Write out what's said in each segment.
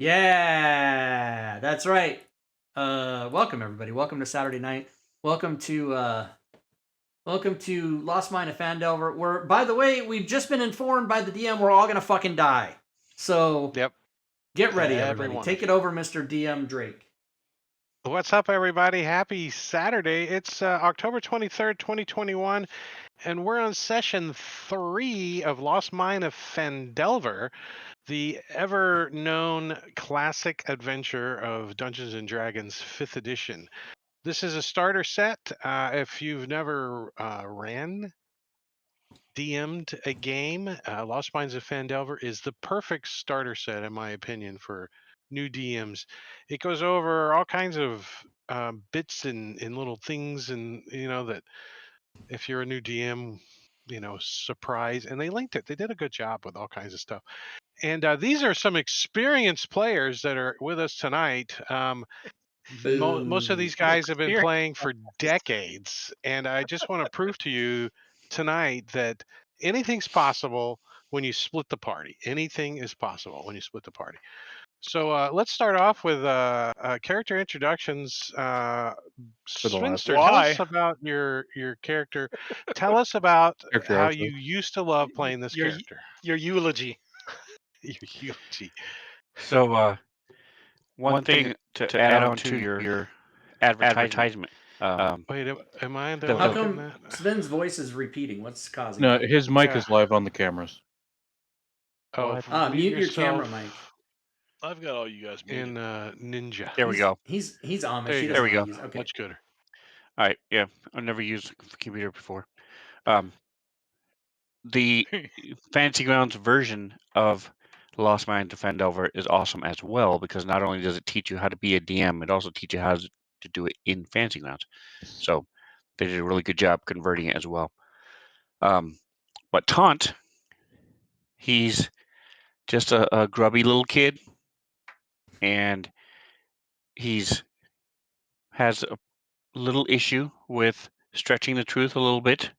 Yeah, that's right. Welcome everybody. Welcome to Saturday night. Welcome to Lost Mine of Phandelver. Where, by the way, we've just been informed by the DM we're all gonna fucking die. So Yep. Get ready, everybody. Take it over, Mr. DM Drake. What's up, everybody? Happy Saturday. It's October 23rd, 2021, and we're on session 3 of Lost Mine of Phandelver, the ever-known classic adventure of Dungeons & Dragons 5th edition. This is a starter set. If you've never DM'd a game, Lost Mines of Phandelver is the perfect starter set, in my opinion, for new DMs. It goes over all kinds of bits and little things, and that if you're a new DM, surprise. And they linked it. They did a good job with all kinds of stuff. And these are some experienced players that are with us tonight. Most of these guys have been playing for decades, and I just want to prove to you tonight that anything's possible when you split the party. Anything is possible when you split the party. So let's start off with character introductions. Spinster, tell us about your character. Tell us about how you used to love playing this character. Your eulogy. Your eulogy. So, one thing to add on to your advertisement. Wait, am I the How one come that? Sven's voice is repeating? What's causing No, that? his mic is live on the cameras. Oh, mute your camera mic. I've got all you guys muted. In Ninja. There we go. He's Amish. There we go. Okay. Much gooder. All right. Yeah, I've never used a computer before. The Fantasy Grounds version of Lost Mine to Phandelver is awesome as well, because not only does it teach you how to be a DM, it also teaches you how to do it in Fantasy Grounds. So they did a really good job converting it as well. But Taunt, he's just a grubby little kid, and has a little issue with stretching the truth a little bit.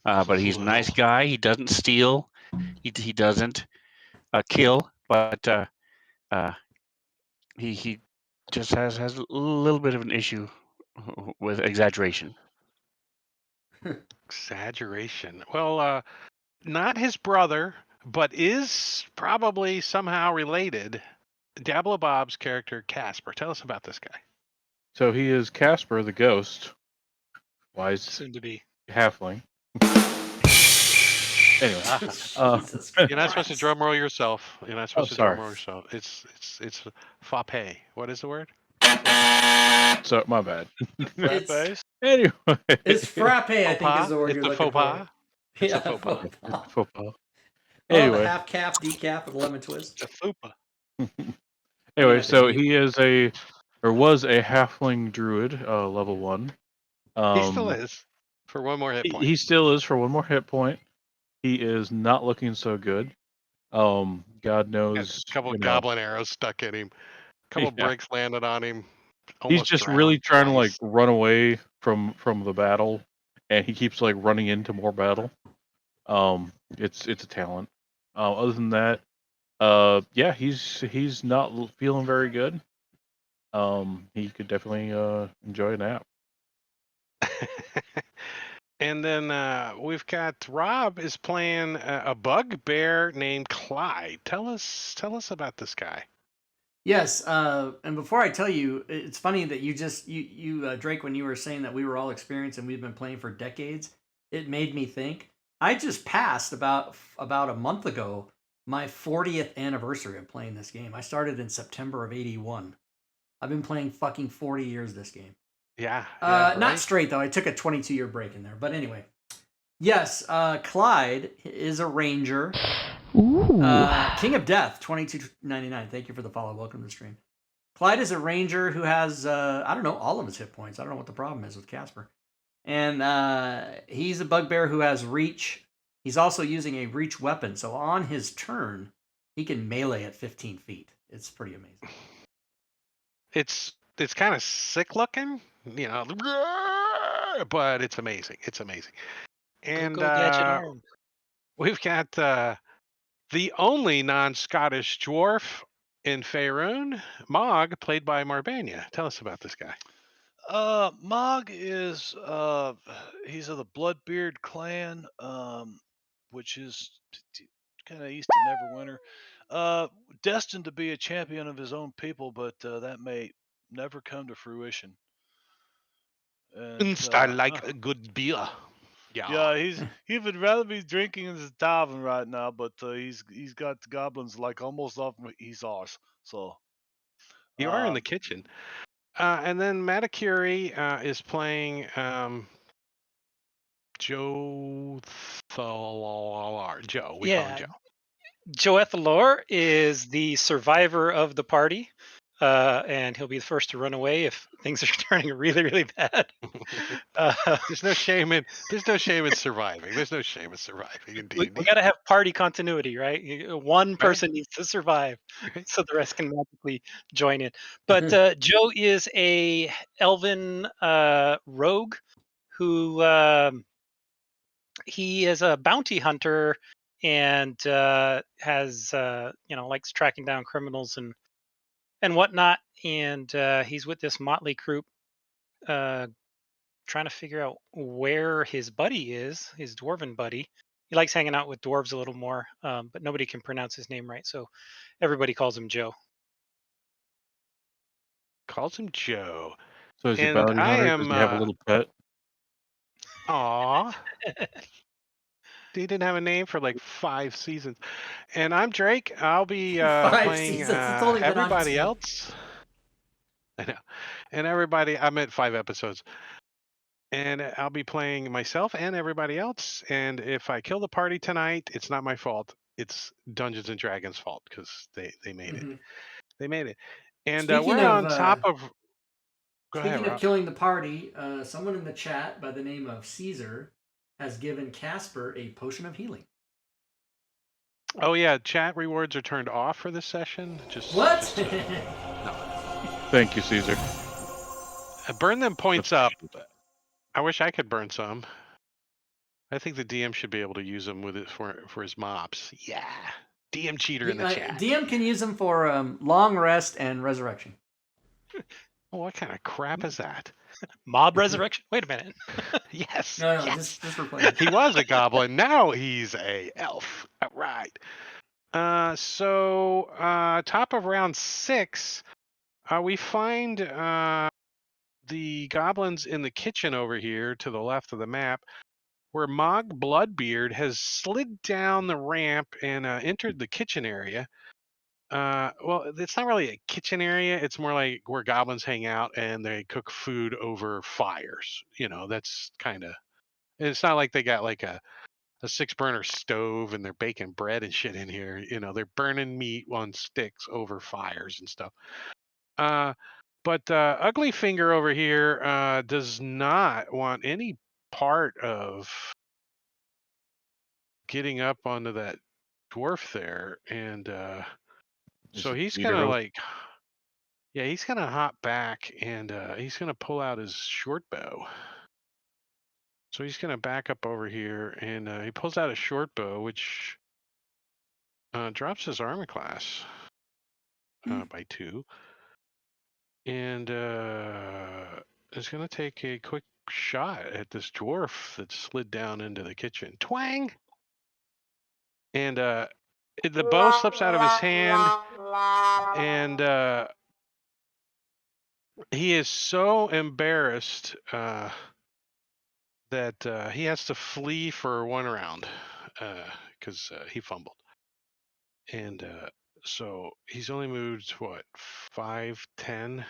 But he's a nice guy. He doesn't steal. He doesn't kill, but he just has a little bit of an issue with exaggeration. Exaggeration. Well, not his brother, but is probably somehow related. Diablo Bob's character, Casper. Tell us about this guy. So he is Casper the Ghost. Wise Soon to be. halfling. Anyway, you're not supposed to drum roll yourself. You're not supposed to drum roll yourself. It's frappe. What is the word? So my bad. Anyway, it's frappe. I think is the word it's you're a looking faux pas. for. It's a faux pas. Faux pas. Anyway, half calf, decaf with lemon twist. It's a fupa. Anyway, so he is was a halfling druid, level 1. He still is for one more hit point. He still is for one more hit point. He is not looking so good. God knows. A couple of goblin arrows stuck in him. A couple of bricks landed on him. He's just really trying to run away from the battle, and he keeps running into more battle. It's a talent. Other than that, yeah, he's not feeling very good. he could definitely enjoy a nap. And then we've got Rob is playing a bugbear named Clyde. Tell us about this guy. Yes, and before I tell you, it's funny that you Drake, when you were saying that we were all experienced and we've been playing for decades, it made me think. I just passed about a month ago my 40th anniversary of playing this game. I started in September of '81. I've been playing fucking 40 years this game. Yeah. Not right? straight though. I took a 22-year break in there, but anyway. Yes, Clyde is a ranger. King of Death, 22.99. Thank you for the follow. Welcome to the stream. Clyde is a ranger who has I don't know all of his hit points. I don't know what the problem is with Casper. And he's a bugbear who has reach. He's also using a reach weapon, so on his turn, he can melee at 15 feet. It's pretty amazing. It's kind of sick looking, but it's amazing. It's amazing. And Go gadget arm. we've got the only non-Scottish dwarf in Faerun, Mog, played by Marbania. Tell us about this guy. Mog is he's of the Bloodbeard clan, which is kind of east of Neverwinter. Destined to be a champion of his own people, but that may never come to fruition. And, I like a good beer. yeah, he would rather be drinking in his tavern right now, but he's got goblins like almost off his arse. So You are in the kitchen. And then Matakuri is playing Joe Thalar. Joe. We call him Joe. Joe Ethelor is the survivor of the party, and he'll be the first to run away if things are turning really, really bad. There's no shame in surviving. There's no shame in surviving. Indeed, we got to have party continuity, right? One person needs to survive, so the rest can magically join in. But Joe is a elven rogue who he is a bounty hunter and has likes tracking down criminals and whatnot. And he's with this motley group, trying to figure out where his buddy is, his dwarven buddy. He likes hanging out with dwarves a little more, but nobody can pronounce his name right, so everybody calls him Joe. Calls him Joe. So is he bounty hunter? Does he have a little pet? Aw. He didn't have a name for like 5 seasons. And I'm Drake. I'll be playing everybody else. I know. And everybody, I meant 5 episodes. And I'll be playing myself and everybody else. And if I kill the party tonight, it's not my fault. It's Dungeons and Dragons' fault because they made it. They made it. And we're on top of... Speaking of killing the party, someone in the chat by the name of Caesar has given Casper a potion of healing. Oh yeah, chat rewards are turned off for this session. What? No. Thank you, Caesar. Burn them points up. I wish I could burn some. I think the DM should be able to use them with it for his mobs. Yeah, DM cheater in the chat. DM can use them for long rest and resurrection. Oh, what kind of crap is that? Mob resurrection? Wait a minute. Yes. No, yes. just replace. He was a goblin. Now he's a elf. All right. So top of round 6, we find the goblins in the kitchen over here to the left of the map, where Mog Bloodbeard has slid down the ramp and entered the kitchen area. Well, it's not really a kitchen area. It's more like where goblins hang out and they cook food over fires. That's kind of... It's not like they got like a 6-burner stove and they're baking bread and shit in here. They're burning meat on sticks over fires and stuff. But Ugly Finger over here does not want any part of getting up onto that dwarf there. And so he's gonna he's gonna hop back and he's gonna pull out his short bow. So he's gonna back up over here and he pulls out a short bow, which drops his armor class by 2. and is going to take a quick shot at this dwarf that slid down into the kitchen. Twang! And the bow slips out of his hand, and he is so embarrassed that he has to flee for one round because he fumbled. And so he's only moved, what, 5, 10?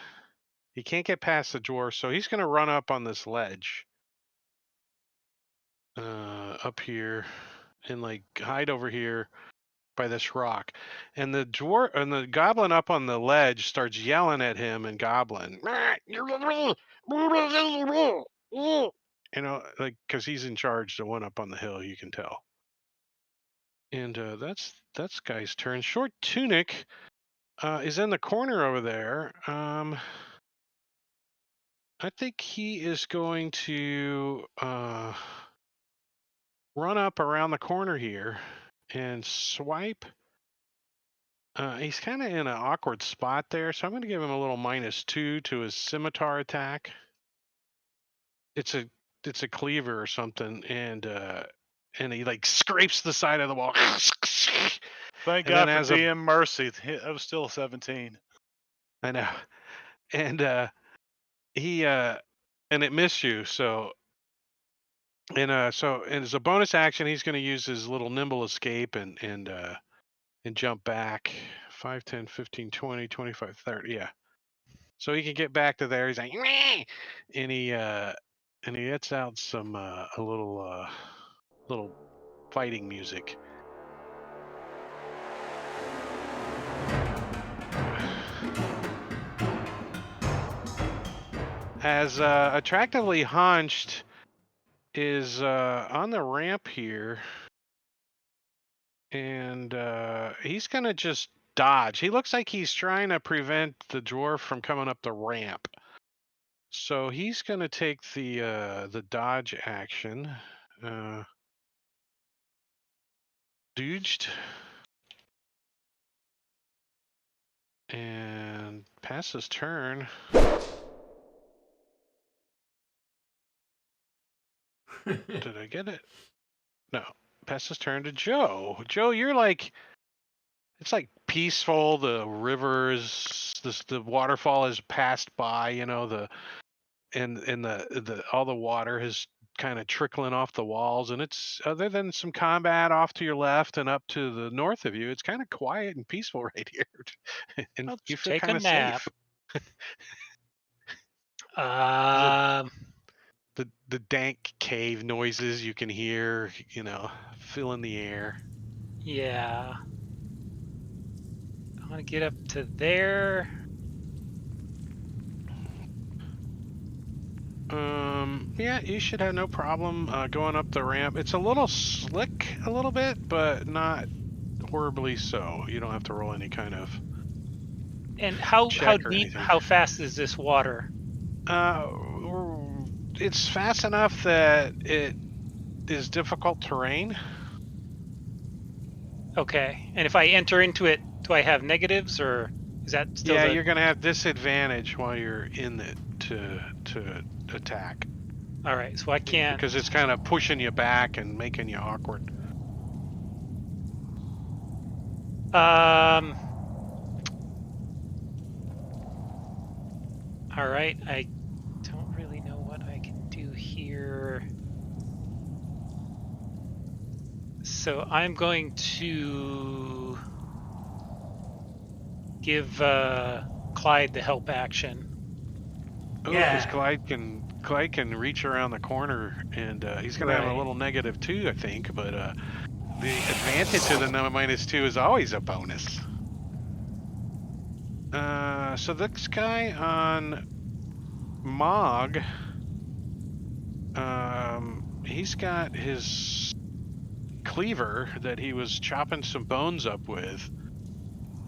He can't get past the dwarf, so he's going to run up on this ledge up here and like hide over here by this rock. And the dwarf and the goblin up on the ledge starts yelling at him in goblin. You know, like, because he's in charge, the one up on the hill, you can tell. And that's guy's turn. Short Tunic is in the corner over there. I think he is going to run up around the corner here and swipe. He's kind of in an awkward spot there, so I'm going to give him a little -2 to his scimitar attack. It's a cleaver or something, and he like scrapes the side of the wall. Thank God for DM Mercy. That was still 17. I know, and he and it missed you. So and as a bonus action, he's going to use his little nimble escape and jump back 5, 10, 15, 20, 25, 30. Yeah. So he can get back to there. He's like, "Meh!" And he lets out some a little fighting music. As attractively hunched is on the ramp here, and he's gonna just dodge. He looks like he's trying to prevent the dwarf from coming up the ramp. So he's gonna take the dodge action. Dooged. And pass his turn. Did I get it? No. Pass his turn to Joe. Joe, you're like, it's like peaceful. The rivers, the waterfall has passed by. You know, and all the water has kind of trickling off the walls, and it's, other than some combat off to your left and up to the north of you, it's kind of quiet and peaceful right here. And I'll you feel take a kind of nap. safe. The dank cave noises you can hear, you know, filling the air. Yeah. I want to get up to there. Yeah, you should have no problem going up the ramp. It's a little slick a little bit, but not horribly so. You don't have to roll any kind of And how check or deep, anything. how fast is this water? It's fast enough that it is difficult terrain. Okay. And if I enter into it, do I have negatives, or is that still? Yeah, you're gonna have disadvantage while you're in it to attack. All right, so I can't, because it's kind of pushing you back and making you awkward. All right, I don't really know what I can do here. So I'm going to give Clyde the help action. Oh, Yeah. because Clyde can reach around the corner, and he's going to have a little -2, I think. But the advantage of the -2 is always a bonus. So this guy on Mog, he's got his cleaver that he was chopping some bones up with,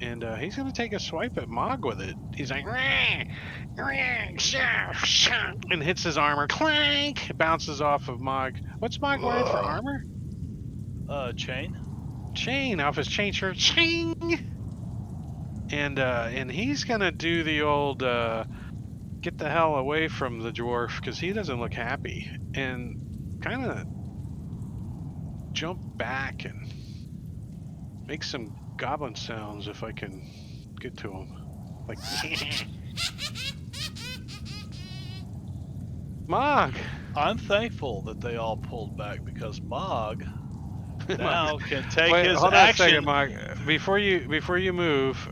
and he's going to take a swipe at Mog with it. He's like, and hits his armor. Clank! It bounces off of Mog. What's Mog wearing for armor? Chain. Chain, off his chain shirt. Chain! and he's gonna do the old get the hell away from the dwarf because he doesn't look happy, and kind of jump back and make some goblin sounds if I can get to him, like Mog. I'm thankful that they all pulled back because Mog now can take Wait, his hold on a second, action. Mog. Before you move,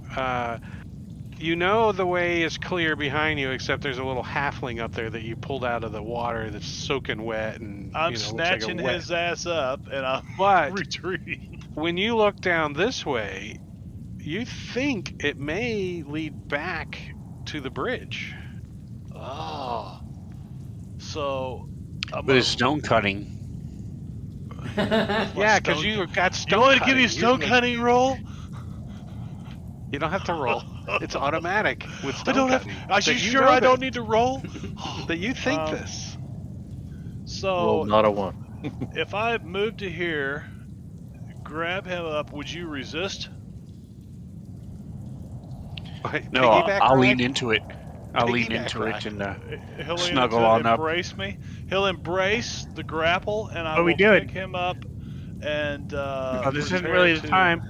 you know the way is clear behind you, except there's a little halfling up there that you pulled out of the water that's soaking wet, and I'm looks like snatching a wet. his ass up and I'm But retreating. when you look down this way, you think it may lead back to the bridge. Oh. So I'm With gonna, a stone cutting. Yeah, because you got stone. You want to give cutting. me a stone cutting roll? You don't have to roll. It's automatic with stone I don't cutting. have. Are you That you sure know I don't this. need to roll? That you think this. Roll So not a 1. if I move to here, grab him up, would you resist? No, Piggyback I'll ride? lean into it. I'll lean Piggyback into ride. it and He'll lean snuggle into it, on up. embrace me. He'll embrace the grapple, and I What are we will doing? pick him up and Oh, this isn't prepare really the to. time.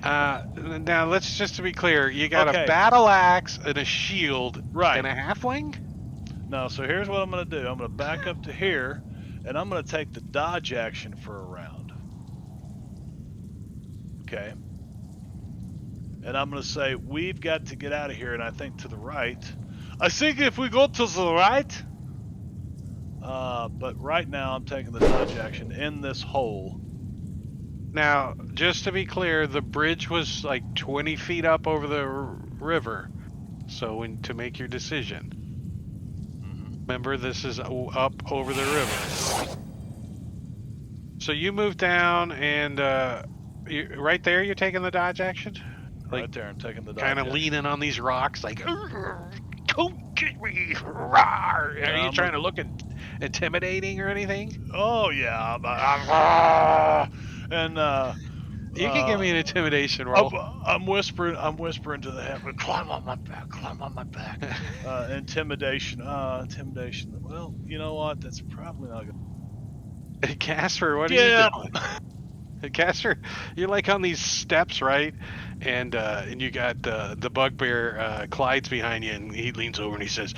Now let's just to be clear, you got Okay. a battle axe and a shield Right. and a halfling? No, so here's what I'm going to do. I'm going to back up to here, and I'm going to take the dodge action for a round. Okay. And I'm going to say, we've got to get out of here, and I think to the right. I think if we go to the right. But right now I'm taking the dodge action in this hole. Now, just to be clear, the bridge was like 20 feet up over the river. So to make your decision. Remember, this is up over the river. So you move down, and right there, you're taking the dodge action? Right there, I'm taking the dodge Kind of action. leaning on these rocks, like, don't get me. Rawr. Are you trying to look intimidating or anything? Oh, yeah. And you can give me an intimidation roll. I'm whispering to the heaven, climb on my back. Intimidation. Well, you know what? That's probably not good. Casper, what are you doing? Casper, you're like on these steps, right? And you got the bugbear Clyde's behind you, and he leans over and he says,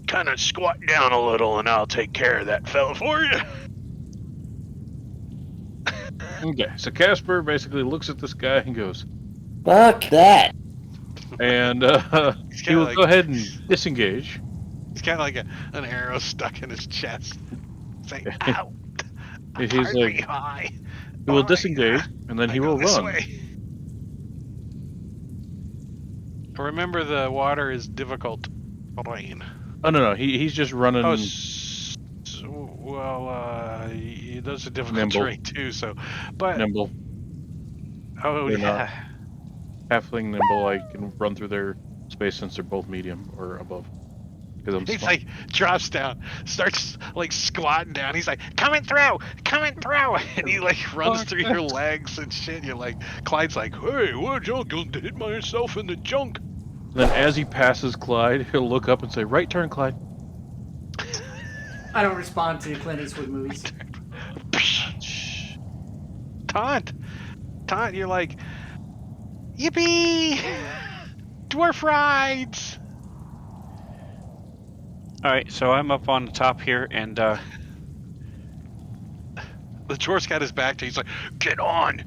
kind of squat down a little and I'll take care of that fella for you. Okay, so Casper basically looks at this guy and goes, "Fuck that!" And he will go ahead and disengage. He's kind of like an arrow stuck in his chest. It's like, ow! He's like, high. He will disengage, and then he will run. Way. Remember, the water is difficult terrain. Oh no, he's just running. Oh, those are difficult terrain too. So, but nimble. Oh, they're yeah. Halfling nimble, I can run through their space since they're both medium or above. He's small. Like drops down, starts like squatting down. He's like, coming through, and he like runs through your legs and shit. You're like, Clyde's like, hey, what you going to hit myself in the junk? Then as he passes Clyde, he'll look up and say, "Right turn, Clyde." I don't respond to Clint Eastwood movies. Taunt, you're like, yippee, dwarf rides. All right, so I'm up on the top here, and the dwarf's got his back to you. He's like, get on,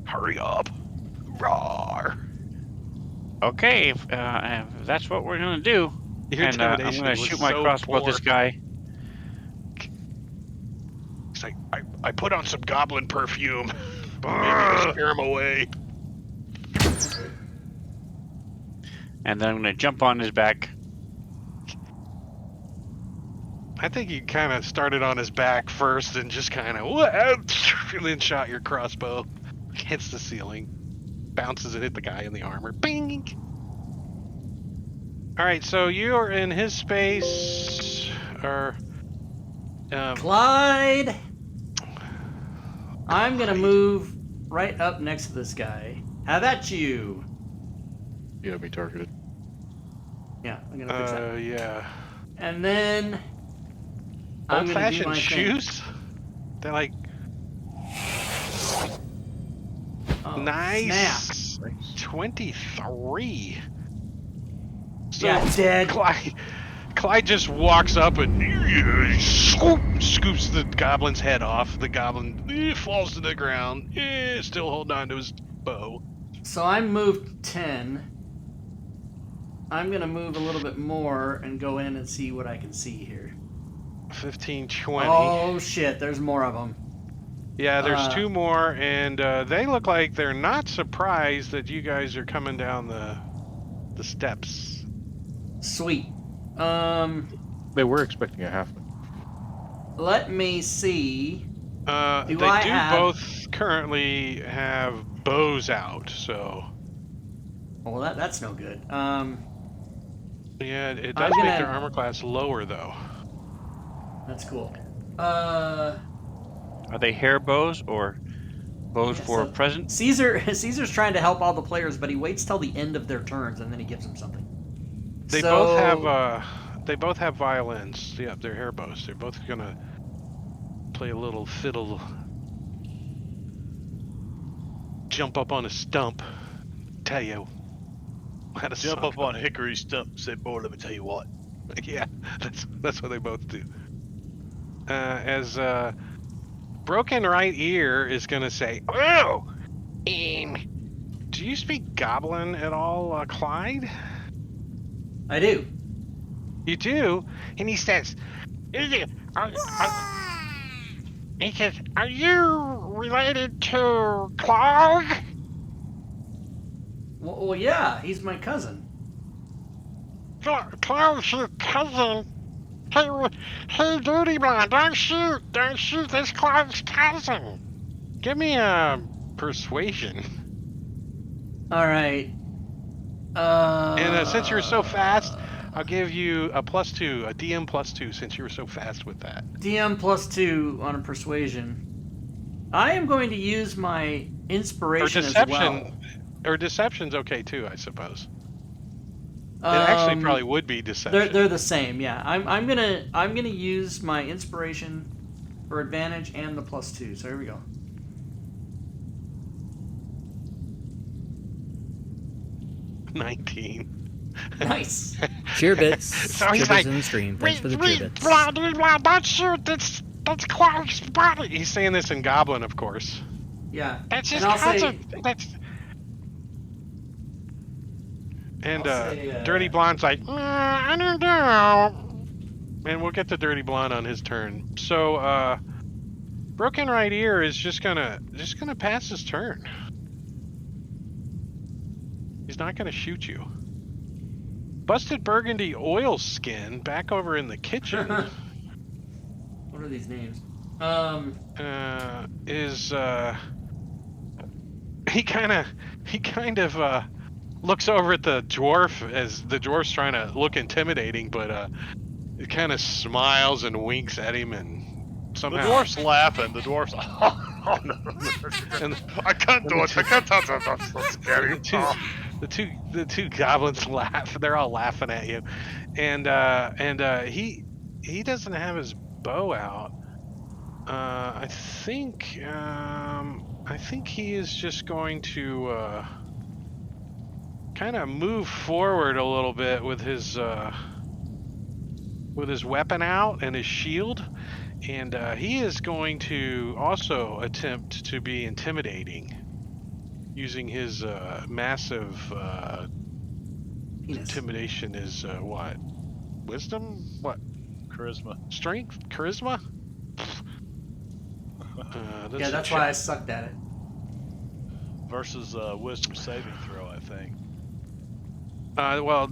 hurry up, roar. Okay, if that's what we're gonna do, Your and I'm intimidation gonna was shoot my so crossbow at this poor. guy. He's like, I put on some goblin perfume. Maybe to scare him away. And then I'm gonna jump on his back. I think you kind of started on his back first and just kind of, and then shot your crossbow. Hits the ceiling. Bounces and hit the guy in the armor. Bing! Alright, so you're in his space. Or... Clyde! I'm going to move right up next to this guy. Have at you. You have me targeted. Yeah, I'm gonna fix that. Yeah. And then I'm gonna do Old-fashioned my shoes? They're like thing. Oh, nice. snap. 23. So Yeah, dead. Clyde just walks up and scoops the goblin's head off. The goblin falls to the ground, still holding on to his bow. So I moved 10. I'm gonna move a little bit more and go in and see what I can see here. 15, 20. Oh shit, there's more of them. Yeah, there's two more, and they look like they're not surprised that you guys are coming down the steps. Sweet. They were expecting a halfling. Let me see. They both currently have bows out, so. Well, that's no good. Yeah, it does make their armor class lower, though. That's cool. Are they hair bows or bows for a present? Caesar's trying to help all the players, but he waits till the end of their turns and then he gives them something. They both have violins. Yeah, they're hair bows. They're both gonna play a little fiddle. Jump up on a stump. Tell you. Jump up on a hickory stump and say, boy, let me tell you what. Yeah, that's what they both do. As Broken Right Ear is gonna say, "Oh, do you speak Goblin at all, Clyde?" I do. You do, and he says, he says, "Are you related to Clyde?" Well, yeah, he's my cousin. Clyde's your cousin. Hey, Dirty Blonde, don't shoot, that's Clyde's cousin. Give me a persuasion. All right. And since you're so fast, I'll give you a +2, a DM +2, since you were so fast with that. DM +2 on a persuasion. I am going to use my inspiration as well. Or deception's okay too, I suppose. It actually probably would be deception. They're the same, yeah. I'm gonna use my inspiration for advantage and the +2. So here we go. $19. Nice. Cheer bits. So cheer he's bits like, in the stream. Thanks for the cheer bits. Don't shoot, that's Clark's body. He's saying this in Goblin, of course. Yeah. That's his and I'll cousin. Dirty Blonde's like, I don't know. And we'll get to Dirty Blonde on his turn. So, Broken Right Ear is just gonna pass his turn. He's not gonna shoot you. Busted Burgundy Oilskin back over in the kitchen. What are these names? He kind of looks over at the dwarf as the dwarf's trying to look intimidating, but it kind of smiles and winks at him, and somehow the dwarf's laughing. The dwarf's and I can't do it. I can't do it. That's so scary. The two goblins laugh. They're all laughing at you, and he doesn't have his bow out. I think he is just going to kind of move forward a little bit with his weapon out and his shield, and he is going to also attempt to be intimidating using his massive intimidation is what? Wisdom? What? Charisma. Strength? Charisma? Yeah, that's why I sucked at it. Versus wisdom saving throw, I think. Well,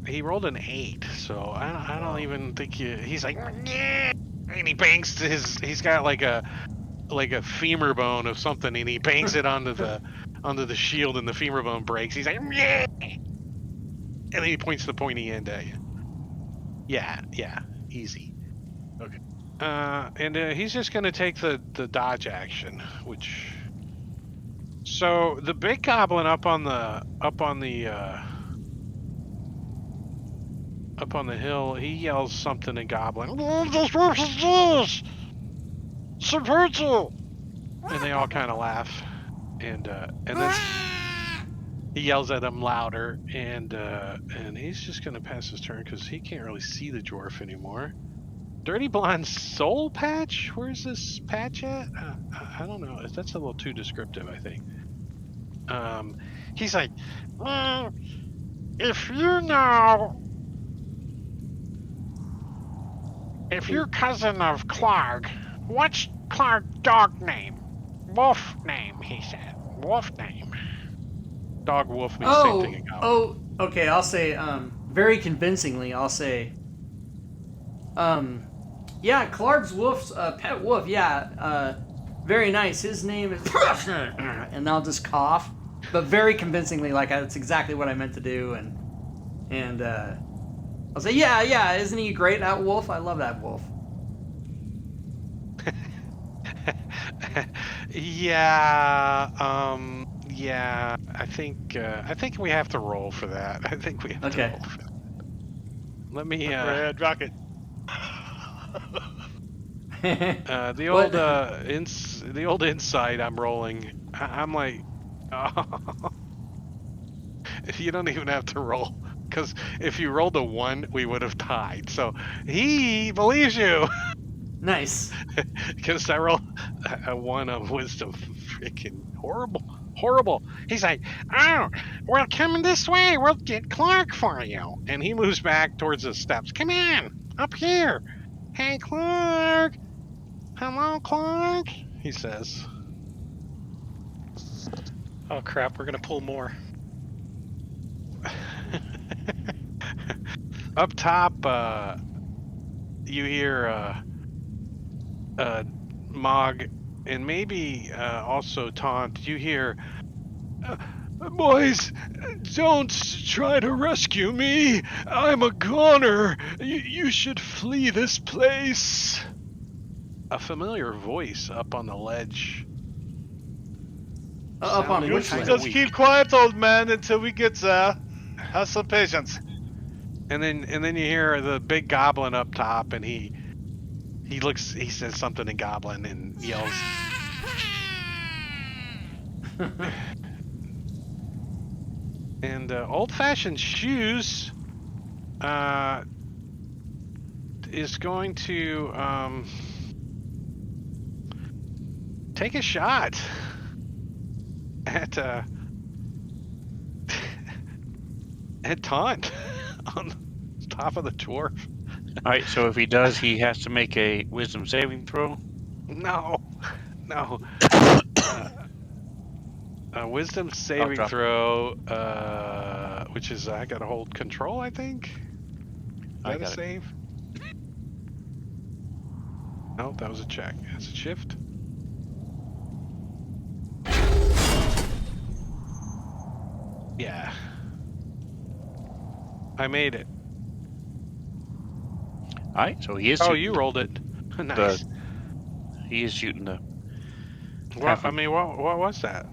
he rolled an 8, so I don't even think he's like, and he bangs he's got like a femur bone of something, and he bangs it onto the shield, and the femur bone breaks. He's like, and then he points the pointy end at you. Yeah, easy. Okay. And he's just gonna take the dodge action, which. So the big goblin up on the hill, he yells something in Goblin. And they all kind of laugh, and then he yells at them louder, and he's just gonna pass his turn because he can't really see the dwarf anymore. Dirty Blonde Soul Patch? Where's this patch at? I don't know. That's a little too descriptive, I think. He's like, if you're cousin of Clark, what's Clark's dog name? Wolf name, he said. Wolf name. Dog wolf means same thing in Goblin. Okay, I'll say, very convincingly, I'll say, yeah, Clark's wolf's pet wolf, yeah, very nice. His name is, and I'll just cough, but very convincingly, like, that's exactly what I meant to do, and I'll say, yeah, isn't he great, that wolf? I love that wolf. Yeah, I think we have to roll for that. I think we have to roll for that. Let me Red Rocket. the old insight I'm rolling. I'm like, oh. You don't even have to roll, because if you rolled a 1, we would have tied. So he believes you. Nice. Because I rolled a 1 of wisdom. Freaking horrible. He's like, oh, well, come this way. We'll get Clark for you. And he moves back towards the steps. Come on, up here. Hey, Clark. Hello, Clark, he says. Oh crap, we're gonna pull more. Up top, you hear Mog, and maybe also Taunt. You hear, boys, don't try to rescue me. I'm a goner. You should flee this place. A familiar voice up on the ledge. Up on which ledge? Just keep quiet, old man, until we get there. Have some patience. And then you hear the big goblin up top, and he says something in Goblin and yells. And old-fashioned shoes is going to take a shot at Taunt on top of the dwarf. All right, so if he does, he has to make a wisdom saving throw. No. A wisdom saving throw, which is I gotta hold control, I think. Is that a save? No, that was a check. That's a shift. Yeah. I made it. All right, so he is. Oh, you rolled it. Nice. He is shooting the. What was that?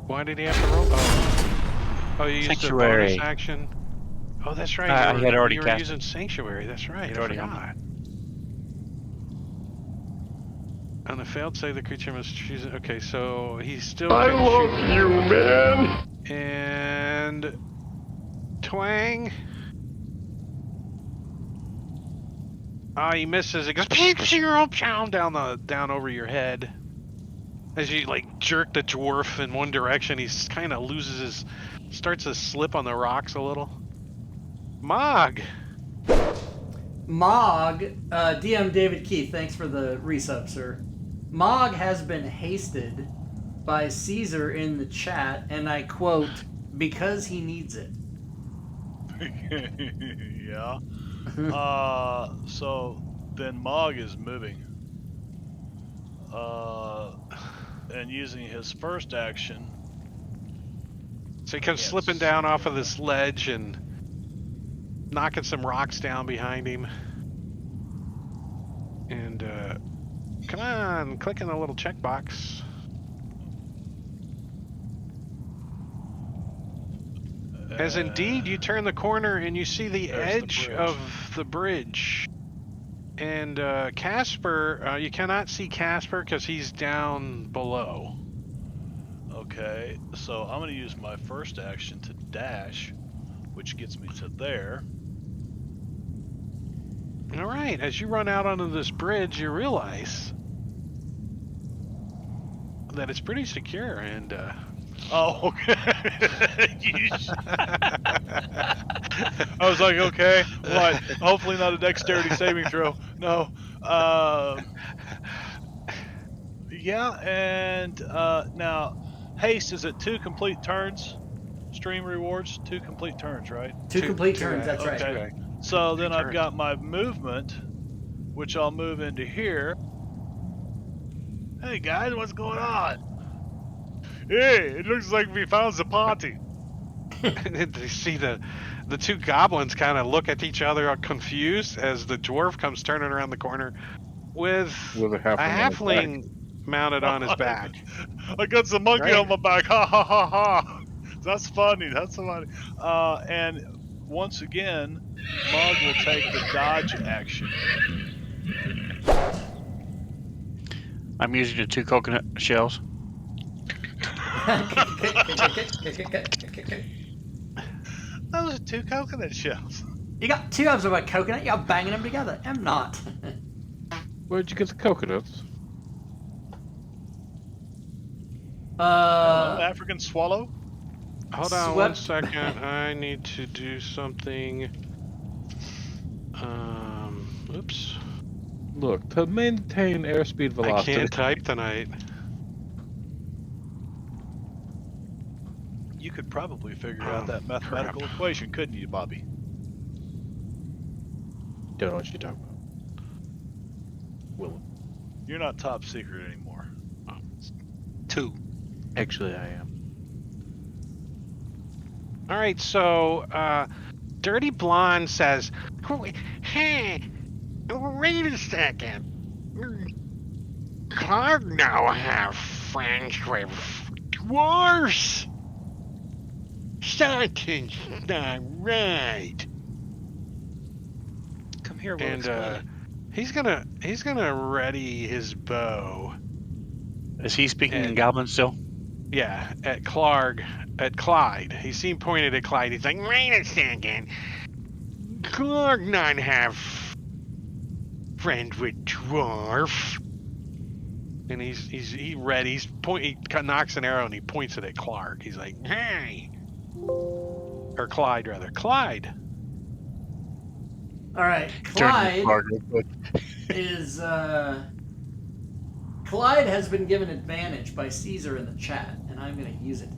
Why did he have to roll? Oh, you used Sanctuary. the bonus action. Oh, that's right. He had already you were cast using Sanctuary. That's right. He'd I already forgot. On a failed save, the creature must choose. Okay, so he's still. I love you, man. And twang. Oh, he misses. It goes down over your head. As you like jerk the dwarf in one direction, he kind of starts to slip on the rocks a little. Mog, DM David Keith, thanks for the resub, sir. Mog has been hasted by Caesar in the chat, and I quote, because he needs it. Yeah. So then Mog is moving. And using his first action. So he comes slipping down off of this ledge and knocking some rocks down behind him. And Come on, click on the little checkbox. As indeed, you turn the corner and you see the There's the edge bridge. of the bridge. And Casper, you cannot see Casper because he's down below. Okay, so I'm going to use my first action to dash, which gets me to there. All right, as you run out onto this bridge, you realize that it's pretty secure and... Oh, okay. I was like, okay, what? Hopefully not a dexterity saving throw. No. Yeah, and now haste is at 2 complete turns. Stream rewards 2 complete turns, right? Two complete turns. That's right. Okay. So then I've got my movement, which I'll move into here. Hey guys, what's going on? Hey, it looks like we found the party. And you see the two goblins kind of look at each other confused as the dwarf comes turning around the corner with With a halfling mounted on his back. I got the monkey Right. on my back. Ha ha ha ha. That's funny. That's funny. And once again, Mog will take the dodge action. I'm using the 2 coconut shells. Those are 2 coconut shells. You got 2 of them of coconut. You're banging them together. I'm not. Where'd you get the coconuts? African swallow. Hold on 1 second. I need to do something. Oops. Look, to maintain airspeed velocity. I can't type tonight. You could probably figure out that mathematical equation, couldn't you, Bobby? Don't know what you're talking about. Will. You're not top secret anymore. 2. Actually, I am. All right, so Dirty Blonde says, "Hey, wait a second. Clark now have friends with dwarves. Something's not right." Come here, we'll And explain. he's gonna ready his bow. Is he speaking in And- Goblin still? Yeah, at Clyde. He seemed pointed at Clyde. He's like, "Wait a second. Clark not have friends with dwarf." And he ready. He knocks an arrow and he points it at Clark. He's like, "Hey," or Clyde rather. Clyde. All right, Turn to Clyde Clark real quick. is Clyde has been given advantage by Caesar in the chat, and I'm going to use it.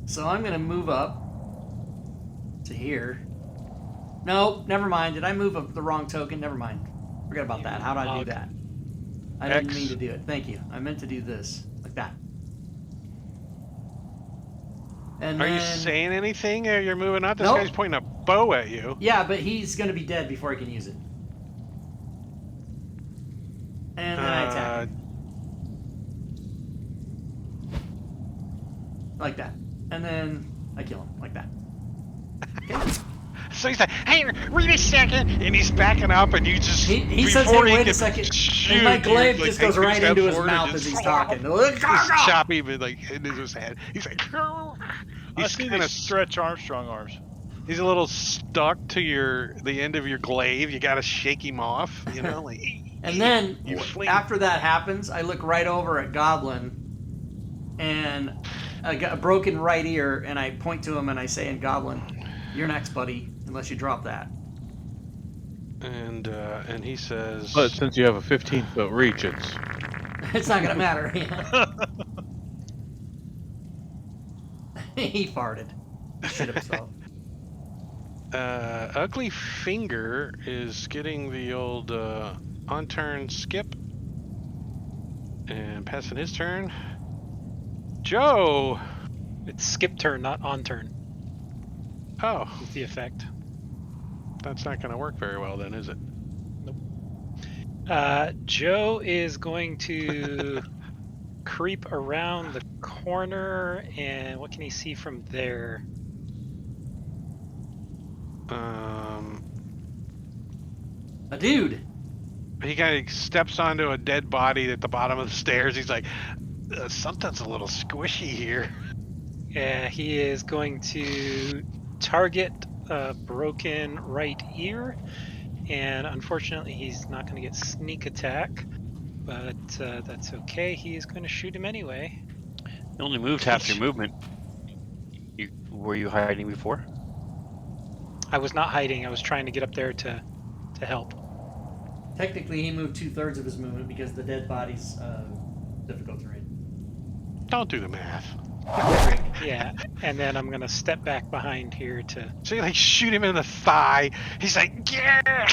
So I'm going to move up to here. No, never mind. Did I move up the wrong token? Never mind. Forget about that. How did I do that? I didn't X. mean to do it. Thank you. I meant to do this. Like that. And Are you then- saying anything? Or you're moving up? This Nope. guy's pointing a bow at you. Yeah, but he's going to be dead before I can use it. And then I attack him. Like that. And then I kill him. Like that. Okay. So he's like, "Hey, wait a second," and he's backing up, and you just He says, before "Hey, wait a can second," shoot, and my you, glaive like, just take goes 2 right steps into his forward and mouth as just- he's talking. Just chop him like into his head. He's like, I he's see kind these of Stretch Armstrong arms. he's a little stuck to the end of your glaive. You got to shake him off, you know, like. And then You fling. after that happens, I look right over at Goblin, and I got a broken right ear, and I point to him and I say in Goblin, "You're next, buddy, unless you drop that." And he says, But since you have a 15-foot reach, it's It's not gonna matter. He farted. He shit himself. Ugly Finger is getting the old on-turn skip and passing his turn. Joe! It's skip turn, not on turn. Oh, Is the effect. that's not going to work very well then, is it? Joe is going to creep around the corner, and what can he see from there? A dude. He kind of steps onto a dead body at the bottom of the stairs. He's like, something's a little squishy here. Yeah, he is going to target a broken right ear, and unfortunately, he's not going to get sneak attack, but that's okay. He is going to shoot him anyway. You only moved half your movement. Were you hiding before? I was not hiding. I was trying to get up there to help. Technically, he moved 2/3 of his movement because the dead body's difficult terrain. Don't do the math. Yeah, and then I'm gonna step back behind here to. So you like shoot him in the thigh. He's like, yeah.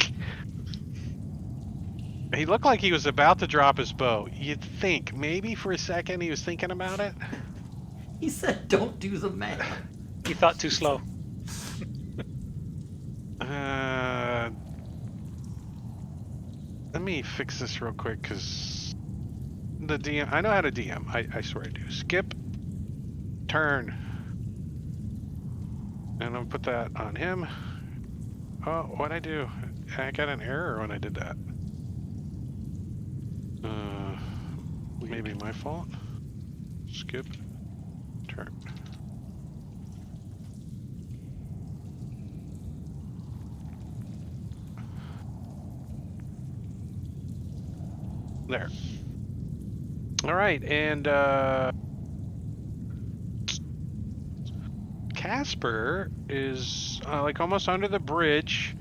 He looked like he was about to drop his bow. You'd think maybe for a second he was thinking about it. He said, "Don't do the math." He thought too slow. Let me fix this real quick because the DM. I know how to DM. I swear I do. Skip. Turn. And I'll put that on him. Oh, what'd I do? I got an error when I did that. Maybe my fault. Skip. Turn. There. All right, and Casper is like almost under the bridge.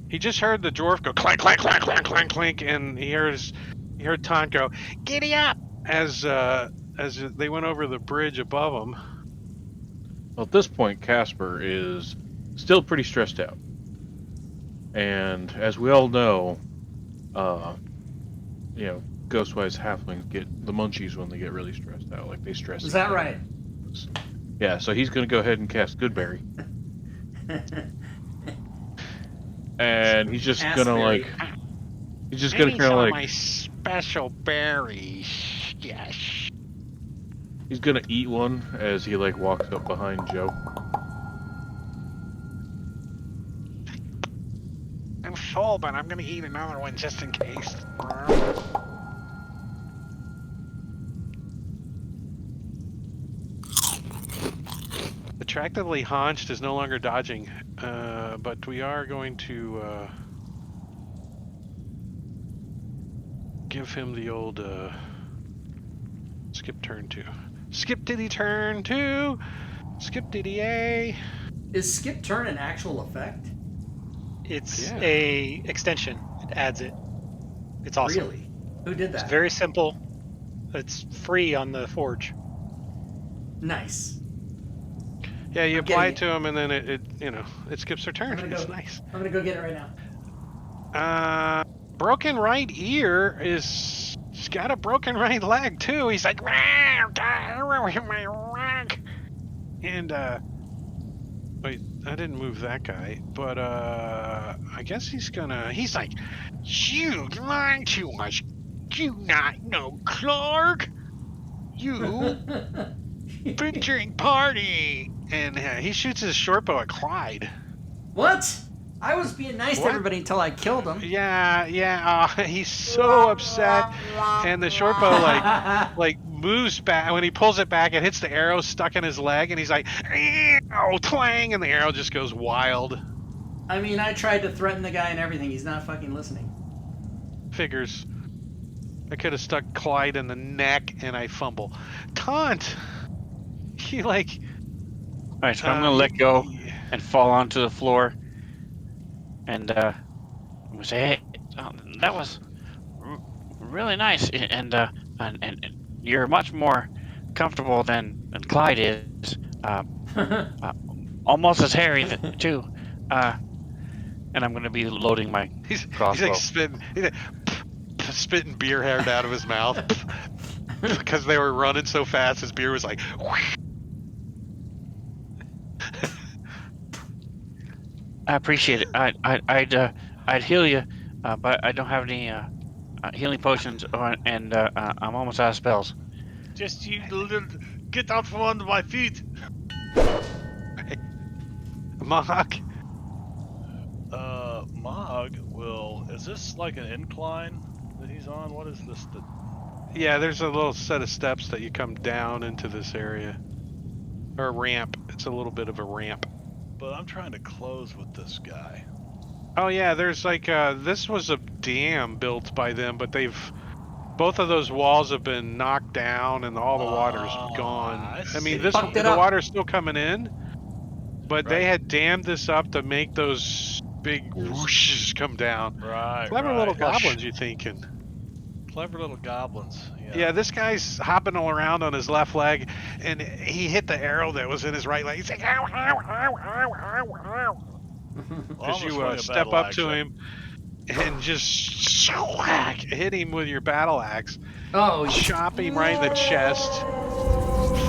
He just heard the dwarf go clank, clank, clank, clank, clank, clank, and he heard Taunt go, "Giddy up!" as they went over the bridge above him. Well, at this point, Casper is still pretty stressed out, and as we all know, Ghostwise halflings get the munchies when they get really stressed out. Like they stress. Is that right? Yeah. So he's going to go ahead and cast Goodberry, and he's just going to like. He's just going to kind of like. My special berries. Yes. He's going to eat one as he like walks up behind Joe. I'm full, but I'm going to eat another one just in case. Attractively haunched is no longer dodging, but we are going to give him the old skip turn 2. Skip diddy turn 2! Skip diddy A! Is skip turn an actual effect? It's a extension. It adds it. It's awesome. Really? Who did that? It's very simple. It's free on the Forge. Nice. Yeah, you apply it to him, and then it skips their turn. It's nice. I'm gonna go get it right now. Broken right ear is. He's got a broken right leg too. He's like, and wait, I didn't move that guy, but I guess he's like, you lied to us. You not know Clark. You featuring party. And he shoots his short bow at Clyde. What? I was being nice to everybody until I killed him. Yeah. He's so upset, and the short bow like moves back. When he pulls it back, it hits the arrow stuck in his leg, and he's like, "Ow!" Twang, and the arrow just goes wild. I mean, I tried to threaten the guy and everything. He's not fucking listening. Figures. I could have stuck Clyde in the neck, and I fumble. Taunt. He like. All right, so I'm gonna let go and fall onto the floor, and I'm gonna say, "Hey, that was really nice, and you're much more comfortable than Clyde is. Almost as hairy too. And I'm gonna be loading my crossbow." He's like spitting beer haired out of his mouth because they were running so fast. His beer was like. I appreciate it. I'd heal you, but I don't have any healing potions, and I'm almost out of spells. Just you little, get out from under my feet. Mog. Mog will. Is this like an incline that he's on? What is this? Yeah, there's a little set of steps that you come down into this area. Or a ramp. It's a little bit of a ramp. But I'm trying to close with this guy. Oh yeah, there's like this was a dam built by them, but both of those walls have been knocked down and all the water's gone. I mean, They fucked it the up. water's still coming in, but they Right. had dammed this up to make those big whooshes come down. Right. Clever right. little goblins, you thinking? Clever little goblins. Yeah, this guy's hopping all around on his left leg, and he hit the arrow that was in his right leg. He's like, ow, ow, ow, ow, ow, ow. As you step up to him and just whack, hit him with your battle axe. Oh, chop him right in the chest.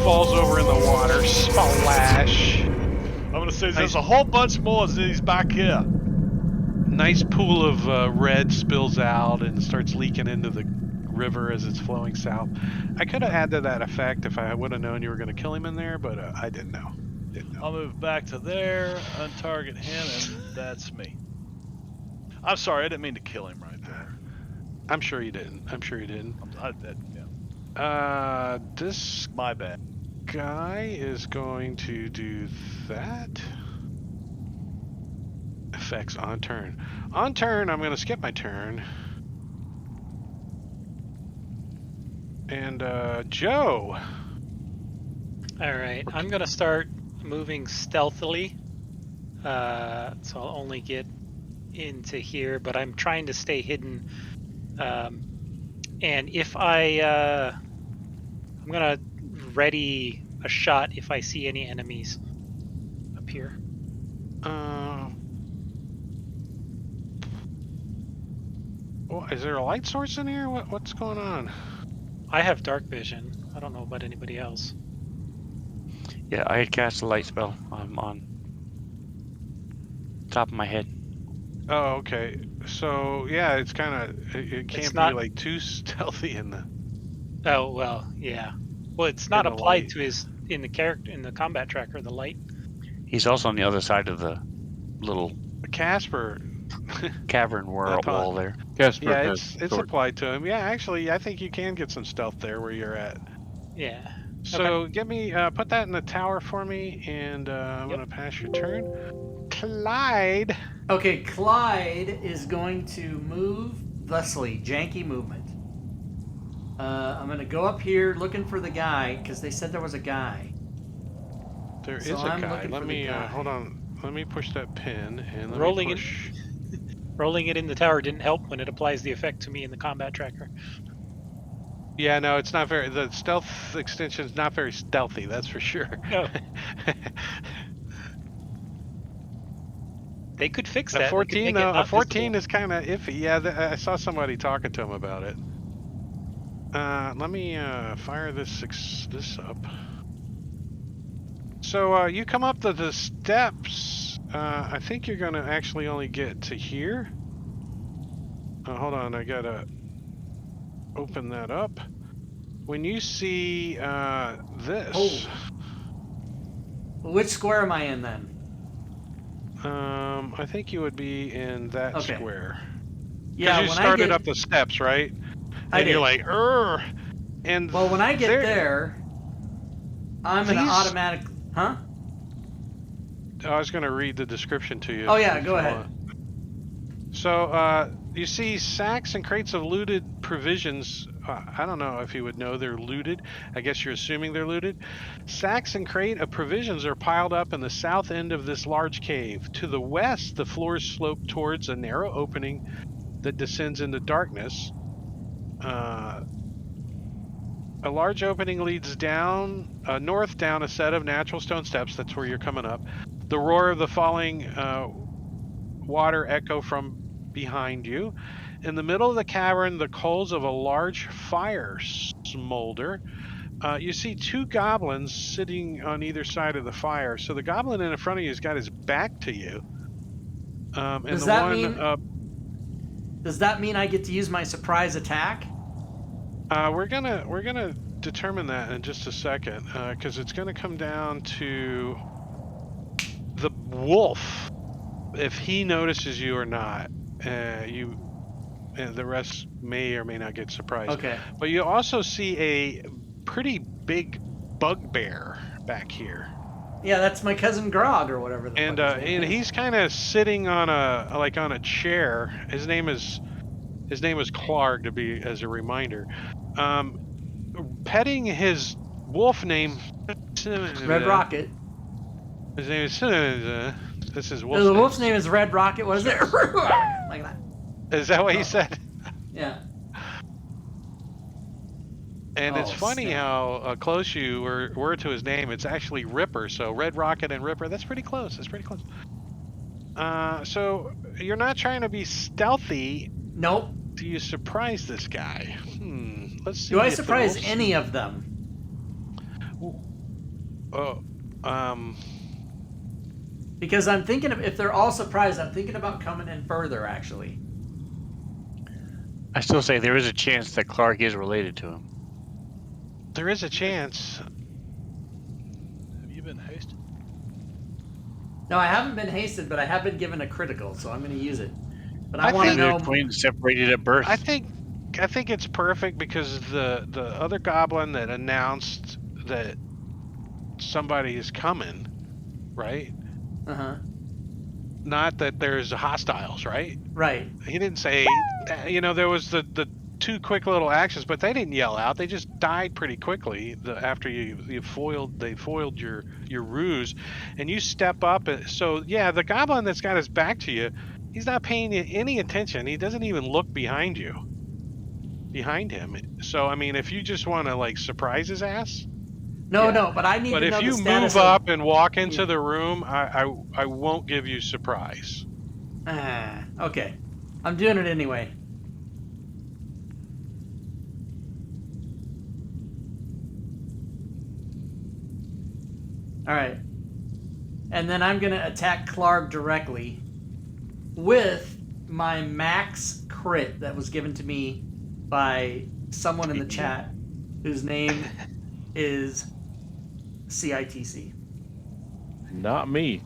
Falls over in the water. Splash. I'm gonna say there's a whole bunch more as he's back here. Nice pool of red spills out and starts leaking into the river as it's flowing south. I could have added that effect if I would have known you were going to kill him in there, but I didn't know. I'll move back to there, untarget him, and that's me. I'm sorry, I didn't mean to kill him right there. I'm sure you didn't. Yeah. This My bad. guy is going to do that. Effects on turn. On turn, I'm going to skip my turn. And Joe. All right, I'm gonna start moving stealthily, so I'll only get into here, but I'm trying to stay hidden. And if I'm gonna ready a shot if I see any enemies up here. Well, is there a light source in here? What's going on? I have dark vision. I don't know about anybody else. Yeah, I had cast a light spell. I'm on top of my head. Oh, okay. So yeah, it's kind of it can't be like too stealthy in the. Oh well, yeah. Well, it's not applied to his in the combat tracker. The light. He's also on the other side of the little Casper cavern wall there. Casper, yeah, it's applied to him. Yeah, actually, I think you can get some stealth there where you're at. Yeah. So give me put that in the tower for me, and I'm gonna pass your turn. Clyde. Okay, Clyde is going to move thusly, janky movement. I'm gonna go up here looking for the guy because they said there was a guy. There is a guy. Let me hold on. Let me push that pin and let rolling me push. Rolling it in the tower didn't help when it applies the effect to me in the combat tracker. Yeah, no, it's not very. The stealth extension is not very stealthy. That's for sure. No. They could fix that. A 14, a 14 is kind of iffy. Yeah, I saw somebody talking to him about it. Let me fire this up. So you come up the steps. I think you're gonna actually only get to here. Hold on, I gotta open that up. When you see this. Which square am I in then? I think you would be in that square. Yeah, you started up the steps, right? And you're like, and well, when I get there, I'm an automatic. Huh? I was going to read the description to you. Oh yeah, go ahead. So you see sacks and crates of looted provisions. I don't know if you would know they're looted. I guess you're assuming they're looted. Sacks and crate of provisions are piled up in the south end of this large cave. To the west, the floors slope towards a narrow opening that descends into darkness. A large opening leads down north down a set of natural stone steps. That's where you're coming up. The roar of the falling water echo from behind you. In the middle of the cavern, the coals of a large fire smolder. You see two goblins sitting on either side of the fire. So the goblin in front of you has got his back to you. Does that mean? Does that mean I get to use my surprise attack? We're gonna determine that in just a second, because it's gonna come down to the wolf. If he notices you or not, the rest may or may not get surprised. Okay. But you also see a pretty big bugbear back here. Yeah, that's my cousin Grog or whatever the And fuck his name is. he's kind of sitting on a chair. His name is Clark, to be as a reminder. Petting his wolf name. Red Rocket. His name is this is The wolf's name. wolf's name is Red Rocket. What is it? Like that. Is that what he said? Yeah. And it's Oh, funny snap. how close you were to his name. It's actually Ripper. So Red Rocket and Ripper. That's pretty close. That's pretty close. So you're not trying to be stealthy. Nope. Do you surprise this guy? Let's see. Do I if the surprise wolf's- any of them? Because I'm thinking of, if they're all surprised, I'm thinking about coming in further, actually. I still say there is a chance that Clark is related to him. There is a chance. Have you been hasted? No, I haven't been hasted, but I have been given a critical, so I'm going to use it. But I I want to think know. They're twins separated at birth. I think it's perfect because the other goblin that announced that somebody is coming, right? Uh-huh. Not that there's hostiles, right? Right. He didn't say, there was the two quick little actions, but they didn't yell out. They just died pretty quickly after they foiled your ruse, and you step up. So yeah, the goblin that's got his back to you, he's not paying you any attention. He doesn't even look behind him. So I mean, if you just want to like surprise his ass. No, but I need But to know if the you status move of... up and walk into the room, I won't give you surprise. Okay. I'm doing it anyway. Alright. And then I'm going to attack Clark directly with my max crit that was given to me by someone in the chat whose name is CITC. Not me.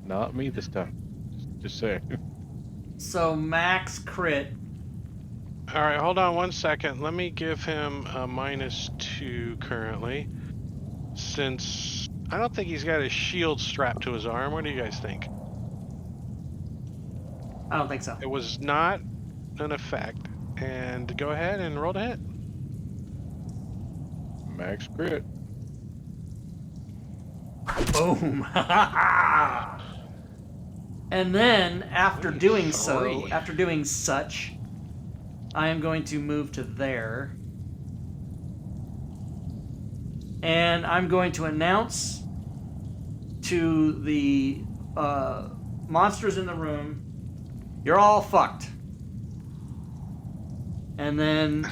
Not me this time. Just saying. So max crit. All right, hold on one second. Let me give him a -2 currently, since I don't think he's got his shield strapped to his arm. What do you guys think? I don't think so. It was not an effect. And go ahead and roll to hit. Max crit. Boom. And then after doing Three. such, I am going to move to there. And I'm going to announce to the monsters in the room, you're all fucked. And then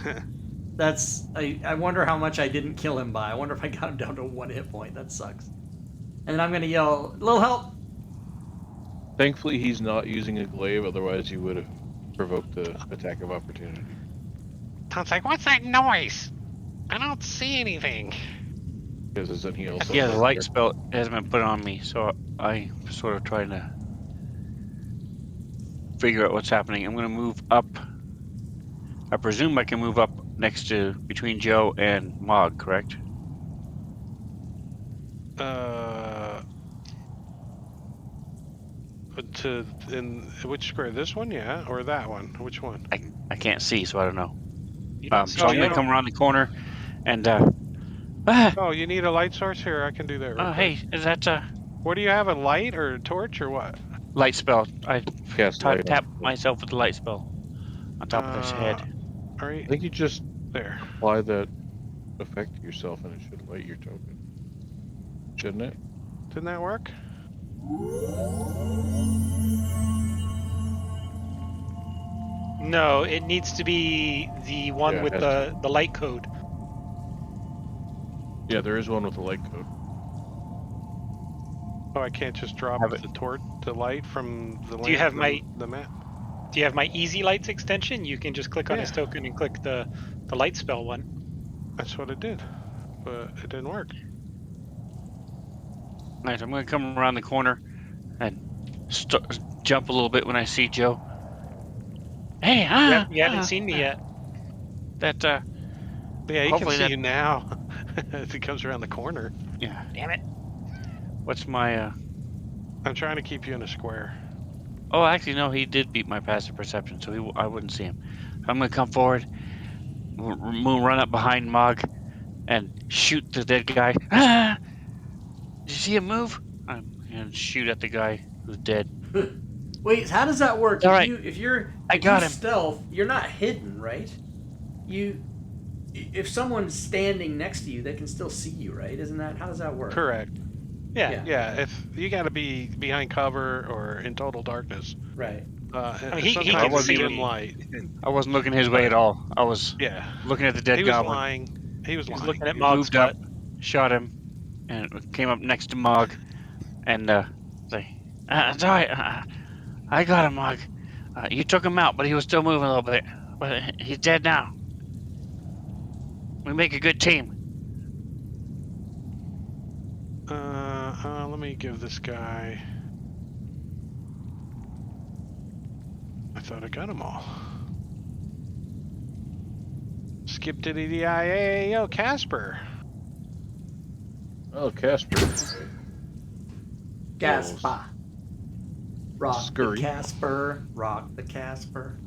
I wonder how much I didn't kill him by. I wonder if I got him down to 1 hit point. That sucks. And then I'm going to yell, little help. Thankfully, he's not using a glaive, otherwise he would have provoked the attack of opportunity. Tom's like, what's that noise? I don't see anything. Because isn't he also... Yeah, the light spell hasn't been put on me, so I sort of trying to figure out what's happening. I'm going to move up. I presume I can move up next to between Joe and Mog, correct? In which square? This one, yeah, or that one? Which one? I can't see, so I don't know. You don't So I'm you going to don't- come around the corner and... Oh, you need a light source here. I can do that. Real quick. hey, is that a What do you have? A light or a torch or what? light spell? I Cast light on tap him. myself with the light spell on top of his head. All I right, think you just there. apply that effect to yourself and it should light your token. Shouldn't it? Didn't that work? No, it needs to be the one Yeah, it with has the light code. Yeah, there is one with a light code. Oh, I can't just drop Have it. the light from the Do you have the map? Do you have my Easy Lights extension? You can just click on his Yeah. token and click the light spell one. That's what it did, but it didn't work. Alright, I'm gonna come around the corner and jump a little bit when I see Joe. Hey, You haven't seen me yet. That Yeah, he can hopefully see that- you now if he comes around the corner. yeah. Damn it. What's my I'm trying to keep you in a square. Oh, actually, no, he did beat my passive perception, so I wouldn't see him. I'm gonna come forward, run up behind Mog, and shoot the dead guy. Ah! Did you see him move? And shoot at the guy who's dead. Wait, how does that work? All If right. you got him. stealth, you're not hidden, right? If someone's standing next to you, they can still see you, right? Isn't that how does that work? Correct. Yeah. Yeah, if you got to be behind cover or in total darkness. Right. He Sometimes can it's see dim me. light. I wasn't looking his way at all. I was Yeah. looking at the dead He was goblin. lying. He was He was lying. looking at Mog's Moved up, butt. shot him, and came up next to Mog, and say, "It's all right. I got him, Mog. You took him out, but he was still moving a little bit. But he's dead now. We make a good team." Let me give this guy. I thought I got them all. Skip to the DIA. Yo, Casper. Oh, Casper. Gaspa. Rock Scurry. the Casper. Rock the Casper.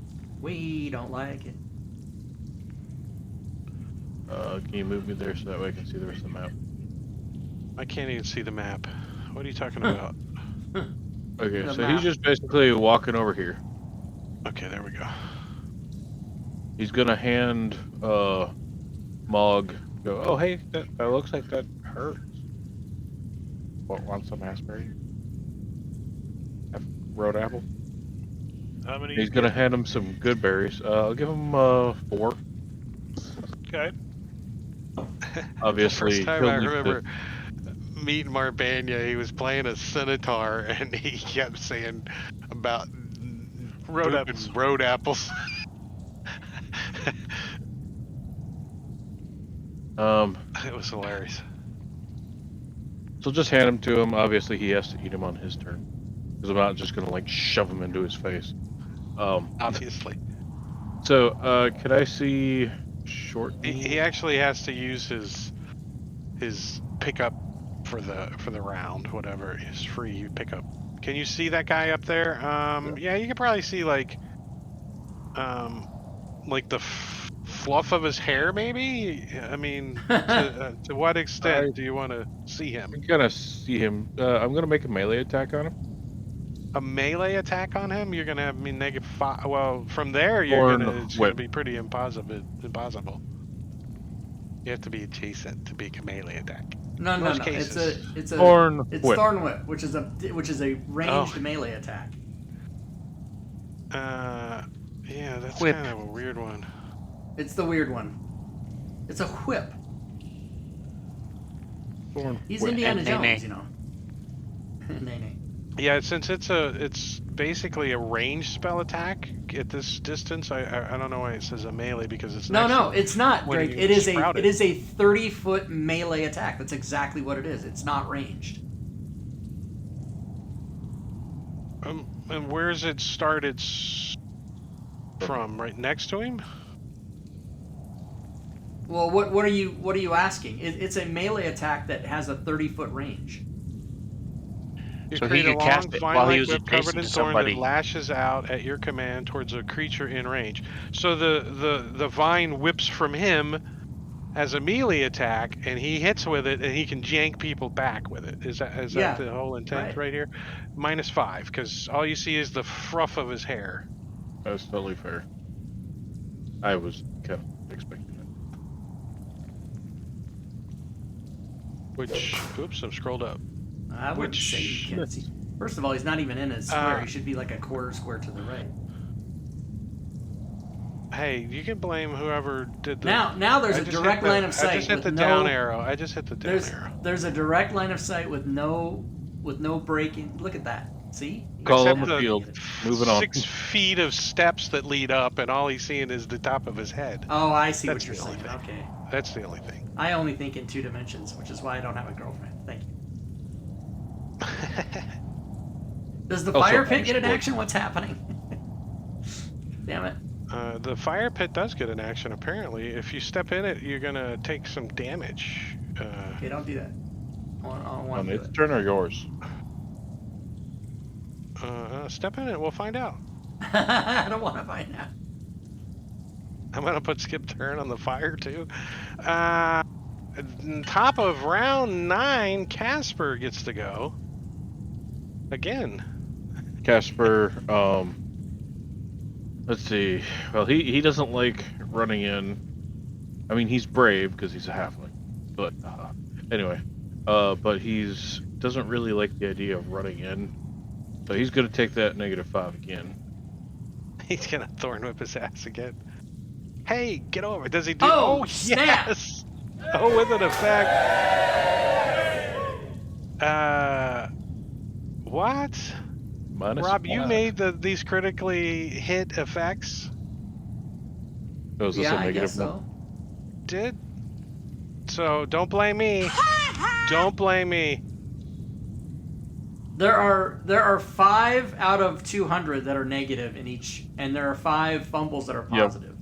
We don't like it. Can you move me there so that way I can see the rest of the map? I can't even see the map. What are you talking about? Okay, The so map. he's just basically walking over here. Okay, there we go. He's gonna hand Mog. Go. Oh, hey, that looks like that hurts. Want some aspirin? Road apple. How many? He's gonna hand him some good berries. I'll give him 4. Okay. Obviously, the first time he'll I need to- remember meeting Marbania, he was playing a centaur, and he kept saying about Road pooping apples. Road apples. It was hilarious. So just hand him to him. Obviously, he has to eat him on his turn, because I'm not just gonna like shove him into his face. Obviously, So, could I see short? he actually has to use his pickup for the round, whatever his free pickup. Can you see that guy up there? Yeah, you can probably see like the fluff of his hair, maybe. I mean, to what extent do you want to see him? I'm gonna see him. I'm gonna make a melee attack on him. A melee attack on him? You're gonna have me -5. Well, from there it's Or gonna be pretty impossible. You have to be adjacent to make a melee attack. No. Most It's cases. a Thorn it's whip. Thorn Whip, which is a ranged melee attack. Yeah, that's Whip. kind of a weird one. It's the weird one. It's a whip. Thorn He's whip. Indiana And Jones, nay-nay. you know. Nay. Yeah, since it's basically a ranged spell attack at this distance. I don't know why it says a melee, because it's No, it's not, when Drake. you It sprout is a 30-foot melee attack. That's exactly what it is. It's not ranged. And where's it started from? Right next to him? Well, what are you asking? It's a melee attack that has a 30-foot range. You So he create a could cast long it while vine-like he was whip covered adjacent in to thorn that somebody. lashes out at your command towards a creature in range. So the vine whips from him as a melee attack, and he hits with it, and he can jank people back with it. Is that Yeah, the whole intent right. here? -5, because all you see is the fluff of his hair. That's totally fair. I was kind of expecting that. Which, oops, I'm scrolled up. I wouldn't say you can see. First of all, he's not even in a square. He should be like a quarter square to the right. Hey, you can blame whoever did the. Now there's I a just direct hit the- line of sight. I just hit the with down no, arrow. I just hit the down arrow. There's a direct line of sight with no breaking. Look at that. See? Call on Except the field. Moving on. 6 feet of steps that lead up, and all he's seeing is the top of his head. Oh, I see That's what you're the only saying. thing. Okay. That's the only thing. I only think in 2 dimensions, which is why I don't have a girlfriend. Thank you. Does the Also, fire pit get an underscore. action? What's happening? Damn it. The fire pit does get an action, apparently. If you step in it, you're going to take some damage. Okay, don't do that. I don't want to do Its it. turn or yours? Step in it, we'll find out. I don't want to find out. I'm going to put skip turn on the fire, too. Top of round 9, Casper gets to go. Again. Casper, let's see. Well, he doesn't like running in. I mean, he's brave because he's a halfling. But, anyway. But he's doesn't really like the idea of running in. So he's going to take that -5 again. He's going to thorn whip his ass again. Hey, get over. Does he do? Oh, snap. Yes. Oh, with an effect. What? Rob, you -1. made these critically hit effects? Oh, is this Yeah, a I negative guess one? so. Did? So don't blame me. Don't blame me. There are 5 out of 200 that are negative in each, and there are 5 fumbles that are Yep. positive.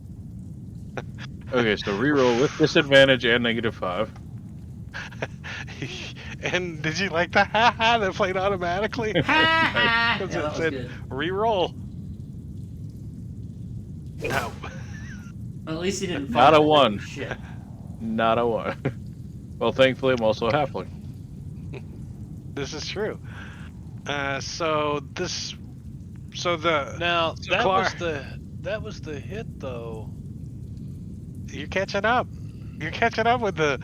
Okay, so reroll with disadvantage and -5. And did you like the ha-ha that played automatically? Yeah, Because that it was said good. reroll. No. Well, at least he didn't. Not a fumble. 1. Shit. Not a 1. Well, thankfully, I'm also a halfling. This is true. So the Now that Clark- was the hit though. you're catching up. You're catching up with No,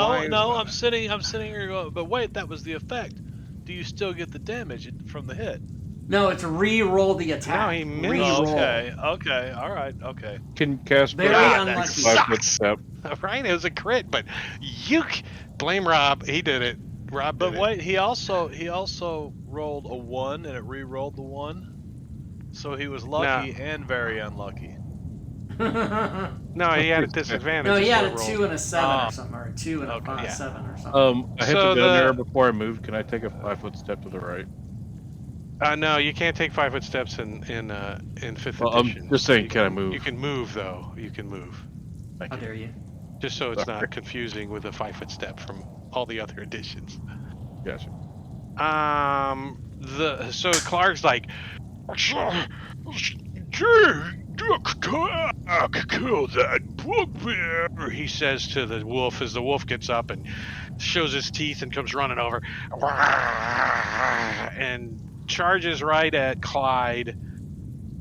why- I'm sitting here going, but wait, that was the effect. Do you still get the damage from the hit? No, it's re-roll the attack. No, he missed. Re-roll. Okay, all right, okay. Can Casper Very take a unlucky. 5-foot step? Right, it was a crit, but blame Rob. He did it. Rob did But wait, he also rolled a 1 and it re-rolled the 1, so he was lucky and very unlucky. it. No, he had a disadvantage. No, he is had what a rolled. 2 and a 7 Ah. or something, or a 2 and a Okay, yeah. 7 or something. I hit So the down the- arrow before I moved. Can I take a 5-foot step to the right? No, you can't take 5-foot steps in 5th Well, edition. I'm just saying, You can I move? You can move though. You can move. Thank How you. dare you? Just so it's Sorry. not confusing with a 5-foot step from all the other editions. Gotcha. So Clark's like, kill that bugbear, he says to the wolf as the wolf gets up and shows his teeth and comes running over and charges right at Clyde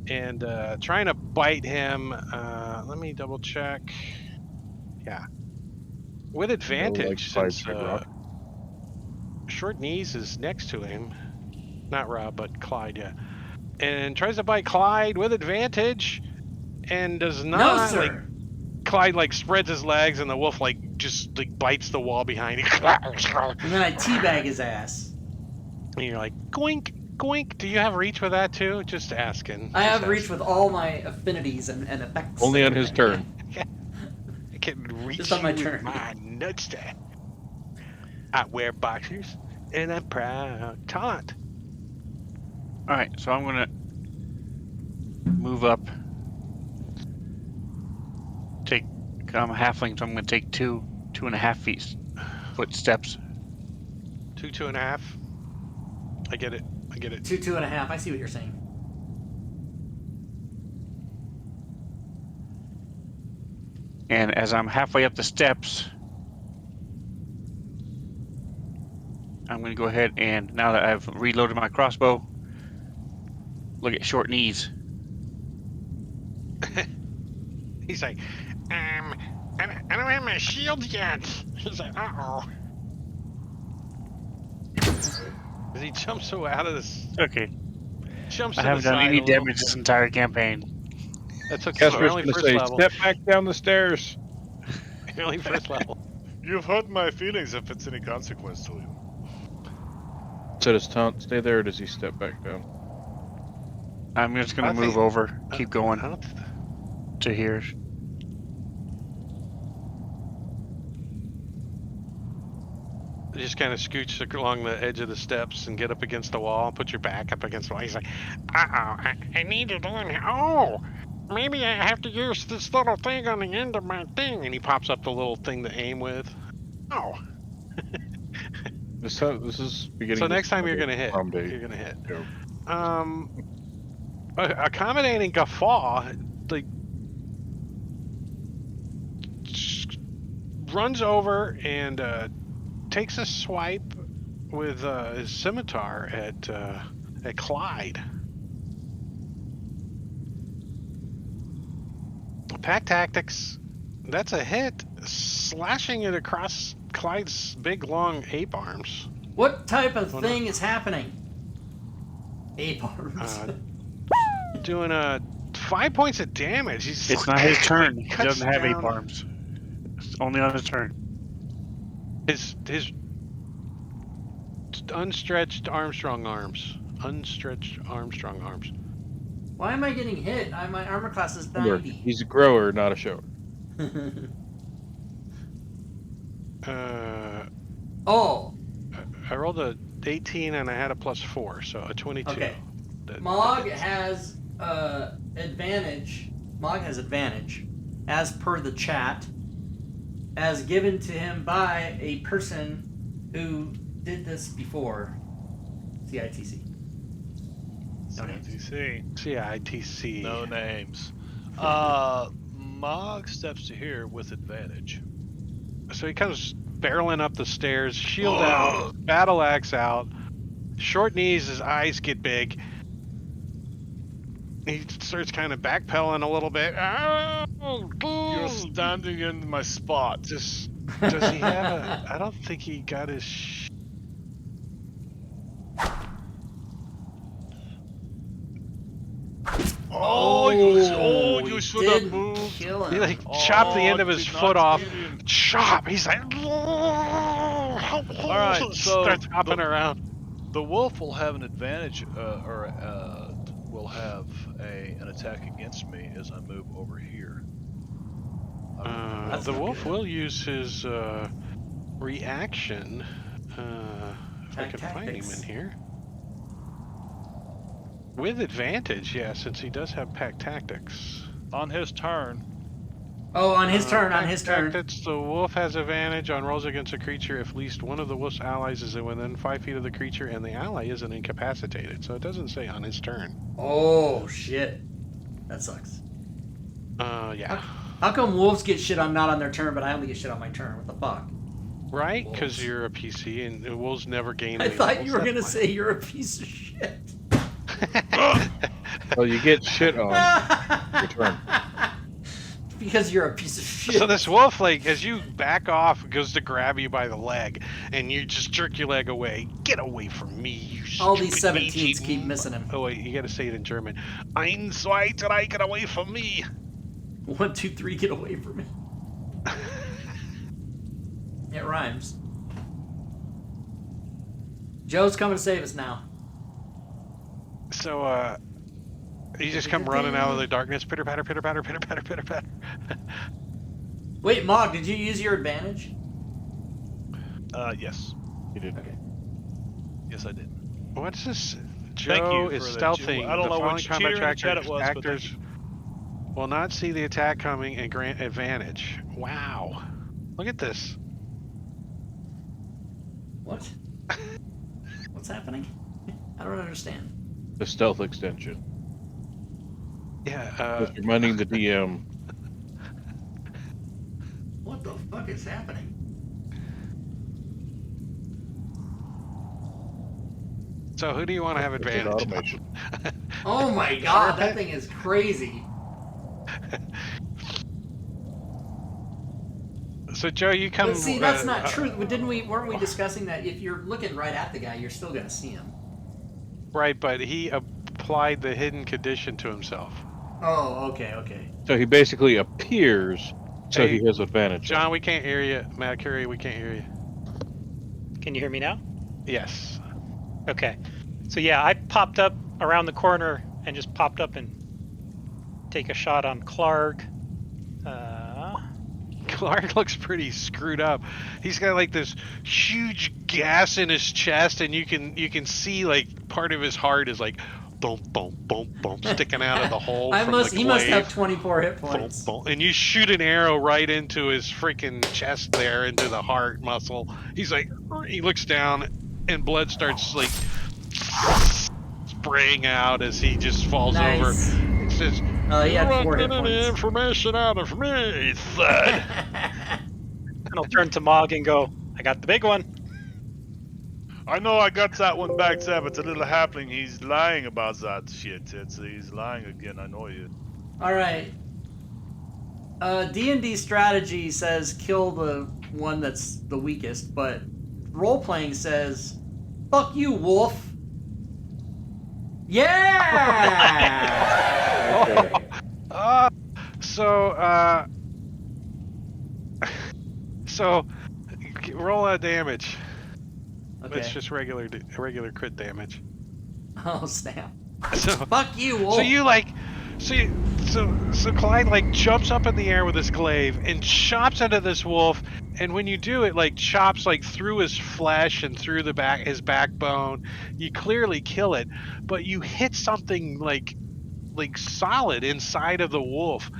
and trying to bite him. Let me double check. Yeah. With advantage like since Clyde's rock. Short Knees is next to him. Not Rob, but Clyde, yeah. And tries to bite Clyde with advantage and does not. No, sir. Like, Clyde spreads his legs and the wolf just bites the wall behind him. And then I teabag his ass. And you're like, goink, goink. Do you have reach with that too? Just asking. I have Just reach asking. with all my affinities and effects. Only and on his everything. turn. I can reach Just on my you with turn. my nutsack. I wear boxers and I'm proud. Taunt. All right, so I'm gonna move up. I'm a halfling, so I'm gonna take 2.5 foot steps. 2.5. I get it. 2.5. I see what you're saying. And as I'm halfway up the steps, I'm going to go ahead and, now that I've reloaded my crossbow, look at Short Knees. He's like, I don't have my shield yet. He's like, uh-oh. As he jumps out of this, Okay. jumps I to haven't the done side any a little. damage this entire campaign. That's okay. Casper's We're only gonna first say, level. "Step back down the stairs." We're only first level. You've hurt my feelings if it's any consequence to you. set his taunt stay there, or does he step back down? I'm just gonna I move think- over, keep going I don't th- to here. just kind of scooch along the edge of the steps and get up against the wall. Put your back up against the wall. He's like, I need to learn. Oh, maybe I have to use this little thing on the end of my thing. And he pops up the little thing to aim with. Oh. This is beginning. So to next time sound you're like gonna hit. prom date You're gonna hit. joke. Accommodating guffaw, like runs over and takes a swipe with his scimitar at Clyde. Pack tactics. That's a hit, slashing it across Clyde's big long ape arms. What type of thing is happening? Ape arms. Doing 5 points of damage. It's not his turn. He cuts doesn't have ape down- arms. It's only on his turn. His unstretched Armstrong arms. Unstretched Armstrong arms. Why am I getting hit? My armor class is Remember, 90. he's a grower, not a shower. Oh, I rolled a 18 and I had a +4, so a 22. okay. That Mog hits. has advantage. Mog has advantage, as per the chat, as given to him by a person who did this before. CITC. No names. CTC. CITC. No names. Mog steps to here with advantage. So he comes barreling up the stairs, shield out, battle axe out, short knees, his eyes get big. He starts kind of backpedaling a little bit. Oh, You're standing in my spot. Does he have a... I don't think he got his... You should have didn't moved. kill him. He like chopped the end of his did not foot off. kill him. Chop! He's like... right, so starts hopping around. The wolf will have an advantage, will have an attack against me as I move over here. That's The not wolf good. will use his reaction. If I can find him Tactics. in here. With advantage, yeah, since he does have pack tactics. On his turn, Oh, on his turn. On Pack his turn. tactics, the wolf has advantage on rolls against a creature if at least one of the wolf's allies is within 5 feet of the creature and the ally isn't incapacitated. So it doesn't say on his turn. Oh shit, that sucks. Yeah. How come wolves get shit on not on their turn, but I only get shit on my turn? What the fuck? Right? Wolves. Because you're a PC and wolves never gain I any thought levels. you were That's gonna why. say you're a piece of shit. Well, you get shit on your turn. Because you're a piece of shit. So this wolf, like, as you back off, goes to grab you by the leg, and you just jerk your leg away. Get away from me, you All these stupid 17s Nietzsche keep missing him. Oh wait, you gotta say it in German. Ein, zwei, drei, get away from me. 1, 2, 3, get away from me. It rhymes. Joe's coming to save us now. So, you just come running out of the darkness. Pitter patter, pitter patter, pitter patter, pitter patter. Wait, Mog, did you use your advantage? yes. He did. Okay. Yes, I did. What's this? Thank Joe you is for the stealthing. I don't The know following which combat cheater in the chat it was, but thank actors will not see the attack coming and grant advantage. Wow. Look at this. What? What's happening? I don't understand. The stealth extension. Yeah, Just reminding the DM. What the fuck is happening? so who do you want to have It's an advantage? automation. Oh my god, that thing is crazy. So Joe, you come. But see, that's not true. Weren't we discussing that if you're looking right at the guy, you're still gonna see him? Right, but he applied the hidden condition to himself. Oh, okay. So he basically appears, so Hey, he has advantage. John, we can't hear you. Matt Curry, we can't hear you. Can you hear me now? Yes. Okay. So yeah, I popped up around the corner and just popped up and take a shot on Clark. Clark looks pretty screwed up. He's got like this huge gas in his chest, and you can see like part of his heart is like boom, boom, boom, boom, sticking out of the hole from the glaive. He must have 24 hit Boom, points. boom. And you shoot an arrow right into his freaking chest there, into the heart muscle. He's like, he looks down, and blood starts like spraying out as he just falls over. It says, he had 4 hit "You're points. any information out of me, thud." And I'll turn to Mog and go, I got the big one. I know I got that one back there, but the little halfling, he's lying about that shit. He's lying again, I know you. All right. D&D strategy says kill the one that's the weakest, but role-playing says, fuck you, wolf. Yeah! So roll a damage. Okay. It's just regular crit damage. Oh, snap. So fuck you, wolf. So you like, so Clyde like jumps up in the air with his glaive and chops into this wolf, and when you do it, like chops like through his flesh and through his backbone. You clearly kill it, but you hit something like solid inside of the wolf,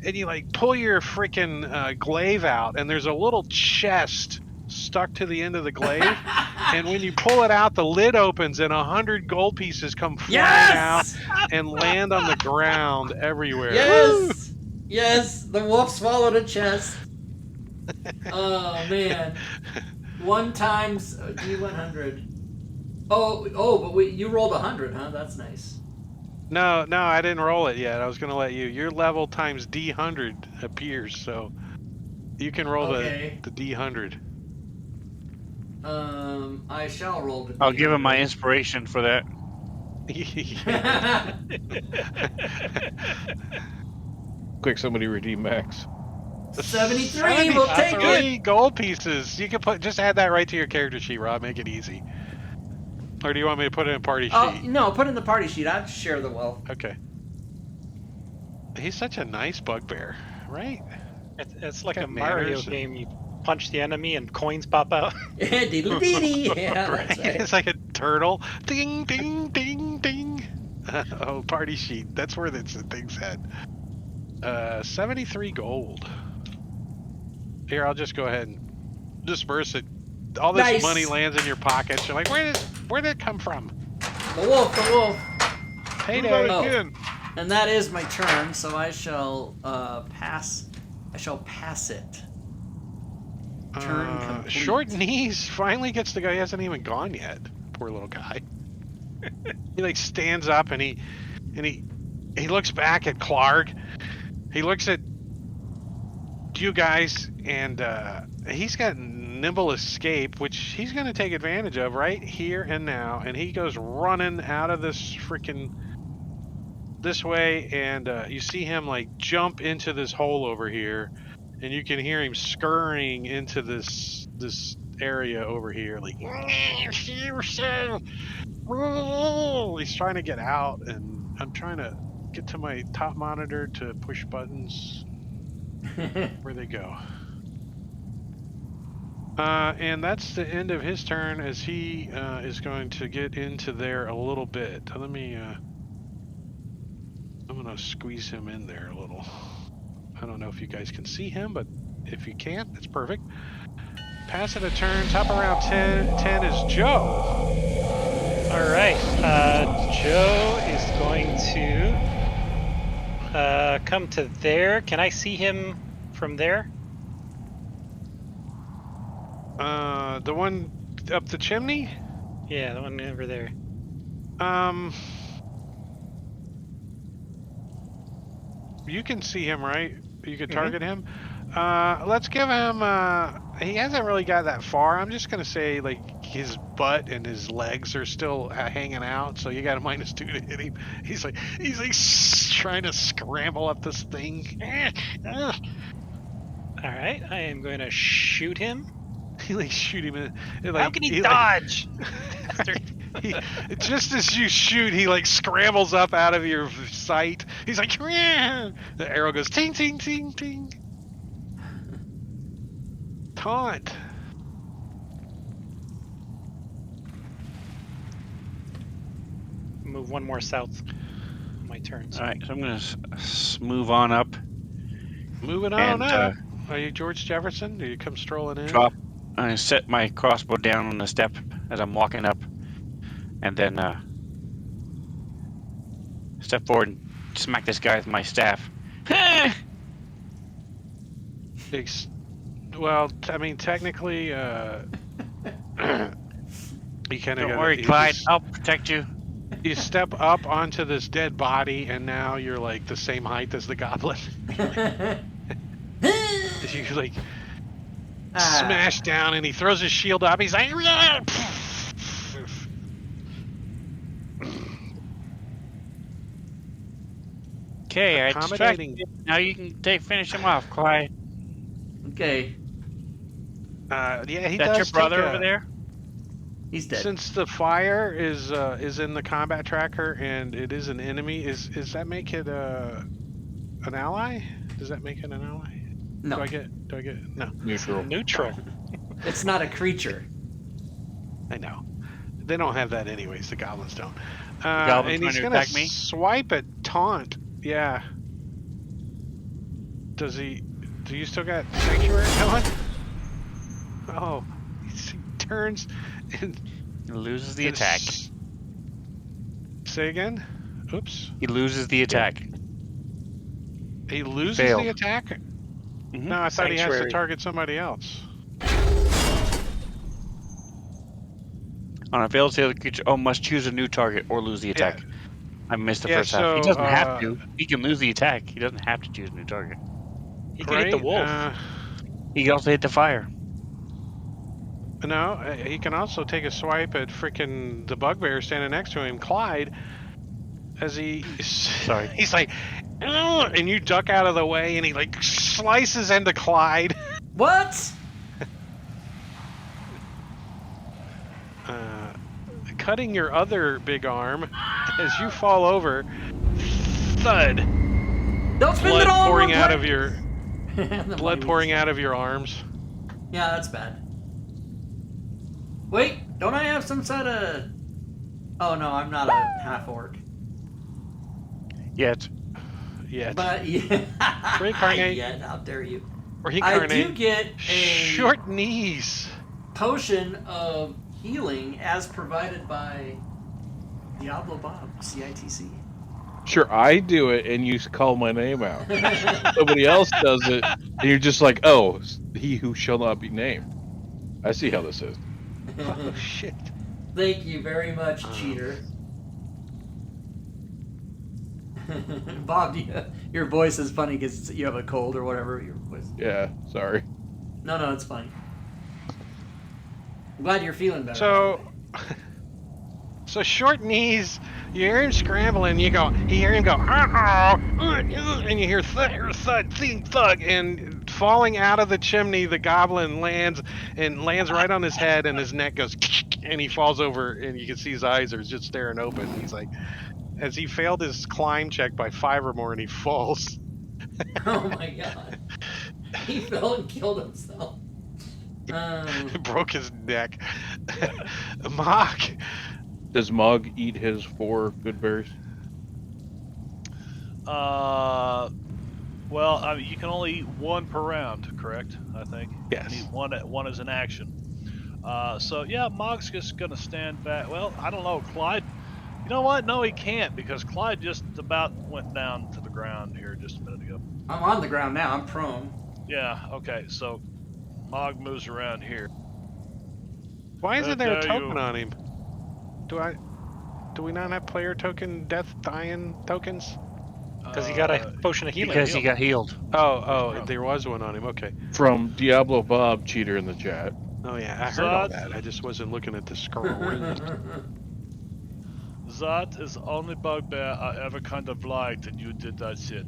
and you like pull your freaking glaive out, and there's a little chest stuck to the end of the glaive. And when you pull it out, the lid opens and 100 gold pieces come flying out and land on the ground everywhere. Yes! Yes, the wolf swallowed a chest. Oh, man. 1 times D100. But you rolled 100, huh? That's nice. No, I didn't roll it yet. I was going to let you. Your level times D100 appears, so you can roll the D100. I shall roll the D100. I'll give him my inspiration for that. Quick, somebody redeem Max. 73, we'll take it. 3 gold pieces. You can just add that right to your character sheet, Rob. Make it easy. Or do you want me to put it in party sheet? No, put it in the party sheet. I'll share the wealth. Okay. He's such a nice bugbear, right? It's like a Mario game. You punch the enemy and coins pop out. Diddle-dee-dee. Yeah, right? that's right. It's like a turtle. Ding, ding, ding, ding. Party sheet. That's where the thing's at. 73 gold. Here, I'll just go ahead and disperse it. All this money lands in your pockets. You're like, where did it come from? The wolf. Payday. Oh. And that is my turn, so I shall pass. I shall pass it. Turn complete. Short knees finally gets to go. He hasn't even gone yet. Poor little guy. He like stands up and he looks back at Clark. He looks at you guys, and he's got nimble escape, which he's going to take advantage of right here and now. And he goes running out of this way, and you see him like jump into this hole over here, and you can hear him scurrying into this area over here, like he's trying to get out, and I'm trying to get to my top monitor to push buttons. Where they go. And that's the end of his turn, as he is going to get into there a little bit. Let me I'm gonna squeeze him in there a little. I don't know if you guys can see him, but if you can't, that's perfect. Pass it a turn. Top around 10 is Joe. All right. Joe is going to come to there. Can I see him from there? The one up the chimney? Yeah, the one over there. You can see him, right? You could target him. Let's give him, he hasn't really got that far. I'm just going to say, like, his butt and his legs are still hanging out, so you got a -2 to hit him. He's like trying to scramble up this thing. All right, I am going to shoot him. He like shoot him in, How can he dodge? Just as you shoot, he like scrambles up out of your sight. He's like, "Yeah." The arrow goes ting ting ting ting. Taunt. Move one more south. My turn. All right, so I'm gonna move on up Moving on and up. Are you George Jefferson? Do you come strolling in? drop. I set my crossbow down on the step as I'm walking up, and then step forward and smack this guy with my staff. Well, I mean, technically, you kind of. Don't worry, Clyde. I'll protect you. You step up onto this dead body, and now you're like the same height as the goblin. You like smash down, and he throws his shield up. He's like, okay, I accommodating. distracted you. Now you can finish him off, Clyde. Okay. Yeah, he That's does your brother take over there? He's dead. Since the fire is in the combat tracker and it is an enemy, is that make it an ally? Does that make it an ally? No. Do I get no? Neutral. It's not a creature. I know. They don't have that anyways. The goblins don't. Goblins and he's trying to gonna attack me? swipe at taunt. Yeah. Does he? Do you still got sanctuary going? Oh, he turns and He loses the attack. Say again. Oops. He loses the attack. He loses failed. the attack? Mhm. No, I thought he has to Sanctuary. target somebody else. On a failed save, the creature must choose a new target or lose the attack. I missed the first half. He so, doesn't have to. He can lose the attack. He doesn't have to choose a new target. He can hit the wolf. He can also hit the fire. No, he can also take a swipe at frickin' the bugbear standing next to him, Clyde, as Sorry. he's like, "Ugh," and you duck out of the way, and he like slices into Clyde. What? Cutting your other big arm as you fall over. Thud. Don't spend Blood it all on pouring one out plate. of your blood pouring out of your arms. Yeah, that's bad. Wait, don't I have some sort of... Oh no, I'm not a half-orc. Yet. Yet. But yeah. Reincarnate. Yet, how dare you. Or I reincarnate. do get a Short knees. potion of healing as provided by Diablo Bob, CITC. Sure, I do it, and you call my name out. Somebody else does it, and you're just like, "Oh, he who shall not be named." I see how this is. Oh shit. Thank you very much, cheater. Bob, your voice is funny because you have a cold or whatever. Your voice. Yeah, sorry. No, it's fine. I'm glad you're feeling better. So short knees. You hear him scrambling. You hear him go, and you hear thud, thud, and falling out of the chimney, the goblin lands right on his head, and his neck goes, and he falls over, and you can see his eyes are just staring open. He's like, as he failed his climb check by 5 or more, and he falls. Oh my god. He fell and killed himself. Broke his neck. Mock. Does Mog eat his 4 good berries? Well, I mean, you can only eat 1 per round, correct? I think. Yes. You need one as an action. So yeah, Mog's just gonna stand back. Well, I don't know, Clyde. You know what? No, he can't because Clyde just about went down to the ground here just a minute ago. I'm on the ground now. I'm prone. Yeah. Okay. So Mog moves around here. Why isn't there a tell token you. on him? Do we not have player token dying tokens? Because he got a potion of healing. Because he got healed. Oh, there was one on him. Okay. From Diablo Bob, cheater in the chat. Oh yeah, I heard all that. I just wasn't looking at the screen. That is the only bugbear I ever kind of liked, and you did that shit.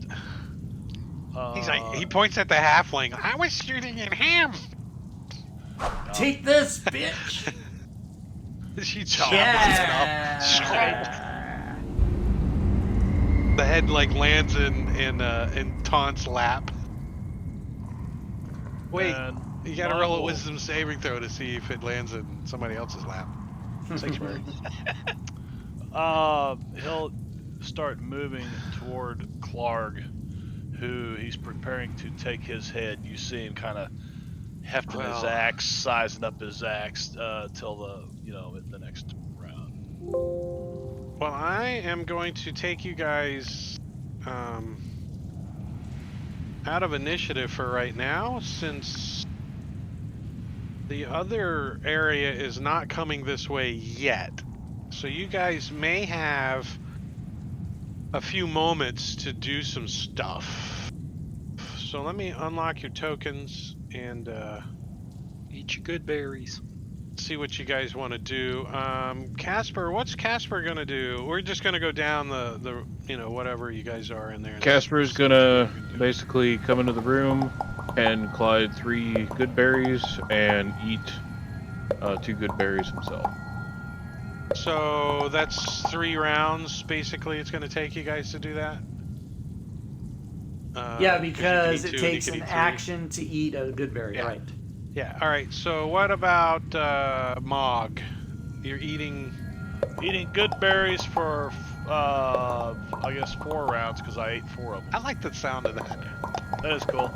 He's like, he points at the halfling. I was shooting at him. Take this, bitch. She chops his head off. Yeah. The head like lands in Taunt's lap. Wait, And you gotta Mog roll a will- wisdom saving throw to see if it lands in somebody else's lap. Sanctuary. He'll start moving toward Clark, who he's preparing to take his head. You see him kind of hefting his Well. axe, sizing up his axe till the next round. Well, I am going to take you guys out of initiative for right now, since the other area is not coming this way yet. So you guys may have a few moments to do some stuff. So let me unlock your tokens and Eat your good berries. see what you guys want to do. Casper, what's Casper gonna do? We're just gonna go down the whatever you guys are in there. Casper's gonna basically come into the room and Clyde 3 good berries and eat 2 good berries himself. So that's 3 rounds, basically, it's going to take you guys to do that? Yeah, 'cause you can because eat it 2 and you takes can an eat 3. action to eat a good berry, Yeah. right? Yeah, alright, so what about Mog? You're eating... Eating good berries for, I guess 4 rounds, because I ate 4 of them. I like the sound of that. That is cool.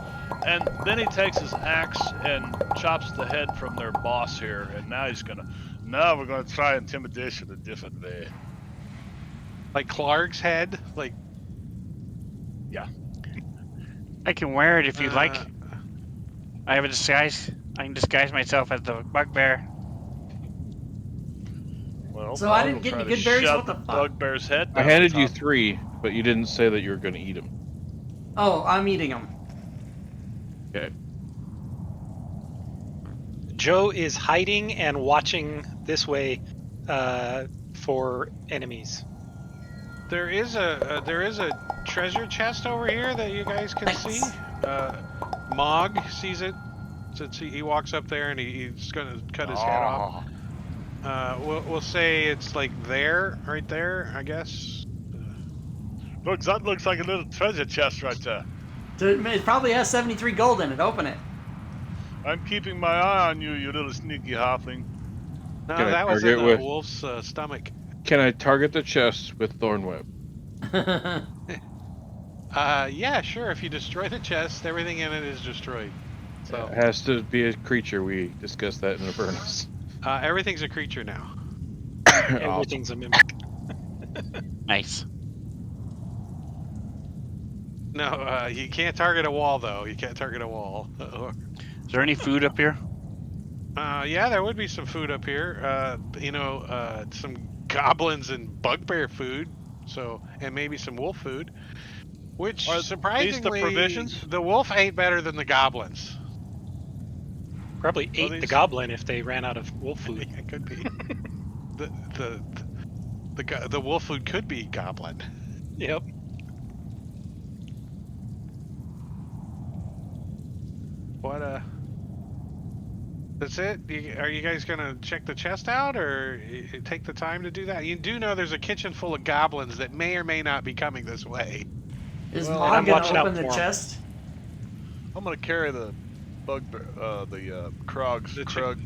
And then he takes his axe and chops the head from their boss here, and now we're gonna try intimidation a different way. Like Clark's head? Like... Yeah. I can wear it if you'd like. Uh, I have a disguise. I can disguise myself as the bugbear. Well, So I Mog didn't will get try any to good berries? shove What the the fuck? bugbear's head I down handed the you top. 3, but you didn't say that you were gonna eat them. Oh, I'm eating them. Okay. Joe is hiding and watching this way for enemies. there is a treasure chest over here that you guys can Nice. see. Mog sees it, since he walks up there and he's going to cut his head off. We'll say it's like there, right there, I guess. That looks like a little treasure chest right there. So it probably has 73 gold in it. Open it. I'm keeping my eye on you, you little sneaky halfling. No, Can I that was in target the with- wolf's stomach. Can I target the chest with Thornweb? Yeah, sure. If you destroy the chest, everything in it is destroyed. So It has to be a creature. We discussed that in the furnace. everything's a creature now. Awesome. Everything's a mimic. Nice. No, you can't target a wall though. You can't target a wall. Is there any food up here? Yeah, there would be some food up here. Some goblins and bugbear food. So, and maybe some wolf food. Which, Are these the surprisingly, provisions? the wolf ate better than the goblins. Probably ate the these- goblin if they ran out of wolf food. Yeah, it could be. the wolf food could be goblin. Yep. What that's it? Are you guys gonna check the chest out, or take the time to do that? You do know there's a kitchen full of goblins that may or may not be coming this way. Is Well, Mog I'm gonna watching out open the for 'em. chest? I'm gonna carry the Krog's The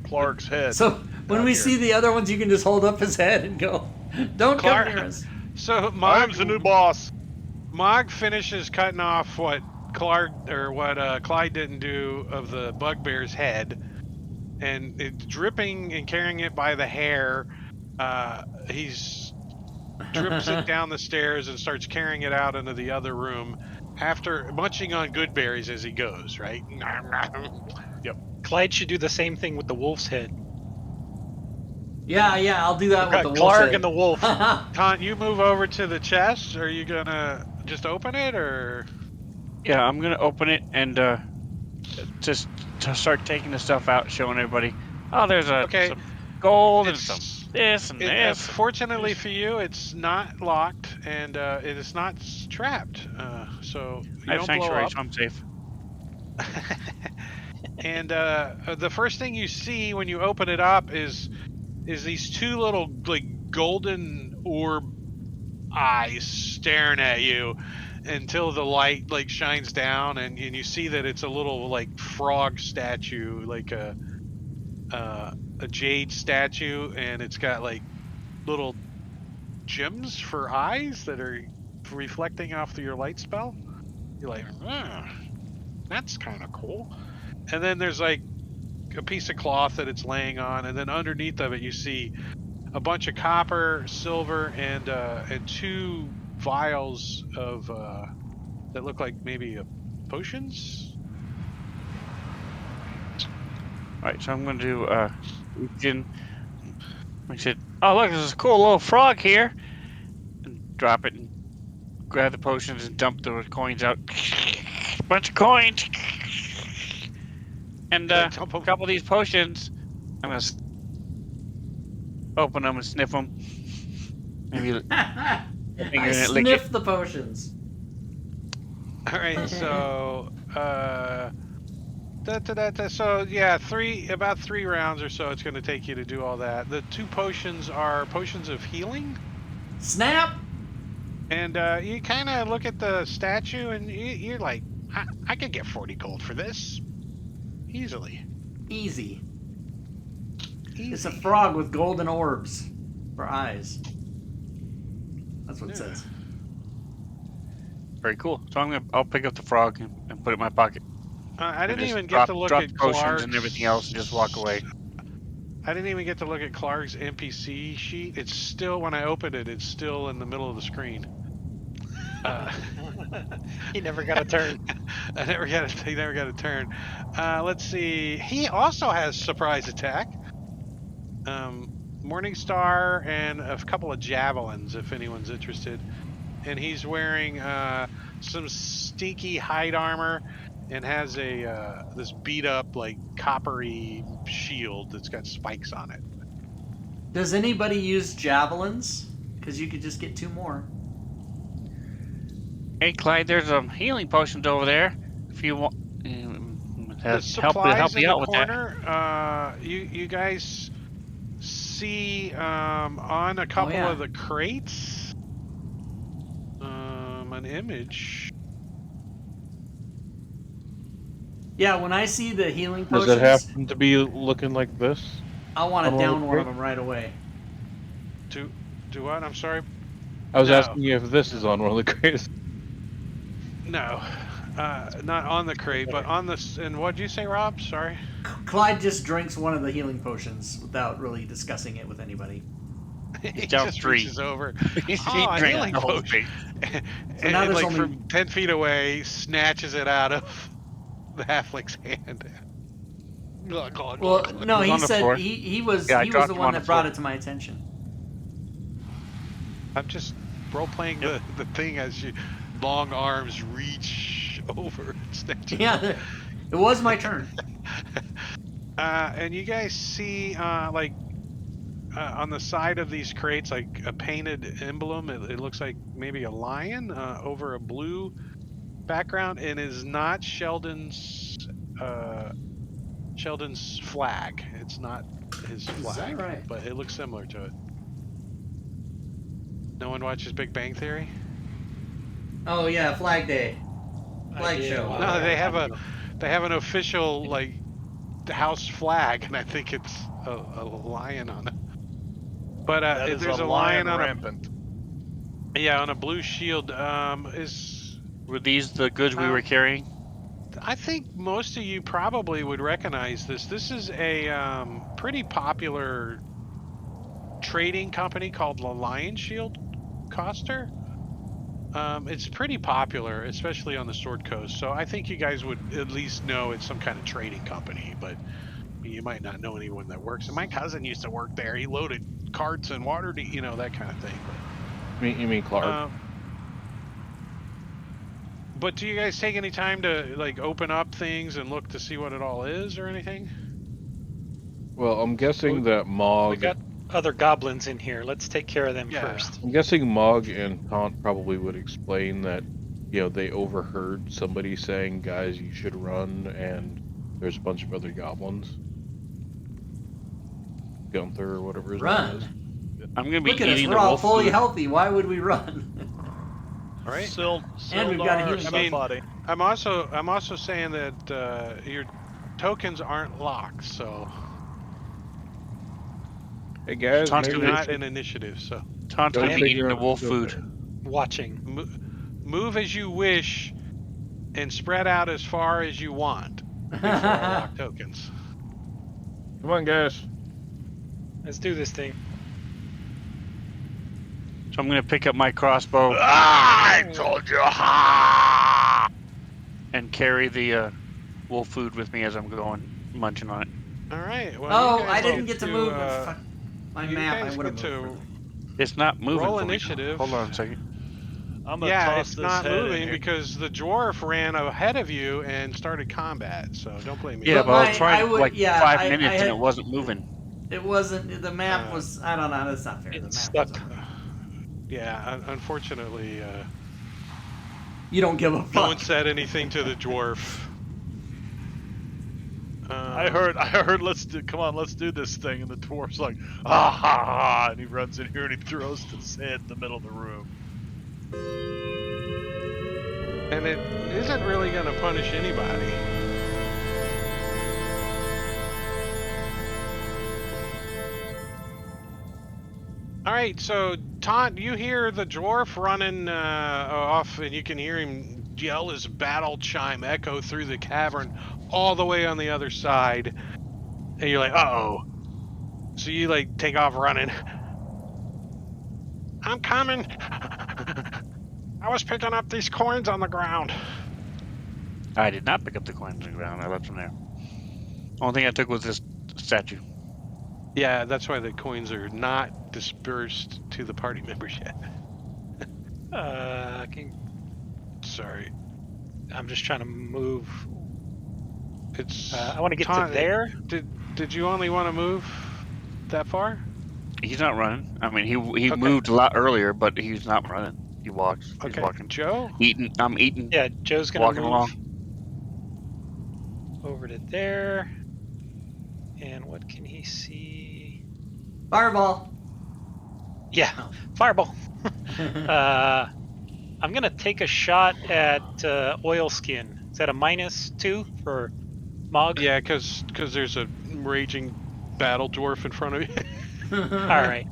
Clark's head. So when down we here. see the other ones, you can just hold up his head and go, "Don't Clark- come near us." So I'm the new boss. Mog finishes cutting off what Clyde didn't do of the bugbear's head, and it's dripping and carrying it by the hair. He's drips it down the stairs and starts carrying it out into the other room after munching on good berries as he goes, right? Clyde should do the same thing with the wolf's head. Yeah, I'll do that with the wolf. Clark and the wolf. Taunt, you move over to the chest. Are you gonna just open it, or? Yeah, I'm gonna open it and just to start taking the stuff out, showing everybody. Oh, there's some gold and some this and this. Fortunately for you, it's not locked and it is not trapped. So you I have don't blow sanctuary, up. so I'm safe. And the first thing you see when you open it up is is these two little like golden orb eyes staring at you until the light like shines down and you see that it's a little like frog statue, like a jade statue, and it's got like little gems for eyes that are reflecting off your light spell. You're like, that's kind of cool. And then there's like a piece of cloth that it's laying on, and then underneath of it you see a bunch of copper, silver, and 2 vials of that look like maybe potions. All right, so I'm going to reach in. I said, "Oh, look, there's a cool little frog here," and drop it and grab the potions and dump the coins out. Bunch of coins. And a couple of these potions, I'm gonna open them and sniff them. Maybe I finger in it, lick sniff it. the potions. All right, so so yeah, about 3 rounds or so it's going to take you to do all that. The 2 potions are potions of healing. Snap. And you kind of look at the statue and you're like, I could get 40 gold for this easily. Easy. It's a frog with golden orbs for eyes. That's what it says. Very cool. So I'll pick up the frog and put it in my pocket. I didn't just even get to look drop at potions Clark's and everything else and just walk away. I didn't even get to look at Clark's NPC sheet. It's still, when I opened it, it's still in the middle of the screen. He never got a turn. He never got a turn. Let's see. He also has surprise attack. Morningstar and a couple of javelins, if anyone's interested. And he's wearing some stinky hide armor and has a this beat up like coppery shield that's got spikes on it. Does anybody use javelins? Because you could just get 2 more. Hey, Clyde, there's some healing potions over there. If you want, The help supplies you in out the with that. corner. You guys see on a couple of the crates an image. Yeah, when I see the healing Does potions, it happen to be looking like this? I want to on down the one of crate? them right away. Do what? I'm sorry. I was No. asking you if this is on one of the crates. No, not on the crate, but on this. And what'd you say, Rob? Sorry. Clyde just drinks one of the healing potions without really discussing it with anybody. He down just 3. reaches over. He Oh, a drank healing the whole potion. thing. And now there's like only- from 10 feet away, snatches it out of the halfling's hand. Well, no, It was he on the said floor. he was Yeah, I he was dropped the him one on the that brought floor. it to my attention. I'm just role-playing the thing as you long arms reach over and snatch it. Yeah, it was my turn. And you guys see on the side of these crates like a painted emblem. It looks like maybe a lion over a blue background, and is not Sheldon's flag. It's not his flag, right? but it looks similar to it. No one watches Big Bang Theory? Oh yeah, Flag Day, flag did. show. Wow. No, they have an official like house flag, and I think it's a lion on it. But That is there's a a lion on rampant. on a blue shield. Were these the goods we were carrying? I think most of you probably would recognize this. This is a pretty popular trading company called the Lion Shield Coster. It's pretty popular, especially on the Sword Coast. So I think you guys would at least know it's some kind of trading company, but you might not know anyone that works. And my cousin used to work there. He loaded carts and water, that kind of thing. You mean Clark? But do you guys take any time to like open up things and look to see what it all is or anything? Well, I'm guessing that We Mog. got other goblins in here. Let's take care of them Yeah. first. I'm guessing Mog and Taunt probably would explain that, they overheard somebody saying, "Guys, you should run," and there's a bunch of other goblins. Gunther or whatever his name is. Run. I'm gonna be Look at us. eating We're the all wolf fully food. healthy. Why would we run? All right. And we've got a Sildar, healing somebody. I'm also saying that your tokens aren't locked, so Hey guys, Taunt's it's maybe not an initiative. So Taunt's Go gonna be figure eating the out- wolf go food. figure. Watching. move as you wish and spread out as far as you want before I lock tokens. Come on, guys. Let's do this thing. So I'm gonna pick up my crossbow I told you. Ha! and carry the wolf food with me as I'm going, munching on it. All right. Well, Oh, you guys I didn't get to move. Fuck my you map. I guys would have get moved. to It's not moving. roll for me. initiative. Hold on a second. I'm gonna Yeah, toss it's this not head in moving here. because the dwarf ran ahead of you and started combat. So don't blame me. Yeah, But but I was my- trying I would- like yeah, 5 I minutes had- and it wasn't moving. It wasn't. The map was. I don't know. That's not fair. The map It's stuck. was okay. Yeah, unfortunately, You don't give a no fuck. one said anything to the dwarf. I heard. Let's do this thing, and the dwarf's like, ha ha ha, and he runs in here and he throws his head in the middle of the room. And it isn't really going to punish anybody. All right, so Taunt, you hear the dwarf running off, and you can hear him yell his battle chime echo through the cavern all the way on the other side. And you're like, uh-oh. So you, like, take off running. I'm coming. I was picking up these coins on the ground. I did not pick up the coins on the ground. I left them there. Only thing I took was this statue. Yeah, that's why the coins are not dispersed to the party members yet. Sorry. I'm just trying to move. It's. I want to get to Taunt, there. Did you only want to move that far? He's not running. I mean, he Okay. moved a lot earlier, but he's not running. He walks. He's Okay. walking. Joe? Eating. I'm eating. Yeah, Joe's gonna Walking move along. over to there. And what can he see? Fireball. Yeah, fireball. I'm gonna take a shot at Oilskin. Is that a -2 for Mog? Yeah, because there's a raging battle dwarf in front of you. All right.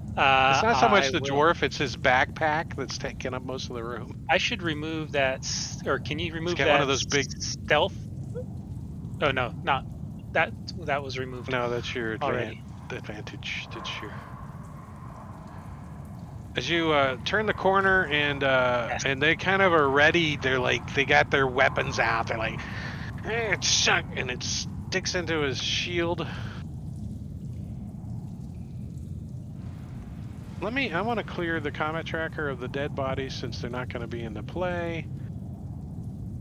It's not so much I the will- dwarf, it's his backpack that's taking up most of the room. I should remove that, or can you remove get that? one of those big- stealth. Oh no, not that. That was removed. No, that's your already. advantage. That's your. As you turn the corner and they kind of are ready, they're like they got their weapons out. They're like, hey, it's stuck, and it sticks into his shield. I want to clear the combat tracker of the dead bodies since they're not going to be into play.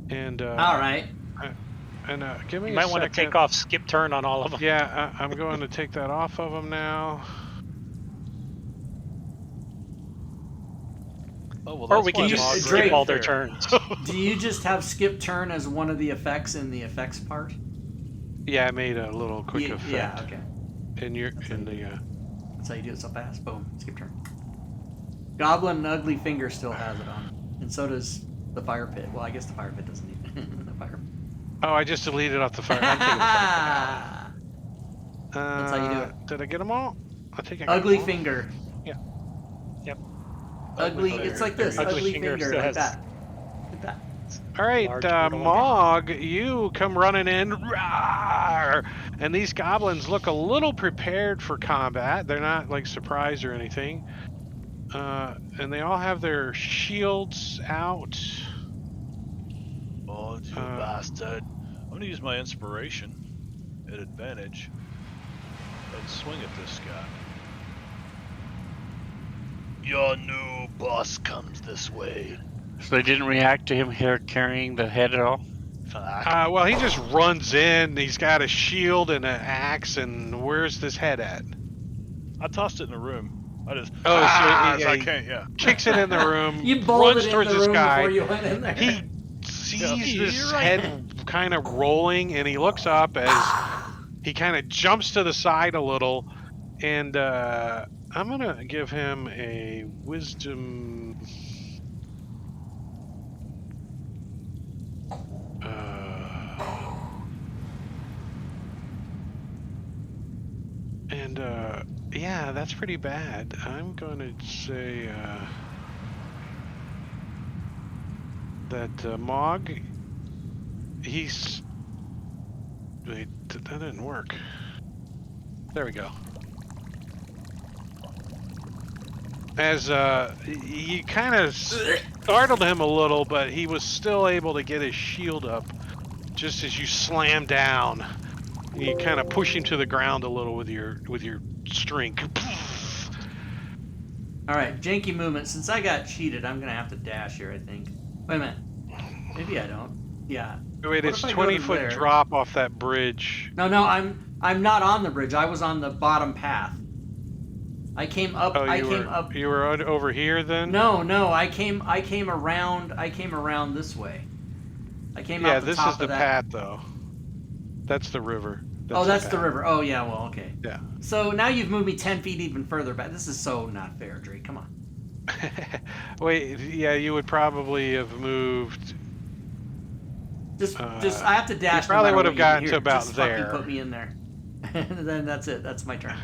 And All right. And give me You a might want to second. take off skip turn on all of them. Yeah, I'm going to take that off of them now. Oh, well, Or that's we can why just Mog Drake- skip ran all their there. turns. Do you just have skip turn as one of the effects in the effects part? Yeah, I made a little quick Ye- effect. Yeah. Okay. In your That's in it. the That's how you do it so fast. Boom. Skip turn. Goblin Ugly Finger still has it on, and so does the fire pit. Well, I guess the fire pit doesn't need the fire. Oh, I just deleted off the fire. I'm taking the fire pit out. That's how you do it. Did I get them all? I think I got Ugly them all. Finger. Yeah. Yep. Ugly. Finger. It's like this. Ugly Ugly Finger Finger. still Like has- that. Like that. All right, Large brutal one. Mog, you come running in, rawr, and these goblins look a little prepared for combat. They're not like surprised or anything, and they all have their shields out. Oh, you bastard. I'm going to use my inspiration at advantage and swing at this guy. Your new boss comes this way. So they didn't react to him here carrying the head at all? Fuck. Well, he just runs in. He's got a shield and an axe, and where's this head at? I tossed it in the room. I just. Oh, so I he can't, yeah. kicks it in the room, You bolted runs in towards the this room guy. before you went in there. He sees Yeah, this you're right. head kind of rolling, and he looks up as he kind of jumps to the side a little, And I'm gonna give him a wisdom. And yeah, that's pretty bad. I'm gonna say that Mog, he's. Wait, that didn't work. There we go. As you kind of startled him a little, but he was still able to get his shield up just as you slam down. You kind of push him to the ground a little with your strength. All right, janky movement. Since I got cheated, I'm gonna have to dash here, I think. Wait a minute. Maybe I don't. Yeah. Wait, What it's if I go to 20-foot there? drop off that bridge. No, I'm not on the bridge. I was on the bottom path. I came up. Oh, I came up. You were over here then? No, I came around. I came around this way. I came out the top this is of the that. path though. That's the river. That's the path. river. Oh yeah, well okay. Yeah. So now you've moved me 10 feet even further back. This is so not fair, Drake. Come on. Wait, yeah, you would probably have moved. Just I have to dash. You probably no would have gotten to here. about Just there. fucking put me in there. And then that's it. That's my turn.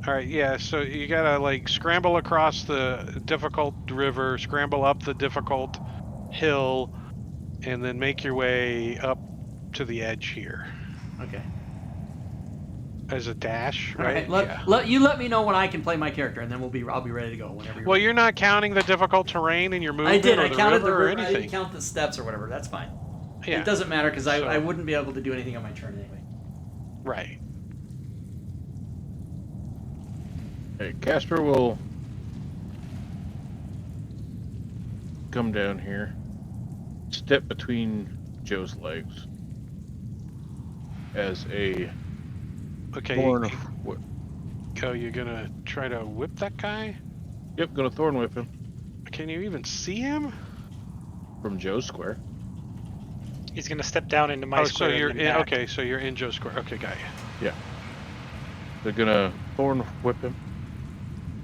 All right, yeah. So you gotta like scramble across the difficult river, scramble up the difficult hill, and then make your way up to the edge here. Okay. As a dash, All right? right. Let me know when I can play my character, and then I'll be ready to go whenever you're. Well, ready. you're not counting the difficult terrain in your movement. I did. Or I counted the river or river. I anything. didn't count the steps or whatever. That's fine. Yeah. It doesn't matter because So- I wouldn't be able to do anything on my turn anyway. Right. Hey, Casper will come down here, step between Joe's legs as a Okay. thorn. Oh, you're gonna try to whip that guy? Yep, gonna thorn whip him Can you even see him? from Joe's square. He's gonna step down into my Oh, square. so you're and in. then back. Okay, so you're in Joe's square. Okay, got you. Yeah. They're gonna thorn whip him.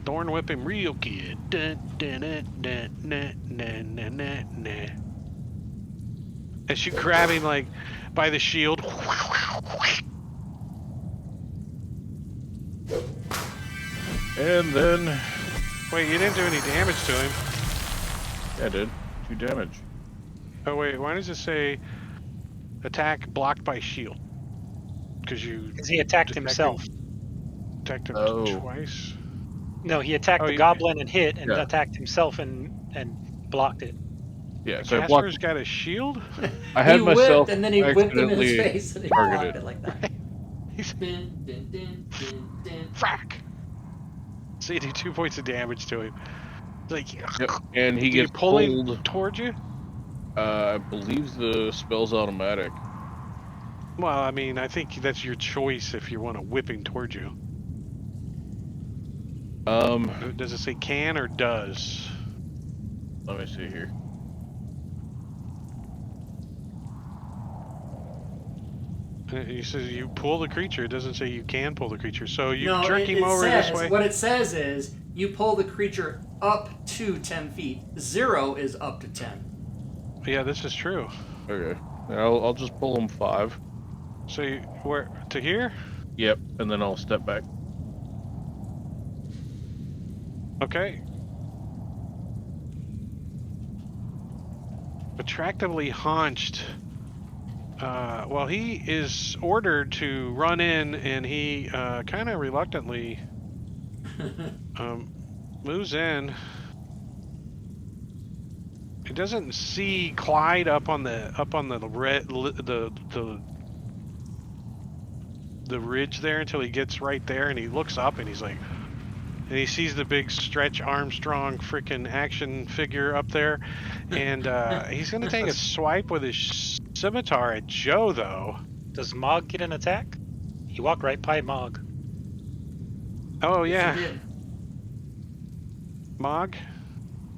Thorn whip him real good. Dun, dun, dun, dun, dun, dun, dun, dun, dun. As you grab him like by the shield. And then Wait, you didn't do any damage to him. yeah, I did 2 damage. Oh wait, why does it say attack blocked by shield? Because you 'Cause he attacked himself. attacked him Oh. twice. No, he attacked the you- goblin and hit, and Yeah. attacked himself and blocked it. Yeah, so I blocked. Casper's got a shield. I had he myself whipped and then he whipped him in his accidentally face and he blocked targeted. it like that. He's Dun, dun, dun, dun, dun. frack. So you do 2 points of damage to him. Like, Yep, and he do you gets pull him pulled. towards you? I believe the spell's automatic. Well, I mean, I think that's your choice if you want to whip him towards you. Does it say can or does? Let me see here. It says you pull the creature. It doesn't say you can pull the creature. So you No, jerk him it over says, this way. What it says is you pull the creature up to 10 feet. 0 is up to 10. Yeah, this is true. Okay, I'll just pull him 5. So you, where to here? Yep, and then I'll step back. Okay. Attractively haunched. Well, he is ordered to run in, and he kind of reluctantly moves in. He doesn't see Clyde up on the the ridge there until he gets right there, and he looks up and he's like, and he sees the big Stretch Armstrong freaking action figure up there, and he's gonna take a swipe with his scimitar at Joe though. Does Mog get an attack? He walked right by Mog. Oh Yes, yeah, he did. Mog.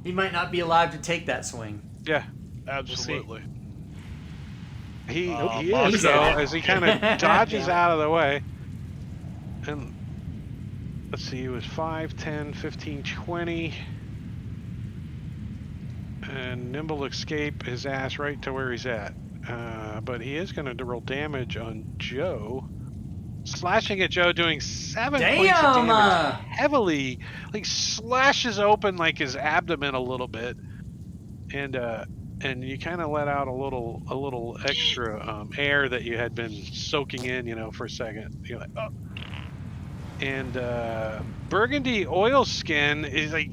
He might not be allowed to take that swing. Yeah, Absolutely. he Mog is is though, dead. as he kind of dodges Yeah. out of the way, and let's see, it was 5, 10, 15, 20. And Nimble escape his ass right to where he's at. But he is going to roll damage on Joe. Slashing at Joe, doing 7 points of damage. Heavily, like slashes open like his abdomen a little bit. And you kind of let out a little extra air that you had been soaking in, for a second. You're like, oh. And Burgundy Oilskin is like,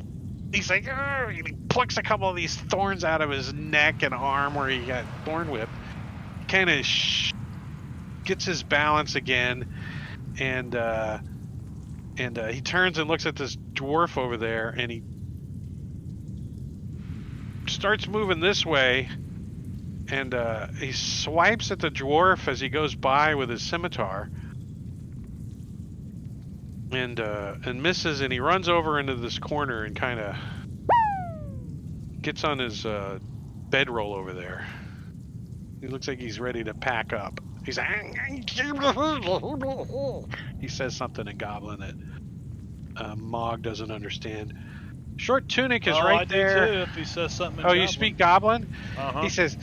he's like, "Arr!" He plucks a couple of these thorns out of his neck and arm where he got thorn whipped. Kind of gets his balance again, and he turns and looks at this dwarf over there, and he starts moving this way, and he swipes at the dwarf as he goes by with his scimitar, and misses, and he runs over into this corner and kind of gets on his bedroll over there. He looks like he's ready to pack up. He's he says something in Goblin that Mog doesn't understand. Short Tunic is right I there. do too, if he says something in Oh, Goblin. you speak Goblin? Uh-huh. He says,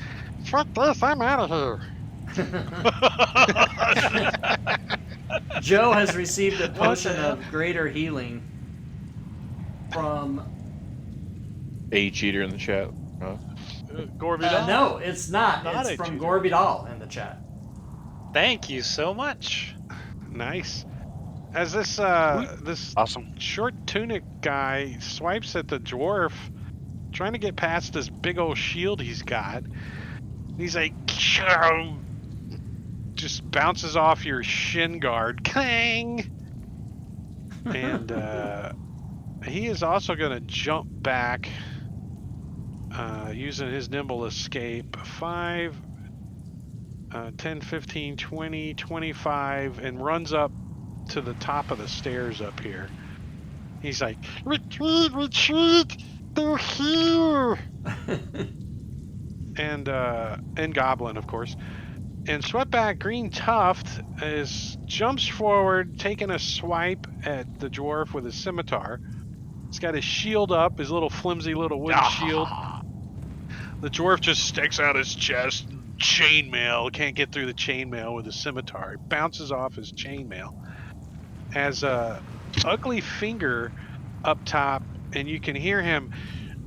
"Fuck this, I'm out of here." Joe has received a potion of greater healing from... A cheater in the chat. Gorvidal? no, it's not. Not It's a from cheater. Gorvidal in the chat. Thank you so much. Nice. As this Awesome. Short Tunic guy swipes at the dwarf, trying to get past this big old shield he's got. He's like, just bounces off your shin guard, clang, and he is also going to jump back, using his nimble escape. 5, 10, 15, 20, 25, and runs up to the top of the stairs up here. He's like, retreat, retreat, they're here. and Goblin, of course. And Sweatback Green Tuft jumps forward, taking a swipe at the dwarf with his scimitar. He's got his shield up, his little flimsy little wooden shield. The dwarf just sticks out his chest, chainmail, can't get through the chainmail with his scimitar. He bounces off his chainmail. Has a ugly finger up top, and you can hear him,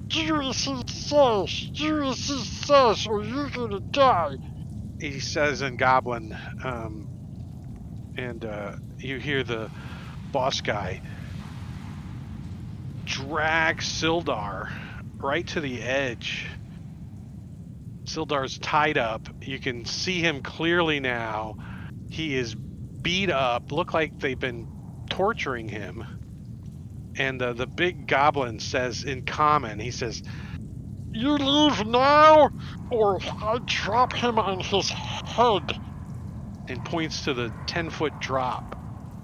"Juicy sauce, or you're gonna die," he says in Goblin. And you hear the boss guy drag Sildar right to the edge. Sildar's tied up. You can see him clearly now. He is beat up. Look like they've been torturing him. And the big goblin says in common, he says, "You leave now, or I drop him on his head," and points to the 10-foot drop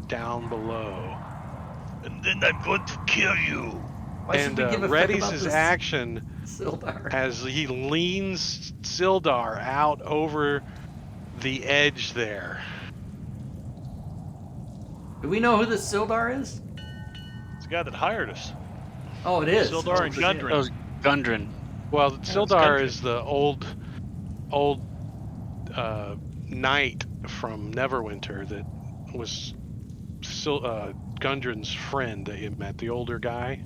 down below. "And then I'm going to kill you." And readies his action Sildar as he leans Sildar out over the edge there. Do we know who the Sildar is? It's the guy that hired us. Oh, it is. Sildar and Gundren. That was Gundren. Well, Sildar Gundren. is the old knight from Neverwinter that was Gundren's friend that you met, the older guy.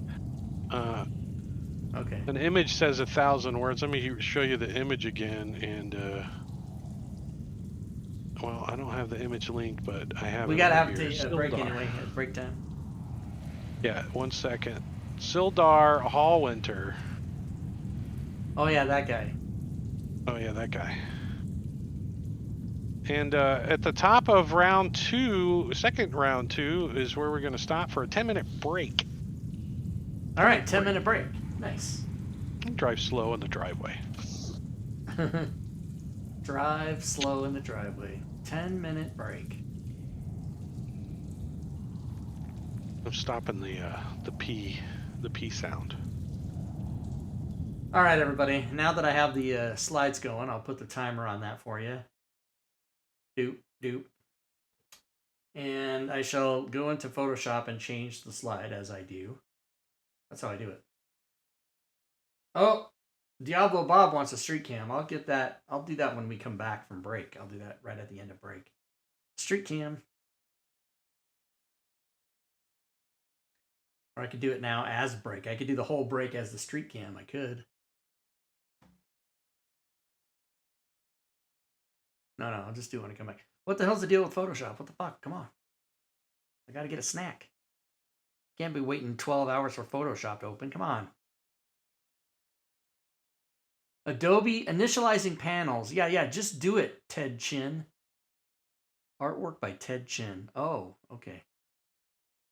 Okay. An image says 1,000 words. Let me show you the image again, and well, I don't have the image link, but I have. We it gotta over have here. to break Sildar. anyway. Break time. Yeah, 1 second. Sildar Hallwinter. Oh yeah, that guy. Oh yeah, that guy. And at the top of round 2, second round 2, is where we're going to stop for a 10-minute break. All right, 10-minute break. Nice. Drive slow in the driveway. Drive slow in the driveway. 10-minute break. I'm stopping the P sound. All right, everybody. Now that I have the slides going, I'll put the timer on that for you. Doop, doop. And I shall go into Photoshop and change the slide as I do. That's how I do it. Oh, Diablo Bob wants a street cam. I'll get that. I'll do that when we come back from break. I'll do that right at the end of break. Street cam. Or I could do it now as break. I could do the whole break as the street cam. I could. No, I'll just do it when I come back. What the hell's the deal with Photoshop? What the fuck? Come on. I gotta get a snack. Can't be waiting 12 hours for Photoshop to open. Come on. Adobe initializing panels. Yeah, just do it, Ted Chin. Artwork by Ted Chin. Oh, okay.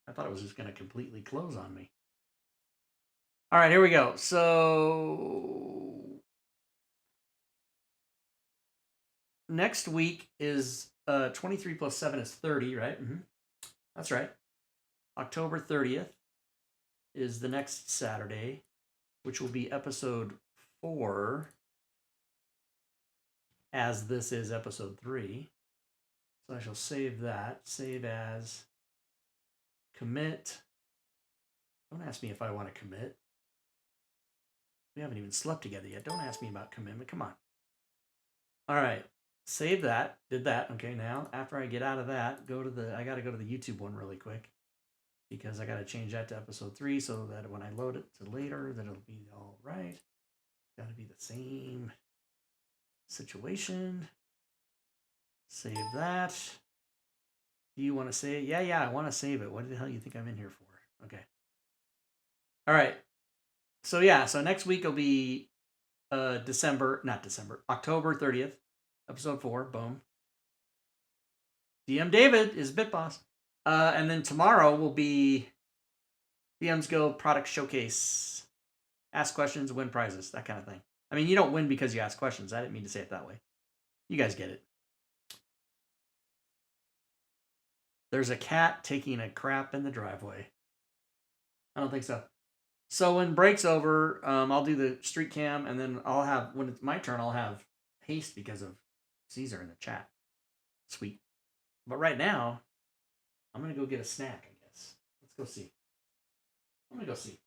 I thought it was just going to completely close on me. All right, here we go. So next week is 23 plus 7 is 30, right? Mm-hmm. That's right. October 30th is the next Saturday, which will be episode 4, as this is episode 3. So I shall save that. Save as. Commit. Don't ask me if I want to commit. We haven't even slept together yet. Don't ask me about commitment. Come on. All right. Save that. Did that. Okay, now after I get out of that, I got to go to the YouTube one really quick, because I got to change that to episode 3 so that when I load it to later, that it'll be all right. It's got to be the same situation. Save that. Do you want to save it? Yeah, I want to save it. What the hell do you think I'm in here for? Okay. All right. So yeah, so next week will be October 30th, episode 4. Boom. DM David is Bit Boss. And then tomorrow will be DM's Go product showcase. Ask questions, win prizes, that kind of thing. I mean, you don't win because you ask questions. I didn't mean to say it that way. You guys get it. There's a cat taking a crap in the driveway. I don't think so. So when break's over, I'll do the street cam, and then I'll have, when it's my turn, I'll have haste because of Caesar in the chat. Sweet. But right now, I'm going to go get a snack, I guess. Let's go see. I'm going to go see.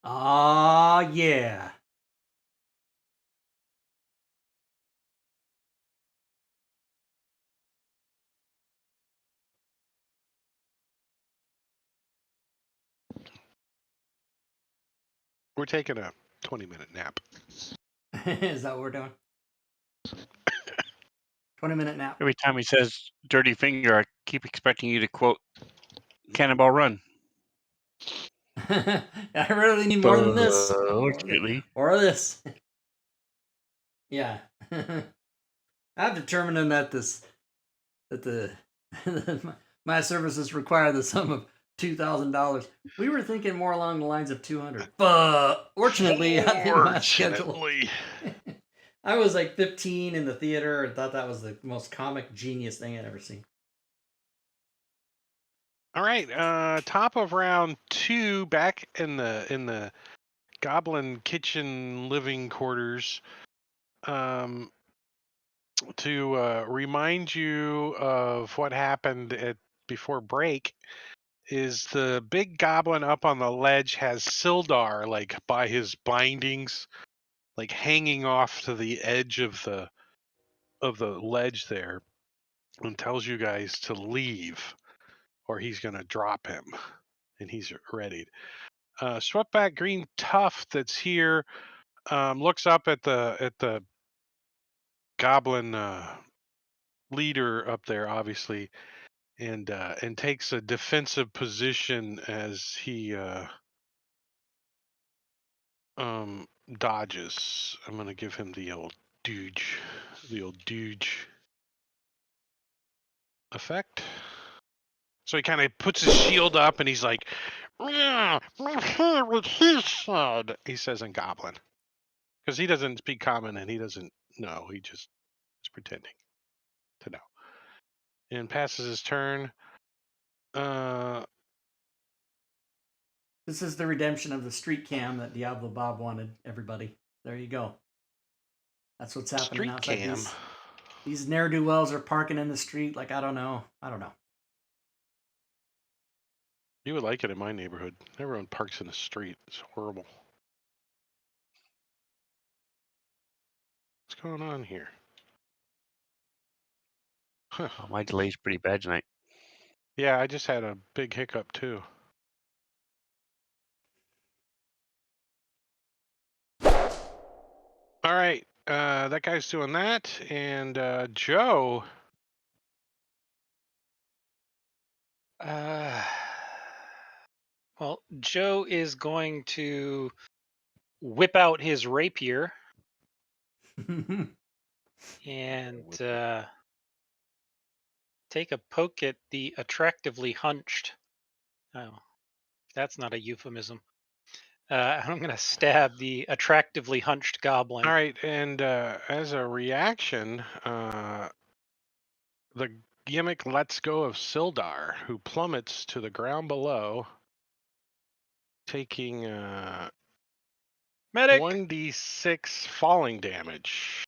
Ah, yeah. We're taking a 20-minute nap. Is that what we're doing? 20-minute nap. Every time he says "dirty finger," I keep expecting you to quote "Cannonball Run." I really need more than this. Unfortunately. Or this. Yeah. I've determined that my services require the sum of $2,000. We were thinking more along the lines of 200, but fortunately, I think my schedule. I was like 15 in the theater and thought that was the most comic genius thing I'd ever seen. All right, top of round 2, back in the goblin kitchen living quarters. To remind you of what happened before break, is the big goblin up on the ledge has Sildar like by his bindings, like hanging off to the edge of the ledge there, and tells you guys to leave or he's gonna drop him, and he's ready. Sweatback Green Tuft that's here looks up at the goblin leader up there, obviously, and takes a defensive position as he dodges. I'm gonna give him the old dooge effect. So he kind of puts his shield up and he's like, "Yeah, what he said," he says in Goblin, because he doesn't speak Common and he doesn't know. He just is pretending to know. And passes his turn. This is the redemption of the street cam that Diablo Bob wanted, everybody. There you go. That's what's happening Street outside. cam. These ne'er-do-wells are parking in the street like, I don't know. You would like it in my neighborhood. Everyone parks in the street. It's horrible. What's going on here? Huh. Oh, my delay's pretty bad tonight. Yeah, I just had a big hiccup too. All right, that guy's doing that, and Joe. Well, Joe is going to whip out his rapier and take a poke at the attractively hunched. Oh, that's not a euphemism. I'm going to stab the attractively hunched goblin. All right, and as a reaction, the gimmick lets go of Sildar, who plummets to the ground below, taking Medic! 1d6 falling damage.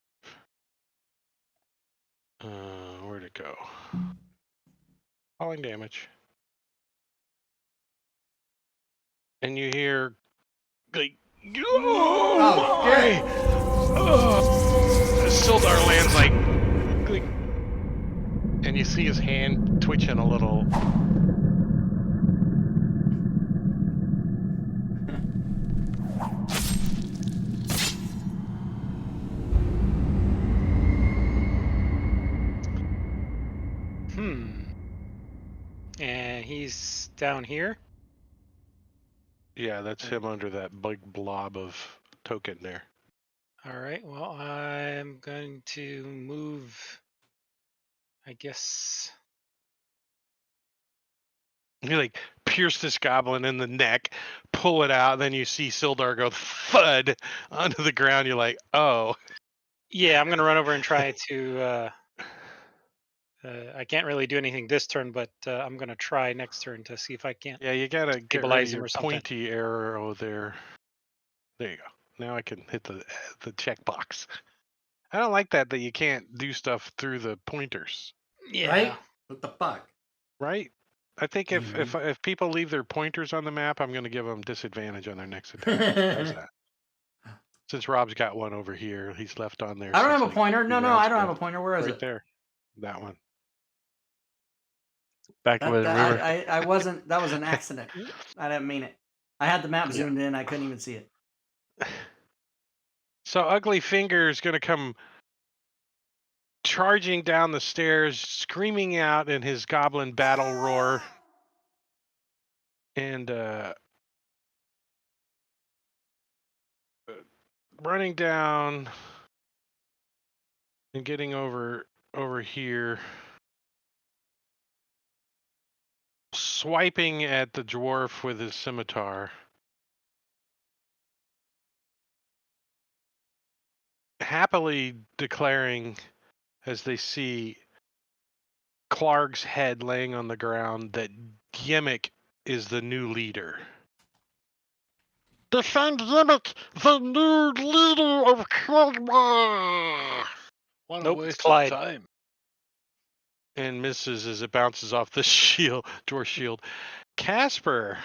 Where'd it go? Falling damage. And you hear, like, Oh, shit! Sildar lands like, and you see his hand twitching a little. And he's down here. Yeah, that's him under that big blob of token there. All right. Well, I'm going to move, I guess. You like pierce this goblin in the neck, pull it out, then you see Sildar go thud onto the ground. You're like, oh. Yeah, I'm going to run over and try to. I can't really do anything this turn, but I'm going to try next turn to see if I can't. Yeah, you gotta get rid of stabilize him your or something. pointy arrow there. There you go. Now I can hit the checkbox. I don't like that you can't do stuff through the pointers. Yeah. Right? What the fuck? Right? I think if people leave their pointers on the map, I'm going to give them disadvantage on their next attack. How's that? Since Rob's got one over here, he's left on there. I don't since, have a like, pointer. 2 No, rounds I don't have ago. a pointer. Where is Right it? there. That one. Back by the river. I wasn't. That was an accident. I didn't mean it. I had the map Yeah. zoomed in. I couldn't even see it. So Ugly Finger's going to come charging down the stairs, screaming out in his goblin battle roar. And running down and getting over here, swiping at the dwarf with his scimitar, happily declaring as they see Clark's head laying on the ground that Gimmick is the new leader. Defend Gimmick, the new leader of Kogma! What a Nope, it's waste of Clyde. time. And misses as it bounces off the shield, dwarf shield. Casper.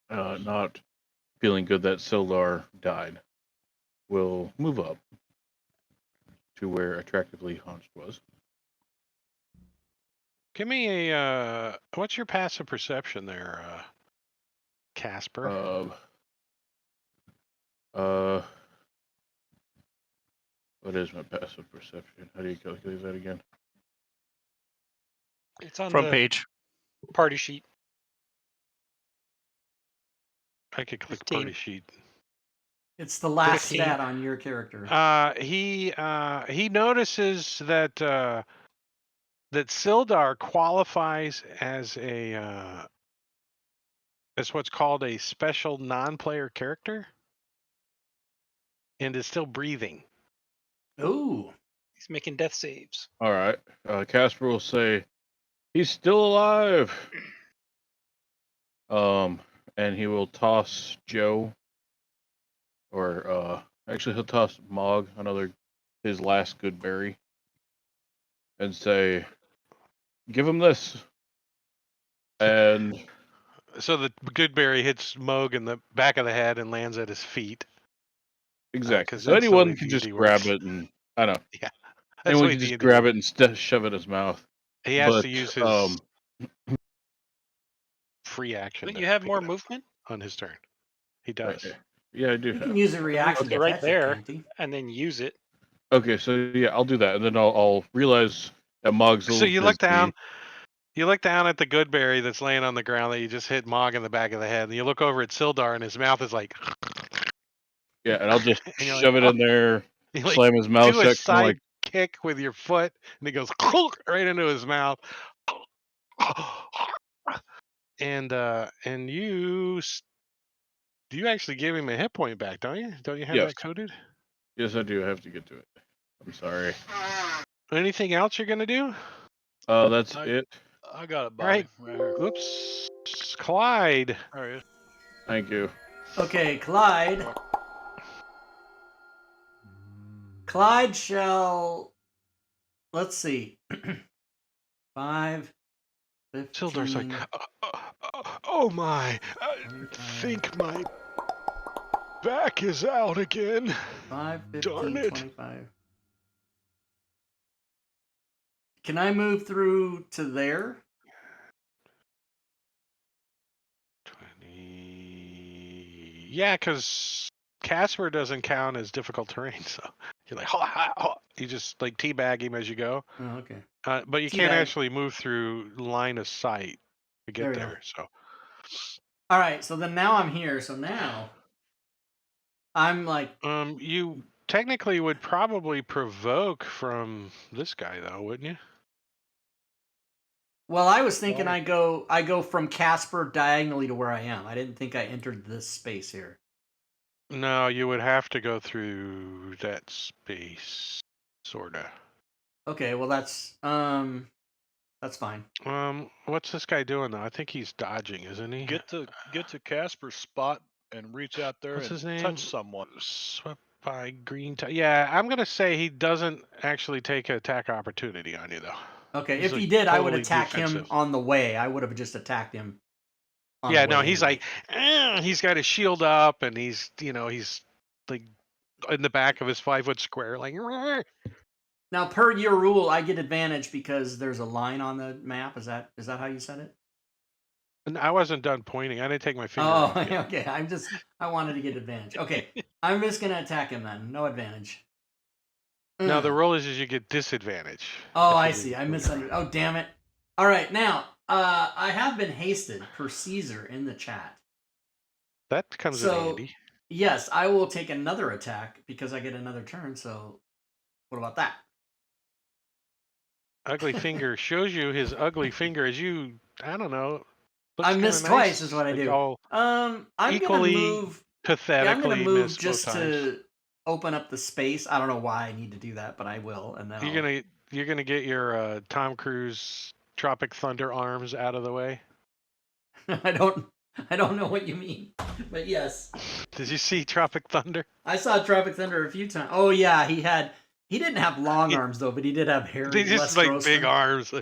Not feeling good that Sildar died, will move up to where attractively Hunched was. Give me a what's your passive perception there, Casper? What is my passive perception? How do you calculate that again? It's on Front the page. party sheet. I could click 15. party sheet. It's the last 15. stat on your character. He notices that that Sildar qualifies as as what's called a special non-player character, and is still breathing. Ooh. He's making death saves. All right. Casper will say, "He's still alive." And he will toss Joe, or actually he'll toss Mog his last good berry, and say, "Give him this." And So the good berry hits Moog in the back of the head and lands at his feet. exactly. 'Cause So that's the anyone way can D&D just works. grab it, and I know. Yeah, that's Anyone the way can just D&D grab works. it and shove it in his mouth. He has but, to use his free action. Don't to you have pick more it up movement? on his turn? He does. Yeah, I do. You have. can use a Move reaction it to right catch there, it, can't he? and then use it. Okay, so yeah, I'll do that, and then I'll realize that Mog's a So little you look busy. down. You look down at the good berry that's laying on the ground that you just hit Mog in the back of the head, and you look over at Sildar, and his mouth is like. Yeah, and I'll just And you're shove like, it in there, You like slam his mouth do a shut, side like kick with your foot, and it goes right into his mouth. And you actually give him a hit point back, don't you? Don't you have yes, that coded? yes, I do. I have to get to it. I'm sorry. Anything else you're gonna do? That's it. I got it, All right. buddy. Right here. Oops, Clyde. There he is. Thank you. Okay, Clyde. Clyde shall. Let's see. 5, 15. Sildar's like, oh my! I 25. think my back is out again. 5, 15, Darn it. 25. Can I move through to there? 20. Yeah, because Casper doesn't count as difficult terrain, so you're like, you just like teabag him as you go. Oh, okay. But you can't Teabag. actually move through line of sight to get There we go. there. So All right, so then now I'm here. So now I'm like, you technically would probably provoke from this guy, though, wouldn't you? well, I was thinking I go from Casper diagonally to where I am. I didn't think I entered this space here. No, you would have to go through that space, sorta. Okay, well that's fine. What's this guy doing though? I think he's dodging, isn't he? Get to Casper's spot and reach out there What's and his name? touch someone. Swept by green. Yeah, I'm gonna say he doesn't actually take an attack opportunity on you though. Okay, He's, if like, he did, I would totally attack him defensive. on the way. I would have just attacked him. On Yeah, the no, way he's anyway. like, he's got his shield up, and he's like in the back of his 5-foot square, like. Now, per your rule, I get advantage because there's a line on the map. Is that how you said it? And I wasn't done pointing. I didn't take my finger Oh, off yet. okay. I wanted to get advantage. Okay, I'm just gonna attack him then. No advantage. No, the rule is you get disadvantage. Oh, if I you see. leave I the misunderstood. Oh, damn it. All right, now I have been hasted per Caesar in the chat. That comes in So handy. yes, I will take another attack because I get another turn. So what about that? Ugly finger shows you his ugly finger as you. I don't know. Looks I kinda miss nice, twice is what I like do. all I'm gonna equally move. Yeah, I'm gonna pathetically move miss both just times. to open up the space. I don't know why I need to do that, but I will. And then You're gonna get your Tom Cruise Tropic Thunder arms out of the way. I don't know what you mean, but yes. Did you see Tropic Thunder? I saw Tropic Thunder a few times. Oh yeah, he didn't have long arms though, but he did have hairy. They just Les like Grossman. big arms.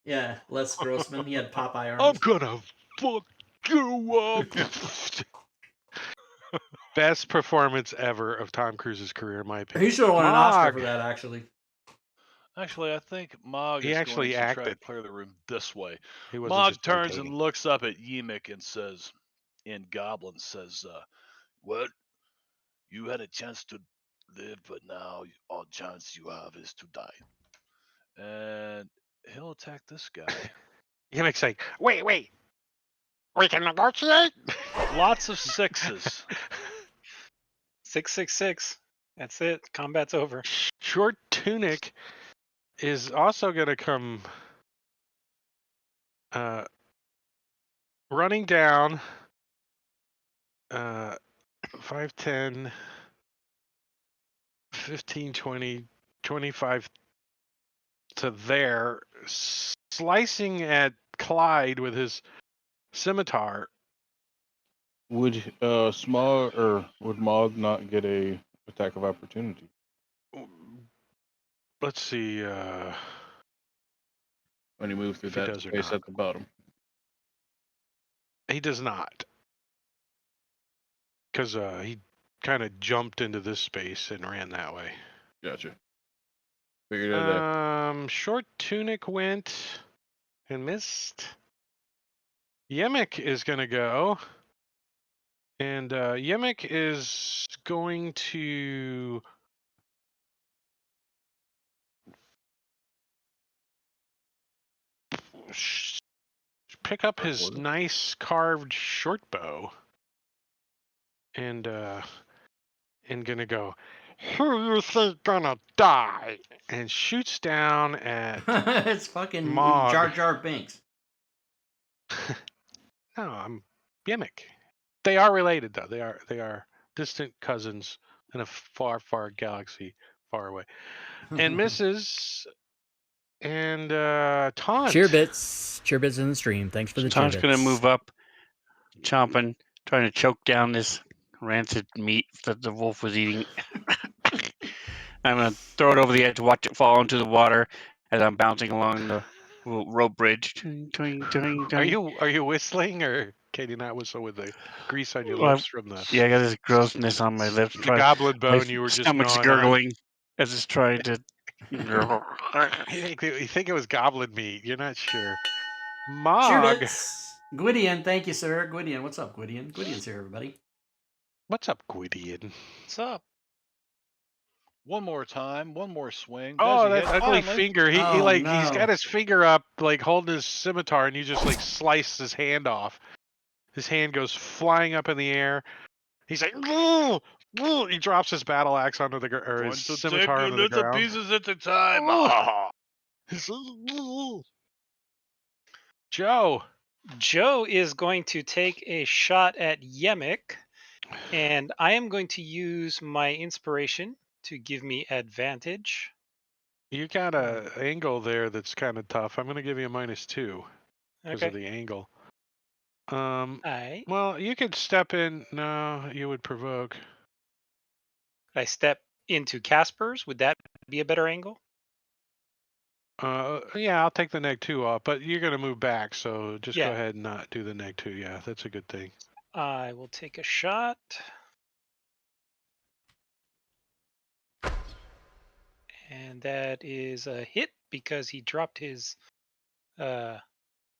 Yeah, Les Grossman. He had Popeye arms. I'm gonna fuck you up. Best performance ever of Tom Cruise's career, in my opinion. He should have won an Oscar Mog. for that, actually. Actually, I think Mog He is actually going to try to acted. clear the room this way. He wasn't Mog just turns and imitating. looks up at Yemek and says, in Goblin, says, "What? You had a chance to live, but now all chance you have is to die." And he'll attack this guy. Yemek's like, wait, we can negotiate. Lots of sixes. 666. That's it. Combat's over. Short Tunic is also gonna come running down 5, 10, 15, 20, 25 to there, slicing at Clyde with his scimitar. Would Smog or would Mog not get a attack of opportunity? Let's see. When he moved through If he that does or space not. at the bottom. He does not, because he kind of jumped into this space and ran that way. Gotcha. Figured it out. Short Tunic went and missed. Yemek is gonna go, and Yemek is going to pick up his nice carved short bow and gonna go, who you think gonna die? And shoots down at It's fucking Mog. Jar Jar Binks. No, I'm Yemek. They are related though. They are distant cousins in a far, far galaxy far away. And misses and taunt. Cheerbits in the stream. Thanks for the Taunt's cheerbits. gonna move up, chomping, trying to choke down this rancid meat that the wolf was eating. I'm gonna throw it over the edge, watch it fall into the water as I'm bouncing along the rope bridge. Twing, twing, twing, twing. Are you whistling, or can you not whistle with the grease on your Well, lips from the Yeah, I got this grossness on my lips. the goblin bone you were just stomach's gnawing on? gurgling as it's trying to. You think it was goblin meat? You're not sure. Mog. Cheerbits. Gwydion, thank you, sir. Gwydion, what's up, Gwydion? Gwydion's here, everybody. What's up, Gwydion? What's up? One more time, one more swing. Oh, Does he that hit? ugly Finally. finger. He's no. got his finger up, like holding his scimitar, and you just like slice his hand off. His hand goes flying up in the air. He's like, "Whoa, whoa." He drops his battle axe onto the or Going his to take scimitar you onto the little ground. pieces at a time. Oh. Joe. Joe is going to take a shot at Yemek, and I am going to use my inspiration to give me advantage. You got a angle there that's kind of tough. I'm going to give you a -2 because Okay. of the angle. I Well, you could step in. No, you would provoke. step into Casper's. Would that be a better angle? Yeah, I'll take the -2 off, but you're gonna move back, so just go Yeah. ahead and not do the -2. Yeah, that's a good thing. I will take a shot. And that is a hit because he dropped his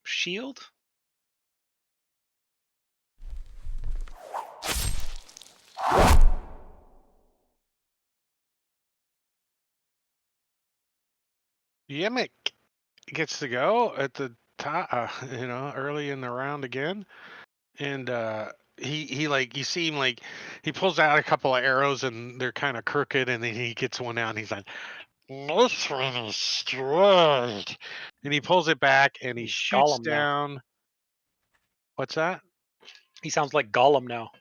shield. Yimmick gets to go at the top, early in the round again, and he like you see him like he pulls out a couple of arrows and they're kind of crooked, and then he gets one out and he's like, "This one is straight," and he pulls it back and he He's shoots Gollum now. down. What's that? He sounds like Gollum now.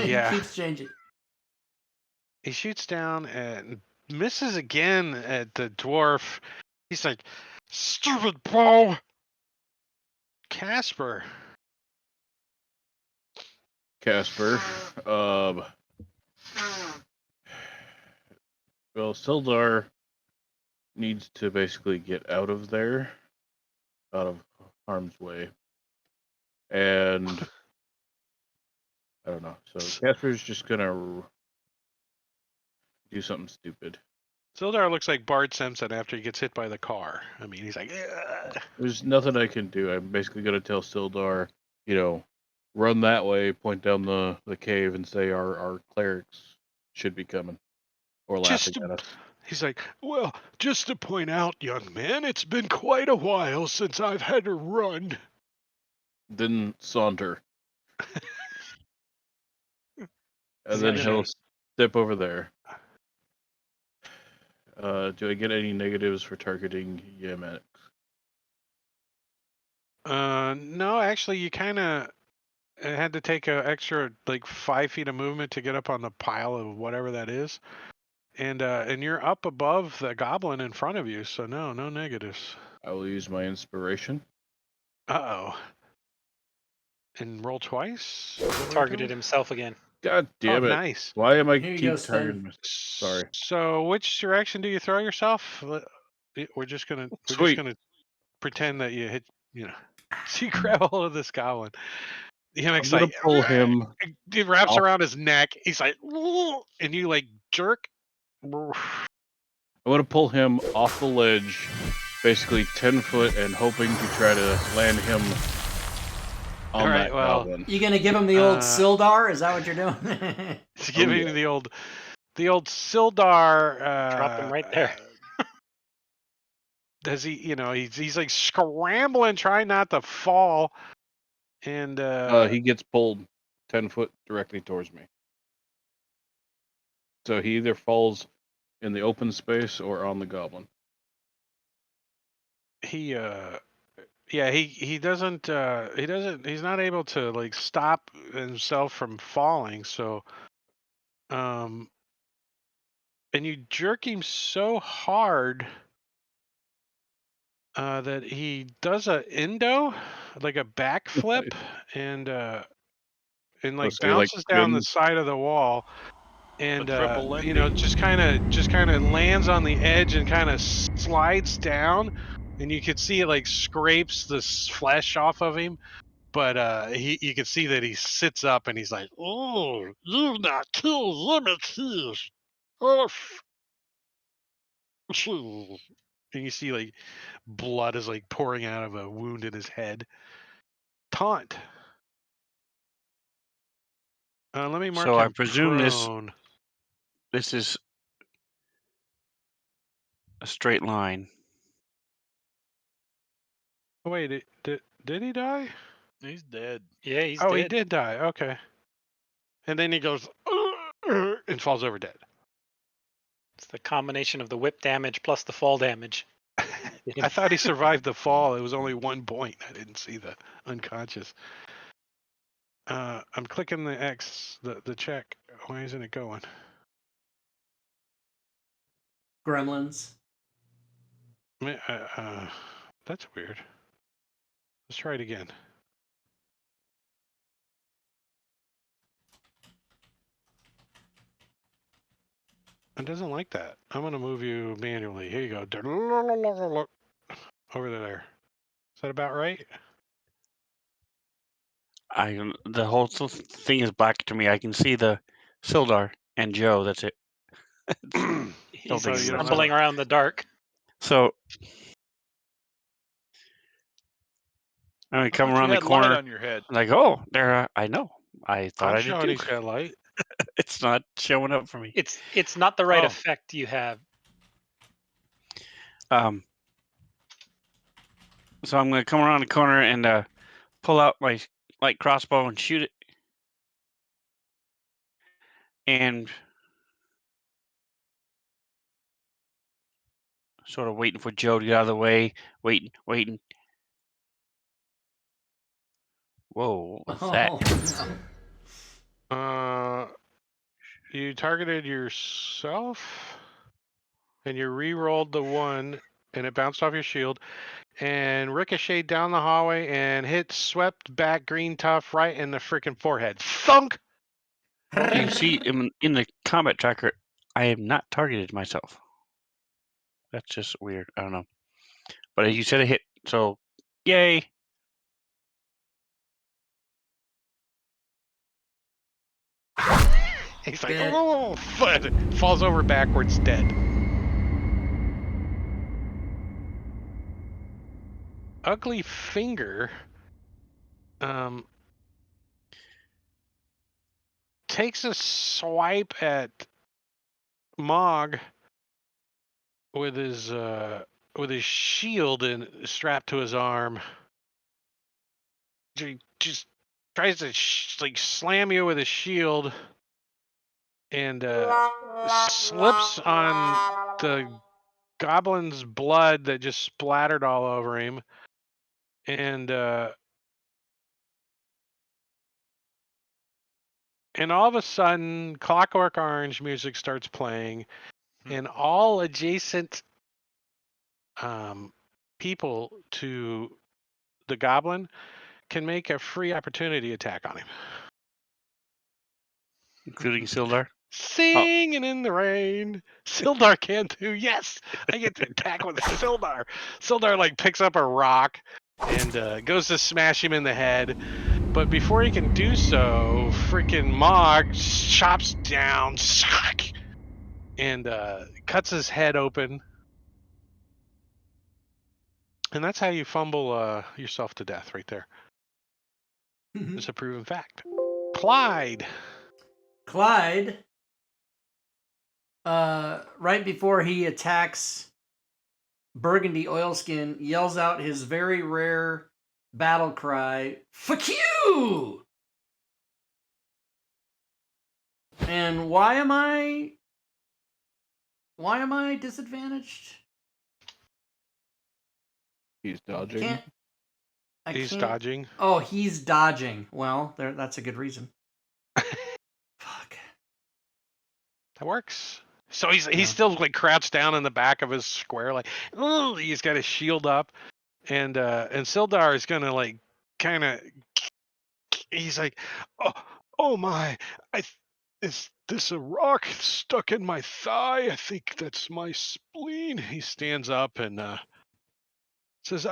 He Yeah. keeps changing. He shoots down and misses again at the dwarf. He's like, "Stupid bow!" Casper. Casper. Well, Sildar needs to basically get out of there, out of harm's way, and I don't know. So Casper's just gonna do something stupid. Sildar looks like Bart Simpson after he gets hit by the car. I mean, he's like, "Ugh." There's nothing I can do. I'm basically gonna tell Sildar, run that way, point down the cave, and say our clerics should be coming or laughing at us. He's like, "Well, just to point out, young man, it's been quite a while since I've had to run." Then saunter, and He's then gonna he'll step over there. Do I get any negatives for targeting Yemen? No, actually, you kind of had to take an extra like 5 feet of movement to get up on the pile of whatever that is, and you're up above the goblin in front of you, so no negatives. I will use my inspiration. Uh-oh. And roll twice? targeted himself again. God damn it! Nice. Why am I Here you go, keep Sven. targeting myself? Sorry. So which direction do you throw yourself? We're just gonna Sweet. pretend that you hit, so you grab a hold of this goblin. I'm Yimmick's gonna like, pull him. It wraps off. around his neck. He's like, and you like jerk. I'm gonna pull him off the ledge, basically 10 foot, and hoping to try to land him on All right, that well, goblin. You gonna give him the old Sildar? Is that what you're doing? It's giving yeah. the old Sildar. Drop him right there. Does he? He's like scrambling, trying not to fall, and He gets pulled 10 foot directly towards me. So he either falls in the open space or on the goblin. he doesn't he's not able to like stop himself from falling, so and you jerk him so hard that he does a endo, like a backflip, and like So he like bounces down the spins. side of the wall, and triple Lindy. just kind of lands on the edge and kind of slides down, and you could see it like scrapes the flesh off of him, but you can see that he sits up and he's like, "Oh, you've not killed Limit here." Oof. And you see like blood is like pouring out of a wound in his head. Taunt. Let me mark So I him presume prone. this is a straight line. Oh, wait, did he die? He's dead. Yeah, he's He dead. did die. Okay. And then he goes and falls over dead. It's the combination of the whip damage plus the fall damage. I thought he survived the fall. It was only 1 point. I didn't see the unconscious. I'm clicking the X, the check. Why isn't it going? Gremlins. That's weird. Let's try it again. It doesn't like that. I'm going to move you manually. Here you go. over there. Is that about right? The whole thing is black to me. I can see the Sildar and Joe. That's it. He's think you don't stumbling know. around the dark. So I I come thought around you the had light corner. on your head. I'm like, oh, there. I know. I thought I'm I did showing too. he's got light. It's not showing up for me. It's not the right Oh. effect you have. So I'm gonna come around the corner and pull out my light crossbow and shoot it. And sort of waiting for Joe to get out of the way. Waiting. Whoa, what's that? No. You targeted yourself, and you re-rolled the 1, and it bounced off your shield, and ricocheted down the hallway and swept back Green Tough right in the freaking forehead. Thunk! You see, in the combat tracker, I am not targeted myself. That's just weird. I don't know. But as you said, it hit. So, yay! He's like, oh, falls over backwards, dead. Ugly Finger takes a swipe at Mog with his shield and strapped to his arm. He just tries to slam you with his shield and slips on the goblin's blood that just splattered all over him, and all of a sudden Clockwork Orange music starts playing, and all adjacent people to the goblin can make a free opportunity attack on him. Including Sildar. Singing in the rain. Sildar can too. Yes, I get to attack with Sildar. Sildar picks up a rock and goes to smash him in the head. But before he can do so, freaking Mog chops down and cuts his head open. And that's how you fumble yourself to death right there. It's a proven fact. Clyde, right before he attacks Burgundy Oilskin, yells out his very rare battle cry, "Fuck you!" And why am I disadvantaged? He's dodging. He's dodging. Oh, he's dodging. Well, that's a good reason. Fuck. That works. So he's still crouched down in the back of his square, he's got his shield up, and Sildar is gonna kind of. He's like, oh my, is this a rock stuck in my thigh? I think that's my spleen. He stands up and says,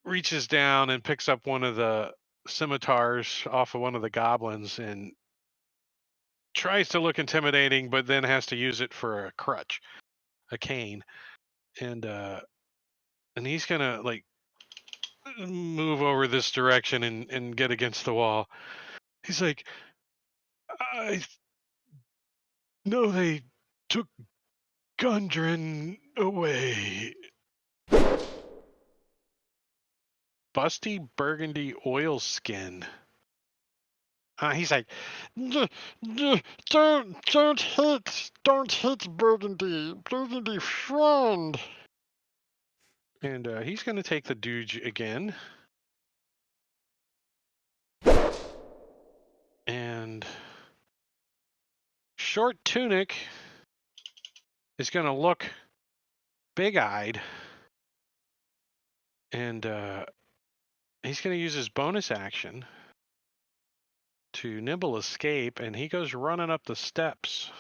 reaches down and picks up one of the scimitars off of one of the goblins and tries to look intimidating, but then has to use it for a crutch, a cane, and he's gonna move over this direction and get against the wall. He's like, I know they took Gundren away. Busty Burgundy Oilskin. He's like, don't hit Burgundy friend. And he's gonna take the Dooge again. And Short Tunic is gonna look big-eyed, and he's gonna use his bonus action to nimble escape, and he goes running up the steps.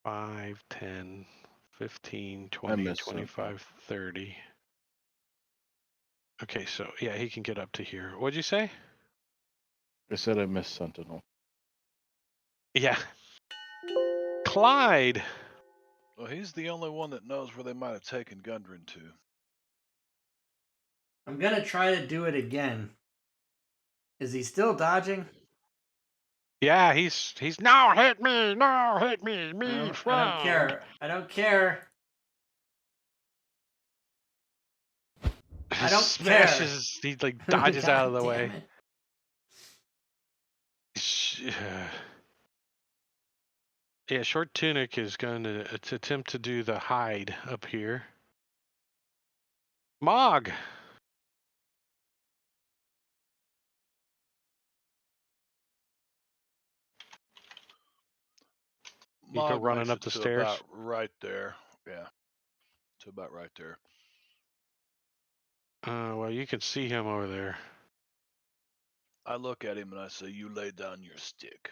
5, 10, 15, 20, missed 25, 30. Okay, so yeah, he can get up to here. What'd you say? I said I missed Sentinel. Yeah. Clyde. Well, he's the only one that knows where they might have taken Gundren to. I'm gonna try to do it again. Is he still dodging? Yeah, he's no hit me, I don't care. I don't care. I don't smashes. He like dodges out of the God way. damn Yeah, Short Tunic is going to attempt to do the hide up here. Mog. You go Mog running makes up it the to stairs. about right there. Yeah, to about right there. Well, you can see him over there. I look at him and I say, "You lay down your stick."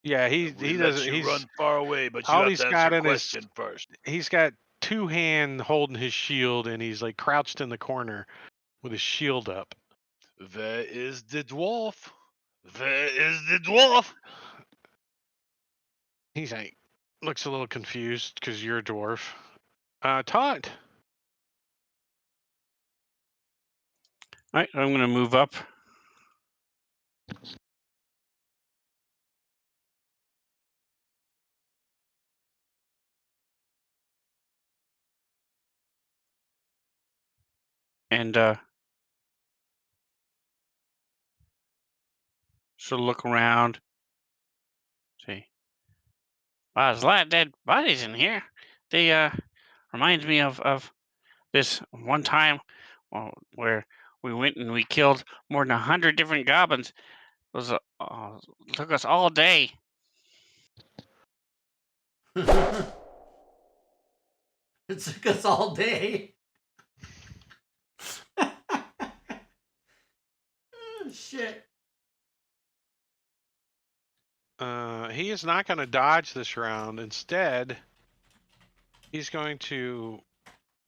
Yeah, We he let doesn't. you He's run far away, but you all have he's to got answer in his. question first. He's got two hand holding his shield, and he's like crouched in the corner with his shield up. Where is the dwarf? Where is the dwarf? He's like looks a little confused because you're a dwarf. Taunt. All right, I'm going to move up. And so look around. See. Wow, there's a lot of dead bodies in here. They reminds me of this one time where we went and we killed more than 100 different goblins. It was took us all day. it! It took us all day. Oh, shit. He is not going to dodge this round. Instead, he's going to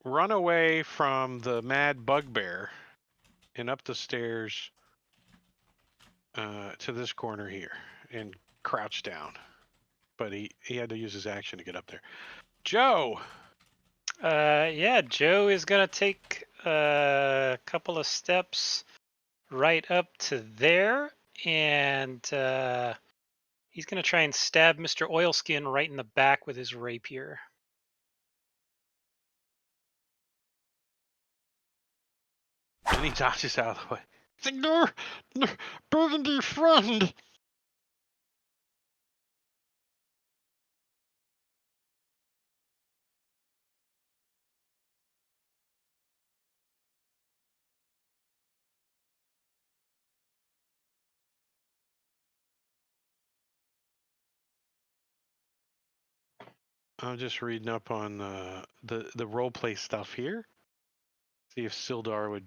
run away from the mad bugbear and up the stairs to this corner here and crouch down. But he had to use his action to get up there. Joe. Yeah, Joe is gonna take a couple of steps right up to there, and he's gonna try and stab Mr. Oilskin right in the back with his rapier. And he dodges out of the way. It's like, no, Burgundy friend. I'm just reading up on the role play stuff here. See if Sildar would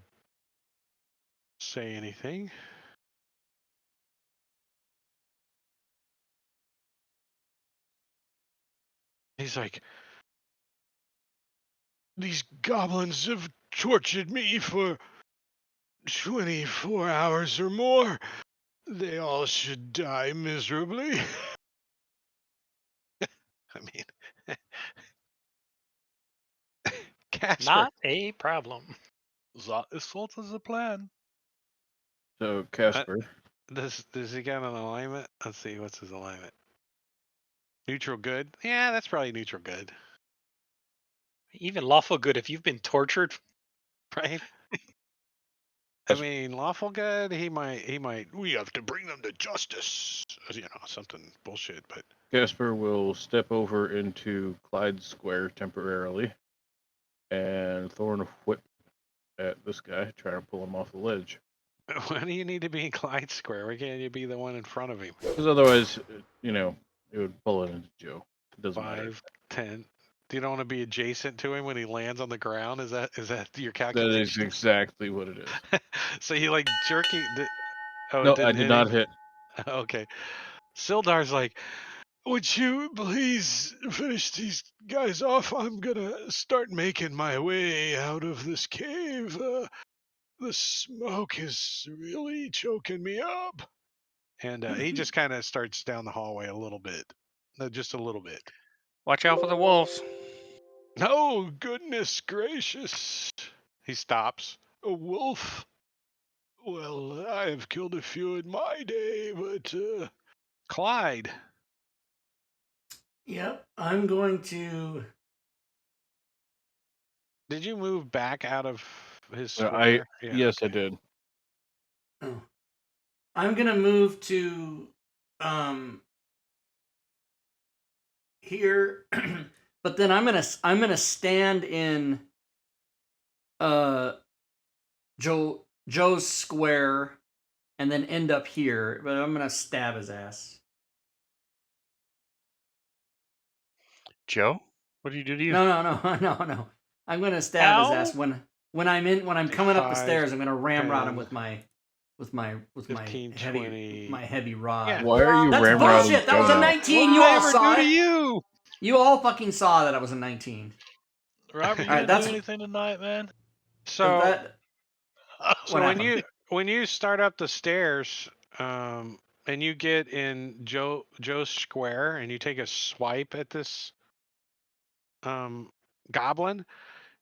say anything. He's like, these goblins have tortured me for 24 hours or more. They all should die miserably. I mean, Casper. Not a problem. That is sort of the plan. So Casper, Does he got an alignment? Let's see, what's his alignment? Neutral good? Yeah, that's probably neutral good, Even lawful good if you've been tortured. right? I mean, lawful good. He might. We have to bring them to justice. You know, something bullshit. But Casper will step over into Clyde's square temporarily and throw a whip at this guy, trying to pull him off the ledge. why do you need to be in Clyde Square? Why can't you be the one in front of him? Because otherwise, you know, it would pull it into Joe. It doesn't matter. 5, 10. Do you don't want to be adjacent to him when he lands on the ground? Is that your That calculation? is exactly what it is. So you like jerking? Oh, No, it didn't I did hit not him? hit. Okay. Sildar's like, Would you please finish these guys off? I'm gonna start making my way out of this cave. The smoke is really choking me up. And he just kind of starts down the hallway a little bit. No, just a little bit. Watch out for the wolves. Oh, goodness gracious. He stops. A wolf? Well, I have killed a few in my day, but Clyde. Yep, I'm going to. Did you move back out of his I square? yes, I okay. did. Oh, I'm gonna move to here, but then I'm gonna stand in Joe's square, and then end up here. But I'm gonna stab his ass. Joe, what did you do to you? No. I'm gonna stab his ass when I'm coming up the 5, stairs. I'm gonna ramrod him 10, with my 15, heavy 20. heavy rod. Yeah. Why are you That's ramrodding bullshit. That was a Joe? 19. You What all did I saw ever do it. to you? You all fucking saw that I was a 19. Robert, you All right, didn't that's do anything tonight, man? So what happened. when you start up the stairs, and you get in Joe's square and you take a swipe at this goblin,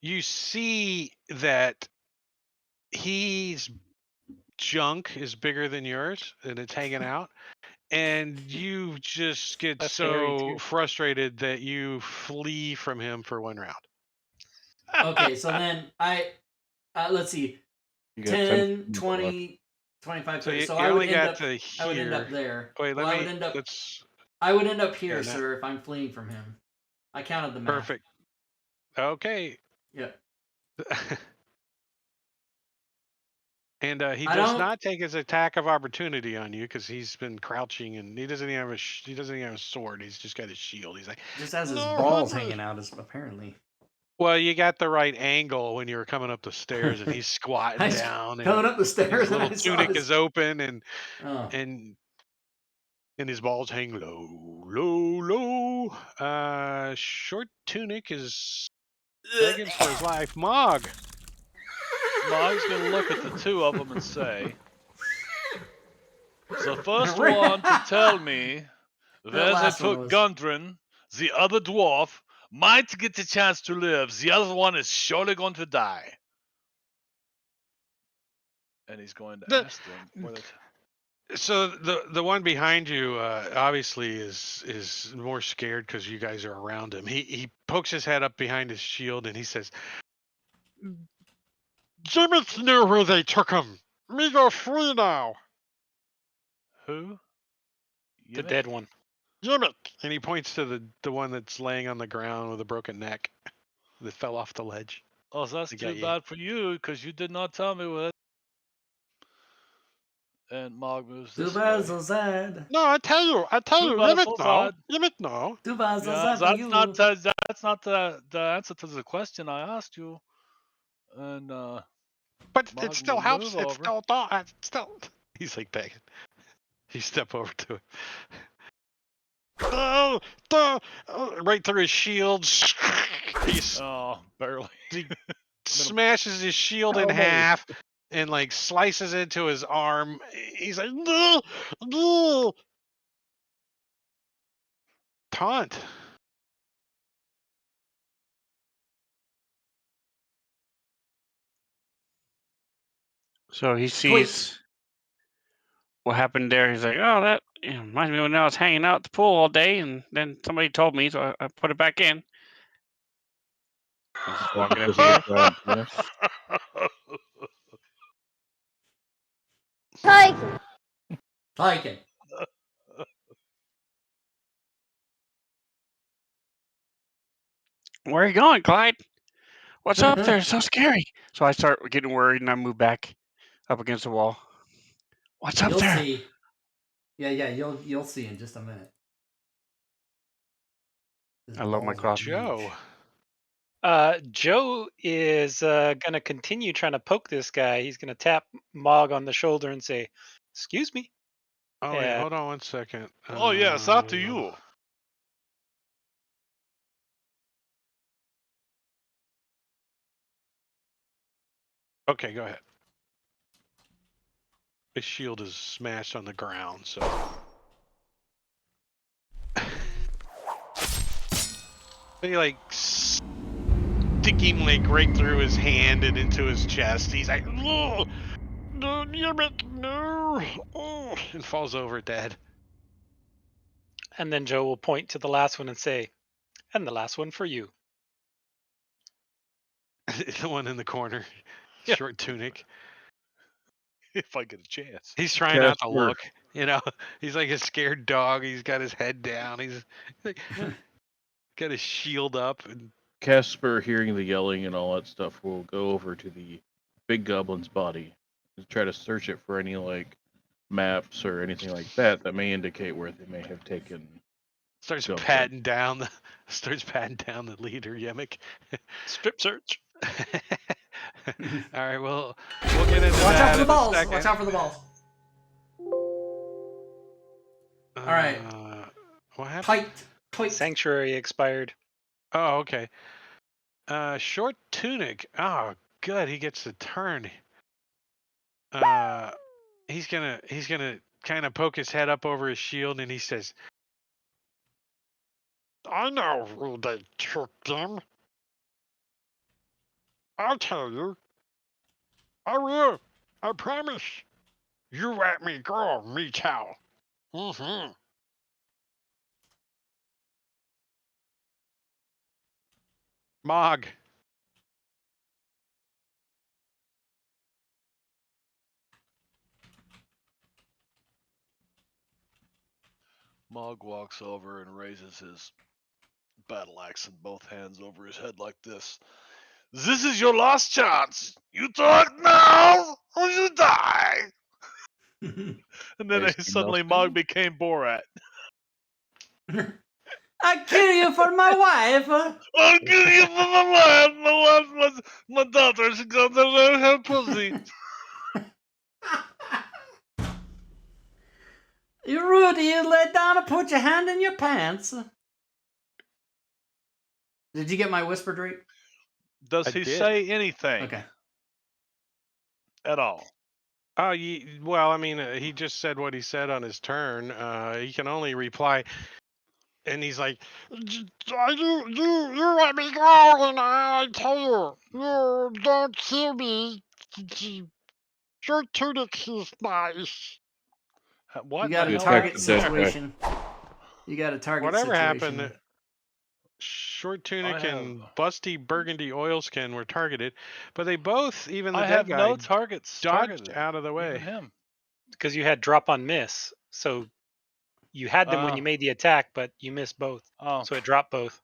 you see that he's junk is bigger than yours and it's hanging out. And you just get That's hairy, so too. frustrated that you flee from him for one round. Okay, so then let's see, You got 10, 10 20, 25, 30. So So you I would only end got up. to here. I would end up there. Wait, well, let's. I would end up here, Yeah, no. sir, if I'm fleeing from him. I counted the math. Perfect. Okay. Yep. And he I does don't- not take his attack of opportunity on you because he's been crouching and he doesn't even have a sword. He's just got his shield. He's like, Just has his "No, balls hurt me." hanging out, apparently. Well, you got the right angle when you were coming up the stairs, and he's squatting I down, coming up the and stairs, his and little I saw tunic his- is open, and Oh. and his balls hang low, low, low. Short tunic is begging for his life. Mog. Mog's gonna look at the two of them and say, "The first one to tell me where they last one took was- Gundren, the other dwarf, might get a chance to live. The other one is surely going to die." And he's going to ask them where they. So the one behind you obviously is more scared because you guys are around him. He pokes his head up behind his shield and he says, "Jimmits knew where they took him. Me go free now." Who? The dead one. Jimmit, and he points to the one that's laying on the ground with a broken neck that fell off the ledge. Oh, that's They got too you. bad for you because you did not tell me where. And Mog moves Too this bad, way. so sad. No, I tell you, Too bad, so sad. Jimmit know. Too bad, so Yeah, sad for that's you. not the answer to the question I asked you. And But Mog it still will helps. move It's over. still thought. It's still. He's like begging. You step over to him. Right through his shield. He's Oh, barely. smashes his shield in half and like slices into his arm. He's like, "No, no." Taunt. So he sees what happened there. He's like, "Oh, that reminds me when I was hanging out at the pool all day, and then somebody told me, so I put it back in." He's just walking up here. Tyking. "Where are you going, Clyde? What's up there? It's so scary." So I start getting worried, and I move back up against the wall. "What's up You'll there?" see. Yeah, you'll see in just a minute. I love my crossbow. Joe. Joe is going to continue trying to poke this guy. He's going to tap Mog on the shoulder and say, "Excuse me." Oh, wait, hold on one second. Oh, yes, after you. Okay, go ahead. His shield is smashed on the ground, so. He like sticking like right through his hand and into his chest. He's like, no, no, no, oh, and falls over dead. And then Joe will point to the last one and say, "And the last one for you." The one in the corner, Yeah. short tunic. If I get a chance. He's trying not to Casper. look. You know, he's like a scared dog. He's got his head down. He's like, got his shield up. And Casper, hearing the yelling and all that stuff, will go over to the big goblin's body and try to search it for any like maps or anything like that that may indicate where they may have taken. starts Jump patting down the leader, Yemek. Strip search. All right, well, we'll get into Watch that out for the in a balls. second. Watch out for the balls. All right. What happened? Tight. Sanctuary expired. Oh, okay. Short tunic. Oh, good. He gets the turn. He's gonna kind of poke his head up over his shield, and he says, "I know who they took them. I'll tell you. I will. I promise. You let me go, me cow." Mm-hmm. Mog. Mog walks over and raises his battle axe in both hands over his head like this. This is your last chance. You talk now, or you die. And then Basically, suddenly Nelson. Mog became Borat. I kill you for my wife. I'll kill you for my wife. My daughter. She got her pussy. You Rudy, you lay down and put your hand in your pants. Did you get my whisper, Drake? Does I he did. say anything Okay. at all? Oh, well, I mean, he just said what he said on his turn. He can only reply, and he's like, you let me go, and I tell you, you don't kill me. Your tunic is nice. What You got the a hell target happened? situation. You got a target Whatever situation. happened, short tunic I and busty burgundy oilskin were targeted, but they both, even the I dead have guy, no targets dodged targeted. out of the way. Even him. Because you had drop on miss. So you had them when you made the attack, but you missed both. Oh, So it dropped both.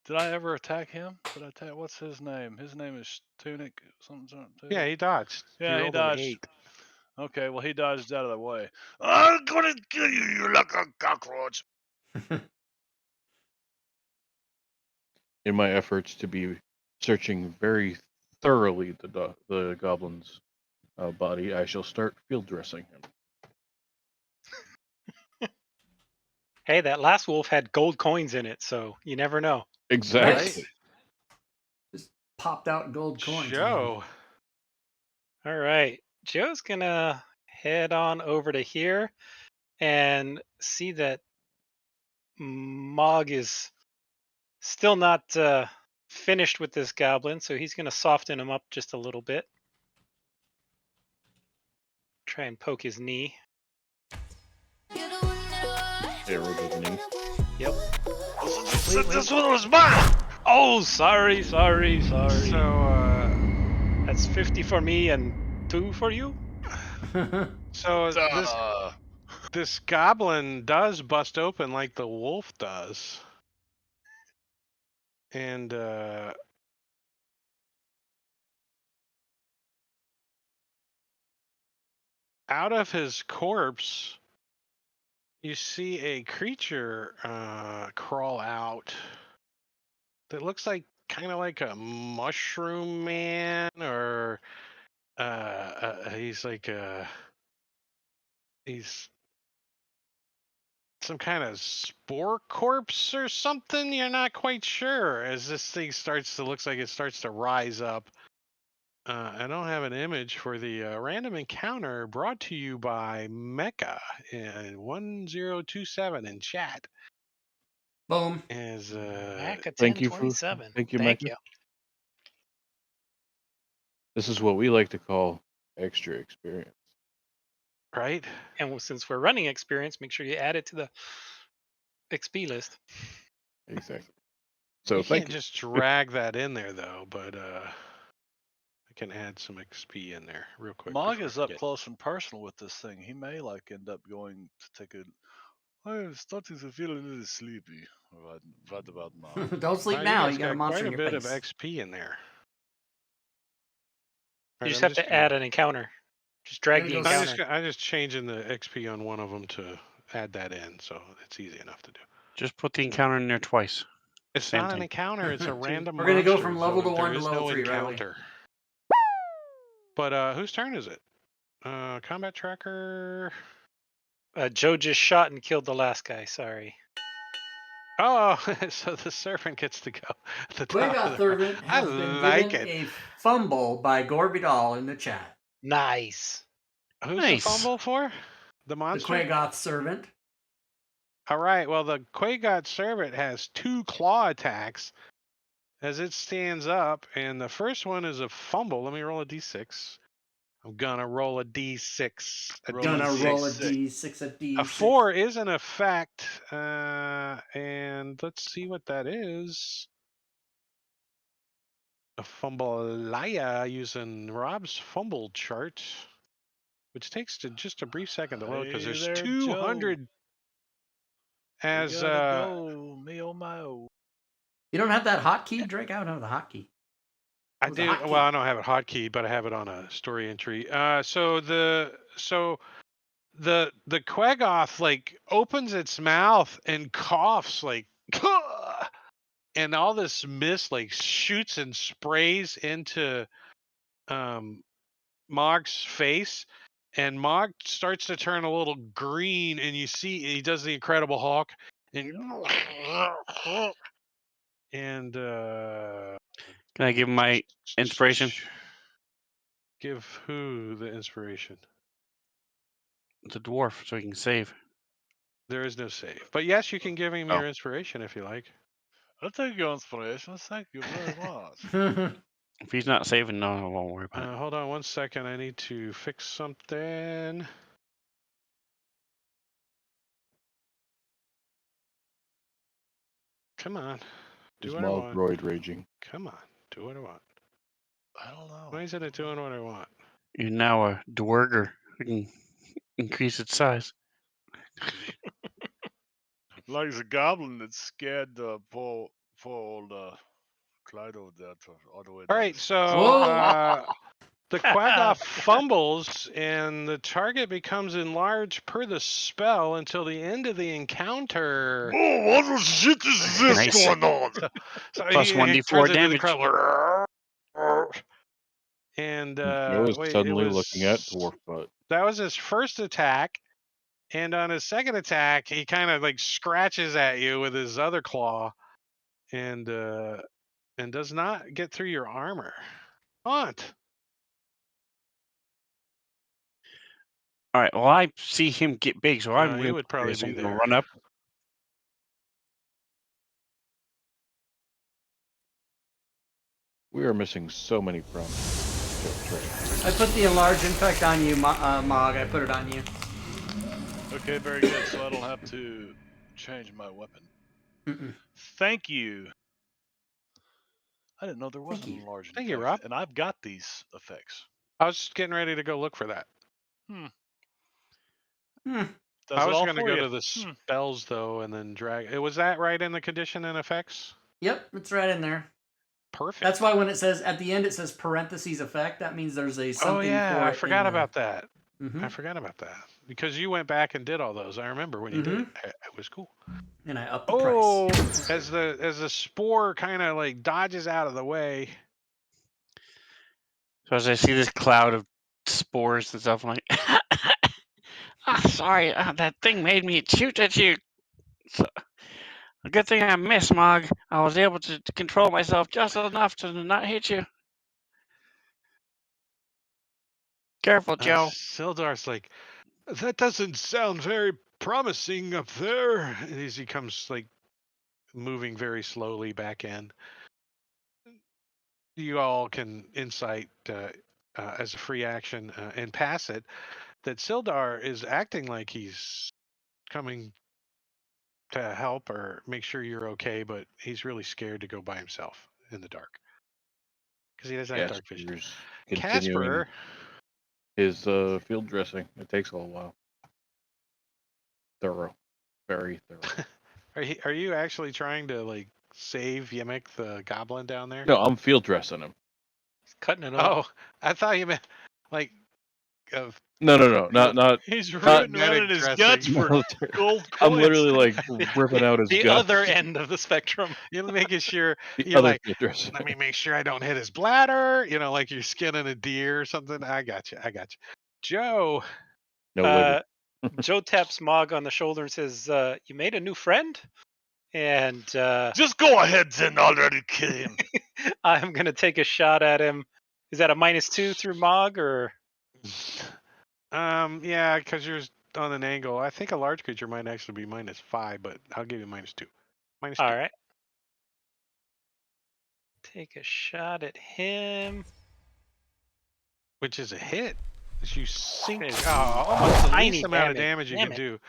did I ever attack him? Did I attack? What's his name? His name is Tunic. Something. Yeah, he dodged. Yeah, he rolled an dodged. 8. Okay, well he dodged out of the way. I'm gonna kill you, you like a cockroach. In my efforts to be searching very thoroughly the goblin's body, I shall start field dressing him. Hey, that last wolf had gold coins in it, so you never know. Exactly. Just popped out gold coins. Joe. All right. Joe's going to head on over to here and see that Mog is still not finished with this goblin, so he's going to soften him up just a little bit. Try and poke his knee. Yeah, rub his knee. Yep. This one was mine. Oh, sorry. So, That's 50 for me and 2 for you? so this goblin does bust open like the wolf does. And out of his corpse, you see a creature crawl out that looks like kind of like a mushroom man, or he's like he's some kind of spore corpse or something. You're not quite sure as this thing looks like it starts to rise up I don't have an image for the random encounter brought to you by Mecha in 1027 in chat. Boom. As Maca Thank you, 1027. thank you, Thank Mecca. you. This is what we like to call extra experience. right? And since we're running experience, make sure you add it to the XP list. Exactly. So You thank can't you. just drag that in there though, but I can add some XP in there real quick. Mog before I is up forget. close and personal with this thing. He may end up going to take a. I'm starting to feel a little sleepy. What about Mog? Don't sleep Wow, now. guys You got a got monster quite in a your bit face. of XP in there. You Right, just I'm have to gonna- add an encounter. Just drag the There you go. encounter. I'm just changing the XP on one of them to add that in, so it's easy enough to do. Just put the encounter in there twice. It's Same not an thing. encounter; it's a random We're gonna go monster, from level so to there 1 to is level no 3 right away. encounter. But whose turn is it? Combat tracker. Joe just shot and killed the last guy. Sorry. Oh, so the serpent gets to go. At the top Quagoth of the Servant I has been like given it. a fumble by Gorbidal in the chat. Nice. Who's the Nice. fumble for? The The monster? Quagoth Servant. All right. Well, the Quagot servant has 2 claw attacks as it stands up, and the first one is a fumble. Let me roll a d6. I'm gonna roll a d6. Gonna roll a D6. d6, a d6. A 4 is an effect, and let's see what that is. A fumble using Rob's fumble chart, which takes just a brief second to load because Hey there's there, 200 Joe. as We gotta go, me oh my oh. You don't have that hotkey, Drake? I don't have the hotkey. I What was the do. hotkey? Well, I don't have it hotkeyed, but I have it on a story entry. So the Quagoth like opens its mouth and coughs like, and all this mist like shoots and sprays into Mog's face, and Mog starts to turn a little green, and you see he does the Incredible Hulk, and Can I give him my inspiration? Give who the inspiration? The dwarf, so he can save. There is no save, but yes, you can give him your inspiration if you like. I'll take your inspiration. Thank you very much. If he's not saving, no, I won't worry about it. Hold on 1 second. I need to fix something. Come on. Do Is what I Mog want. roid raging? Come on. Do what I want. I don't know. Why isn't it doing what I want? You're now a dwarger who can increase its size. Like the goblin that scared the poor old Clyde over there all the way All down right, the so stairs. the Quagoth fumbles, and the target becomes enlarged per the spell until the end of the encounter. Oh, what the shit is this Nice. going on? So Plus he 1d4 turns into the damage. crowd. And Joe is wait, suddenly it was looking at dwarf butt. that was his first attack, and on his second attack, he kind of like scratches at you with his other claw, and does not get through your armor. Haunt. All right. Well, I see him get big, so I'm He really would probably curious. be I'm gonna there. run up. We are missing so many prompts. I put the enlarge infect on you, Mog. I put it on you. Okay, very good. So I don't have to change my weapon. Mm-mm. Thank you. I didn't know there was Thank an you. enlarging Thank you, effect, Rob. and I've got these effects. I was just getting ready to go look for that. Does I it was all going to for go you? to the spells though, and then drag. Was that right in the condition and effects? Yep, it's right in there. Perfect. That's why when it says at the end it says parentheses effect, that means there's a something Oh yeah, for I it forgot in about that. Mm-hmm. I forgot about that because you went back and did all those. I remember when you did it. Mm-hmm. It was cool. And I upped the price. As the spore kind of like dodges out of the way. So as I see this cloud of spores and stuff, I'm like, sorry, that thing made me shoot at you. So, a good thing I missed, Mog. I was able to control myself just enough to not hit you. Careful, Joe. Sildar's like, that doesn't sound very promising up there. And as he comes like moving very slowly back in, you all can insight as a free action and pass it that Sildar is acting like he's coming to help or make sure you're okay, but he's really scared to go by himself in the dark because he doesn't have dark vision. Casper's continuing Casper, his field dressing. It takes a little while. Thorough, very thorough. are you actually trying to like save Yimmick the goblin down there? No, I'm field dressing him. He's cutting it off. Oh, I thought you meant like No, not. He's Not running medic his dressing. guts for military. gold I'm coins. literally like ripping out his The guts. other end of the spectrum. you're making sure The you're other like, field dressing. let me make sure I don't hit his bladder. You know, like you're skinning a deer or something. I got you. Joe. No liver. Joe taps Mog on the shoulder and says, "You made a new friend?" And Just go ahead and already kill him. I'm gonna take a shot at him. Is that a -2 through Mog or? Yeah, because you're on an angle. I think a large creature might actually be -5, but I'll give you -2. -2. All right. Take a shot at him. Which is a hit. As you sink It's almost the tiny least amount of damage. damage you Damn can it. do.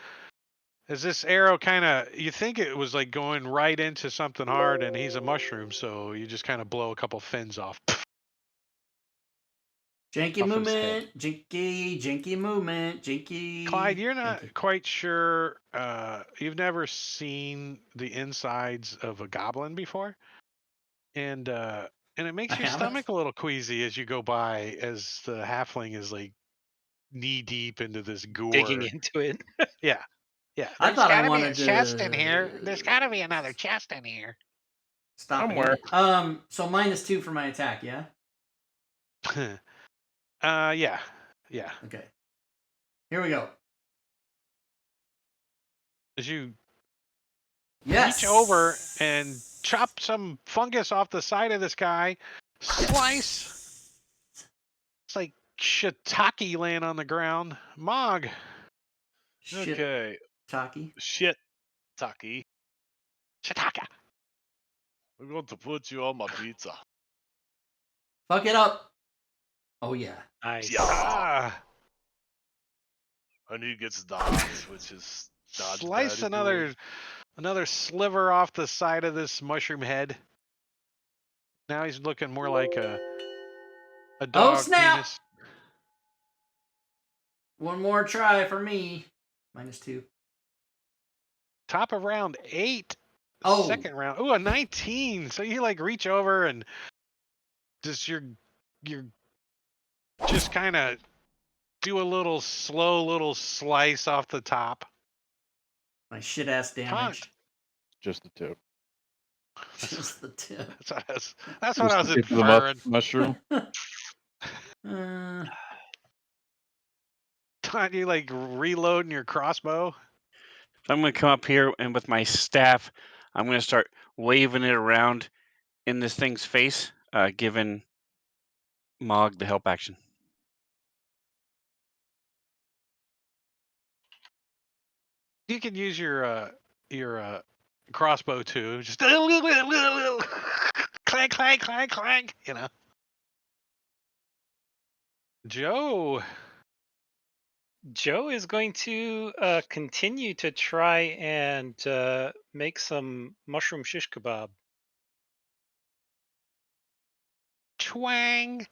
As this arrow kind of, you think it was like going right into something hard, and he's a mushroom, so you just kind of blow a couple fins off. Jinky Off his movement, jinky movement, jinky. Clyde, you're not Jinky. quite sure. You've never seen the insides of a goblin before, and it makes I your haven't. stomach a little queasy as you go by, as the halfling is like knee deep into this gore. Digging into it. Yeah. I There's thought I gotta be a wanted chest in to- here. There's got to be another chest in here. Stop Somewhere. it. So -2 for my attack, yeah? Yeah. Okay. Here we go. As you Yes. reach over and chop some fungus off the side of this guy, slice. It's like shiitake laying on the ground. Mog. Shit, Okay. Taki. Shit, Taki. Shiitake. I'm going to put you on my pizza. Fuck it up. Oh yeah. Nice. Yeah. And he gets dodge, which is dodge. Slice very another sliver off the side of this mushroom head. Now he's looking more like a dog snap! penis. One more try for me. -2. Top of round 8. Oh. Second round. Ooh, a 19. So you like reach over and just you're just kind of do a little slow little slice off the top. My shit ass damage. Just the tip. Just the tip. That's what I was Into the inferring. mushroom. Aren't you like reloading your crossbow? So I'm going to come up here and with my staff, I'm going to start waving it around in this thing's face, giving Mog the help action. You can use your crossbow too. Just clank, clank, clank, clank. You know. Joe. Joe is going to continue to try and make some mushroom shish kebab. Twang.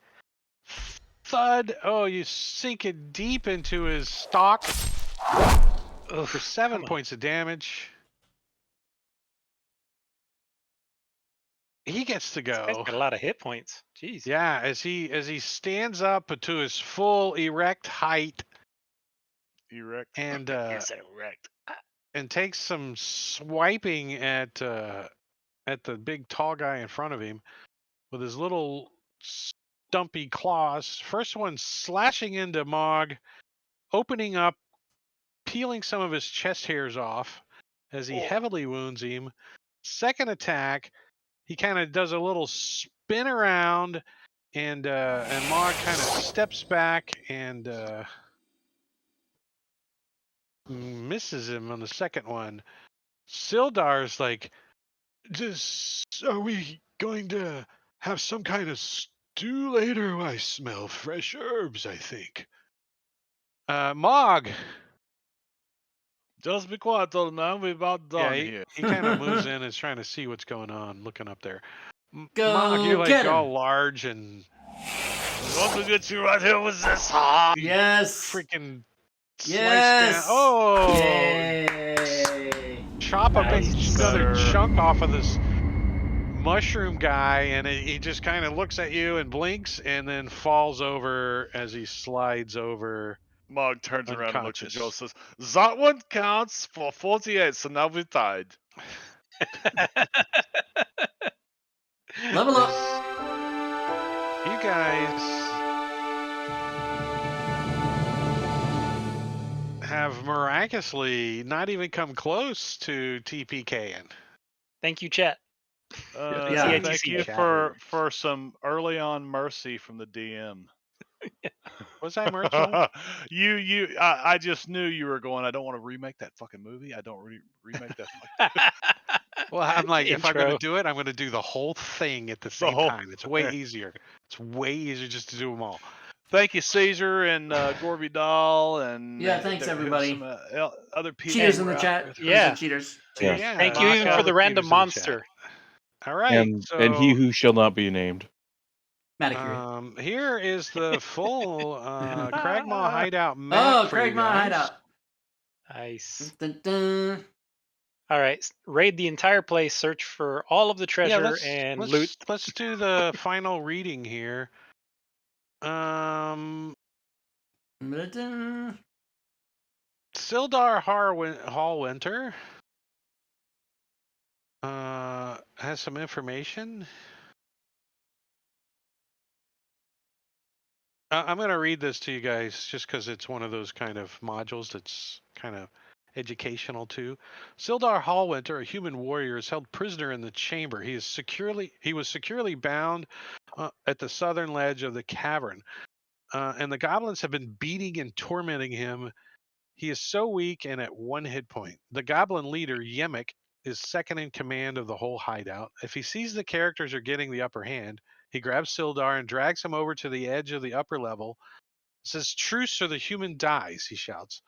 Thud. Oh, you sink it deep into his stalk for 7 points of damage. He gets to He's go. got a lot of hit points. Jeez. Yeah, as he stands up to his full erect height erect. and It's erect. and takes some swiping at the big tall guy in front of him with his little stumpy claws. First one slashing into Mog, opening up, peeling some of his chest hairs off as he heavily wounds him. Second attack, he kind of does a little spin around And Mog kind of steps back and misses him on the second one. Sildar's like, are we going to have some kind of stew later? I smell fresh herbs, I think. Mog. Just be quiet, old man. We're about done here. He kind of moves in and is trying to see what's going on, looking up there. Go Mog, you're like get him. all large and Want to get you right here with this hog. Yes. freaking Yes. sliced down. Oh, Yay. chop Nice. another Better. chunk off of this mushroom guy, and he just kind of looks at you and blinks and then falls over as he slides over. Mog turns around and looks at Unconscious. Joe and says, that one counts for 48, so now we're tied. Level up. You guys have miraculously not even come close to TPKing. Thank you, chat. Yeah. Thank you for some early on mercy from the DM. Was I merciful? I just knew you were going, I don't want to remake that fucking movie. I don't remake that. Well, I'm like, if I'm going to Intro. do it, I'm going to do the whole thing at the same time. It's way easier. It's way easier just to do them all. Thank you, Caesar and Gorby Doll, and Yeah, thanks, there- everybody. Some other people. Cheaters in were the out chat. there. Yeah. Cheaters. Yeah. Thank you even all for the random cheaters in the monster. chat. All right. And he who shall not be named. Manicure. Here is the full Cragmaw hideout map. Oh, for you Cragmaw guys. hideout. Nice. Dun, dun. All right. Raid the entire place, search for all of the treasure, and loot. Let's do the final reading here. Dun, dun. Sildar Hallwinter has some information. I'm going to read this to you guys just because it's one of those kind of modules that's kind of educational too. Sildar Hallwinter, a human warrior, is held prisoner in the chamber. He was securely bound at the southern ledge of the cavern, and the goblins have been beating and tormenting him. He is so weak and at 1 hit point. The goblin leader, Yemek, is second in command of the whole hideout. If he sees the characters are getting the upper hand, he grabs Sildar and drags him over to the edge of the upper level. Says, "Truce or the human dies," he shouts.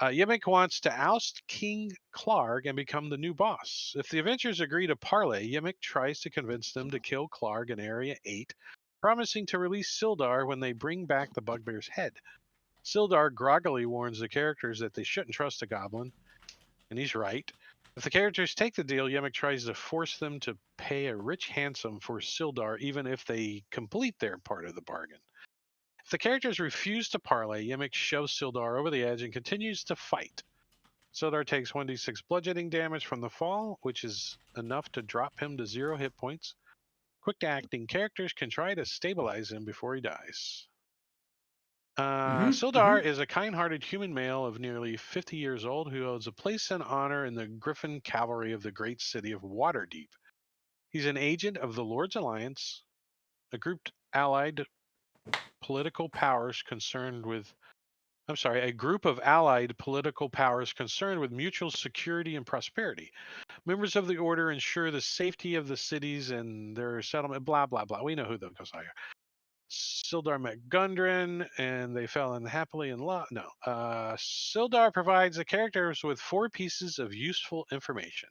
Yemek wants to oust King Clarg and become the new boss. If the adventurers agree to parley, Yemek tries to convince them to kill Clarg in Area 8, promising to release Sildar when they bring back the bugbear's head. Sildar groggily warns the characters that they shouldn't trust a goblin, and he's right. If the characters take the deal, Yemek tries to force them to pay a rich ransom for Sildar, even if they complete their part of the bargain. If the characters refuse to parley, Yemek shoves Sildar over the edge and continues to fight. Sildar takes 1d6 bludgeoning damage from the fall, which is enough to drop him to 0 hit points. Quick-acting characters can try to stabilize him before he dies. Sildar is a kind-hearted human male of nearly 50 years old who holds a place and honor in the Griffin cavalry of the great city of Waterdeep. He's an agent of the Lord's Alliance, a group of allied political powers concerned with mutual security and prosperity. Members of the order ensure the safety of the cities and their settlement, blah, blah, blah. We know who those guys are. Sildar met Gundren, and they fell unhappily in love. No. Sildar provides the characters with 4 pieces of useful information.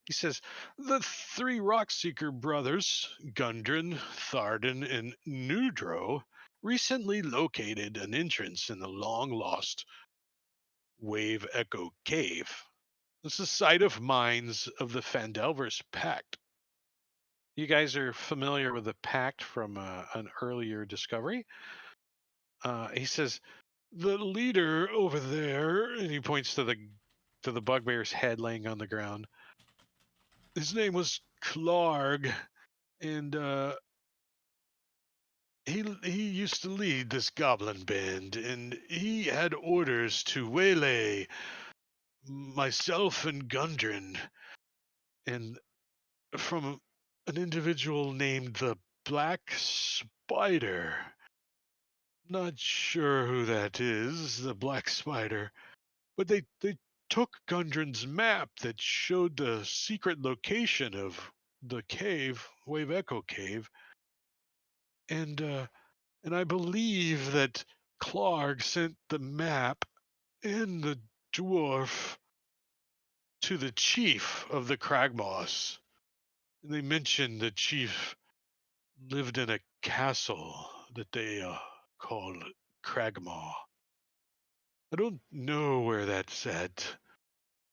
He says, the 3 Rockseeker brothers, Gundren, Tharden, and Nudro, recently located an entrance in the long-lost Wave Echo Cave. It's the site of mines of the Phandelver's Pact. You guys are familiar with the Pact from an earlier discovery. He says, the leader over there, and he points to the bugbear's head laying on the ground. His name was Clarg, and he used to lead this goblin band, and he had orders to waylay myself and Gundren, and from an individual named the black spider. Not sure who that is, the black spider. But they took Gundren's map that showed the secret location of the cave, Wave Echo Cave. And I believe that Clark sent the map and the dwarf to the chief of the Cragmoss. They mentioned the chief lived in a castle that they call Cragmaw. I don't know where that's at,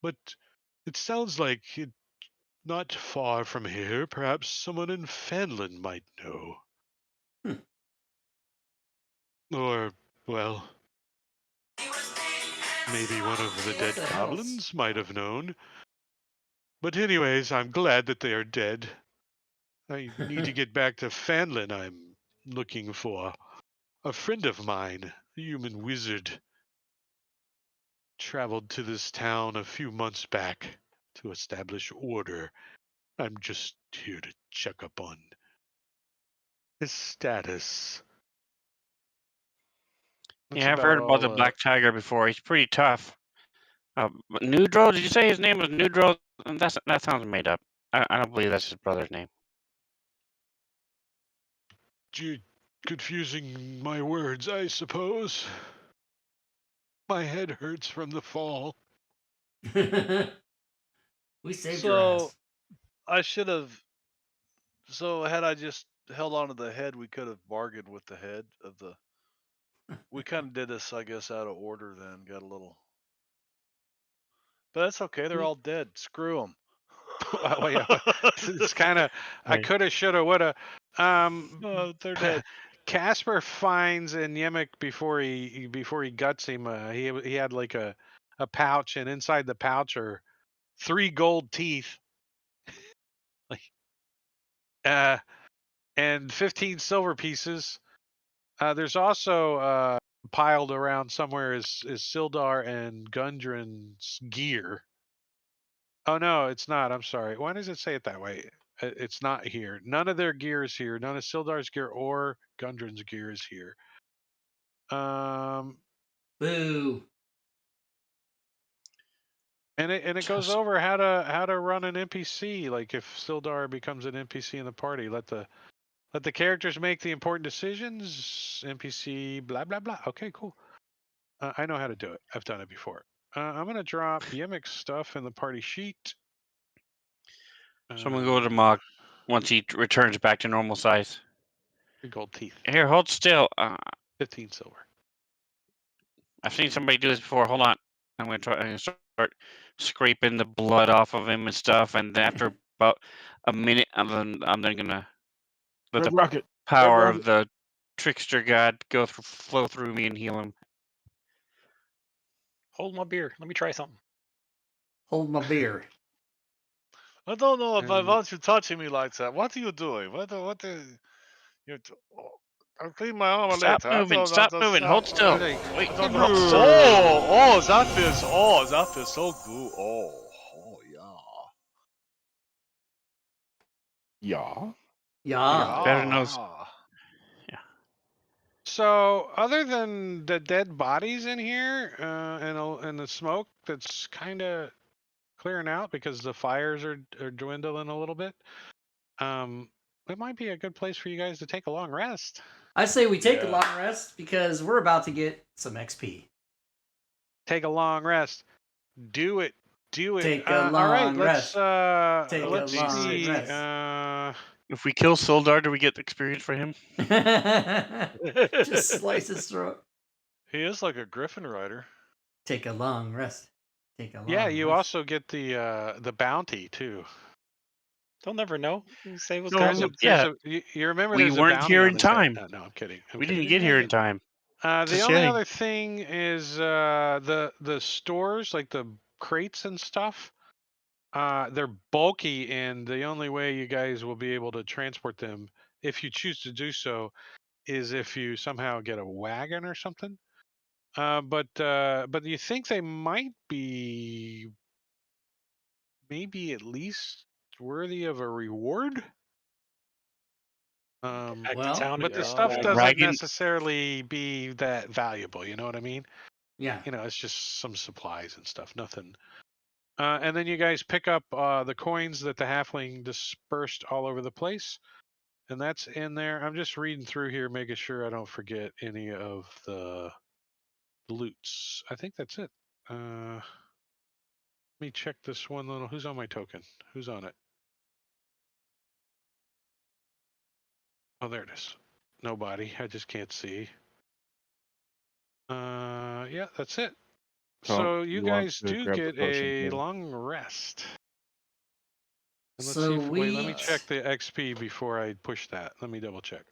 but it sounds like it not far from here. Perhaps someone in Fanland might know. Or, well, maybe one of the dead goblins might have known. But anyways, I'm glad that they are dead. I need to get back to Fanland. I'm looking for a friend of mine, a human wizard, traveled to this town a few months back to establish order. I'm just here to check up on his status. That's Yeah, I've heard about the all, Black Tiger before. He's pretty tough. But Nudro, did you say his name was Nudro? That sounds made up. I don't believe that's his brother's name. Confusing my words, I suppose. My head hurts from the fall. We saved your ass. So I should have. So had I just held on to the head, we could have bargained with the head of the. We kind of did this, I guess, out of order. Then got a little. But that's okay. They're all dead. Screw them. well, yeah, it's kind of I Right. coulda, shoulda, woulda. They're dead. Casper finds Yemek before he guts him. He had like a pouch, and inside the pouch are 3 gold teeth, like and 15 silver pieces. There's also piled around somewhere is Sildar and Gundren's gear. Oh no, it's not. I'm sorry. Why does it say it that way? It's not here. None of their gear is here. None of Sildar's gear or Gundren's gear is here. Boo. And it goes over how to run an NPC. Like if Sildar becomes an NPC in the party, let the characters make the important decisions. NPC blah blah blah. Okay, cool. I know how to do it. I've done it before. I'm gonna drop Yemek's stuff in the party sheet. So I'm gonna go to Mog once he returns back to normal size. 3 gold teeth. Here, hold still. 15 silver. I've seen somebody do this before. Hold on. I'm gonna start scraping the blood off of him and stuff, and then after about a minute, I'm then gonna let Red the Rocket. power Red of the trickster god flow through me and heal him. Hold my beer. Let me try something. Hold my beer. I don't know if I want you touching me like that. What are you doing? What are you? I'll clean my arm Stop later. moving. Stop moving. Hold still. Wait. Hold Hold still. Oh, that feels so good. Oh, yeah. Yeah. Yeah. Better knows. Yeah. So, other than the dead bodies in here and the smoke that's kind of clearing out because the fires are dwindling a little bit, it might be a good place for you guys to take a long rest. I say we take a long rest because we're about to get some XP. Take a long rest. Do it. Do it. Take a long all right, rest. Take let's a long see. rest. If we kill Sildar, do we get experience for him? Just slice his throat. He is like a Griffin rider. Take a long rest. Take a long Yeah, you rest. also get the bounty too. They'll never know. You say what's No, going yeah. You remember We there's a weren't bounty here on in this head. time. No, I'm kidding. We didn't get here in time. The Just only kidding. other thing is the stores, like the crates and stuff. They're bulky, and the only way you guys will be able to transport them, if you choose to do so, is if you somehow get a wagon or something. But you think they might be maybe at least worthy of a reward? Back Well, to town But the and stuff go. doesn't Dragon- necessarily be that valuable. You know what I mean? yeah. You know, it's just some supplies and stuff. Nothing. And then you guys pick up the coins that the halfling dispersed all over the place. And that's in there. I'm just reading through here, making sure I don't forget any of the loots. I think that's it. Let me check this one little. Who's on my token? Who's on it? Oh, there it is. Nobody. I just can't see. Yeah, that's it. Tom, So you want guys to do grab the get potion, a please? long rest. And let's So see if wait, let we me check the XP before I push that. Let me double check.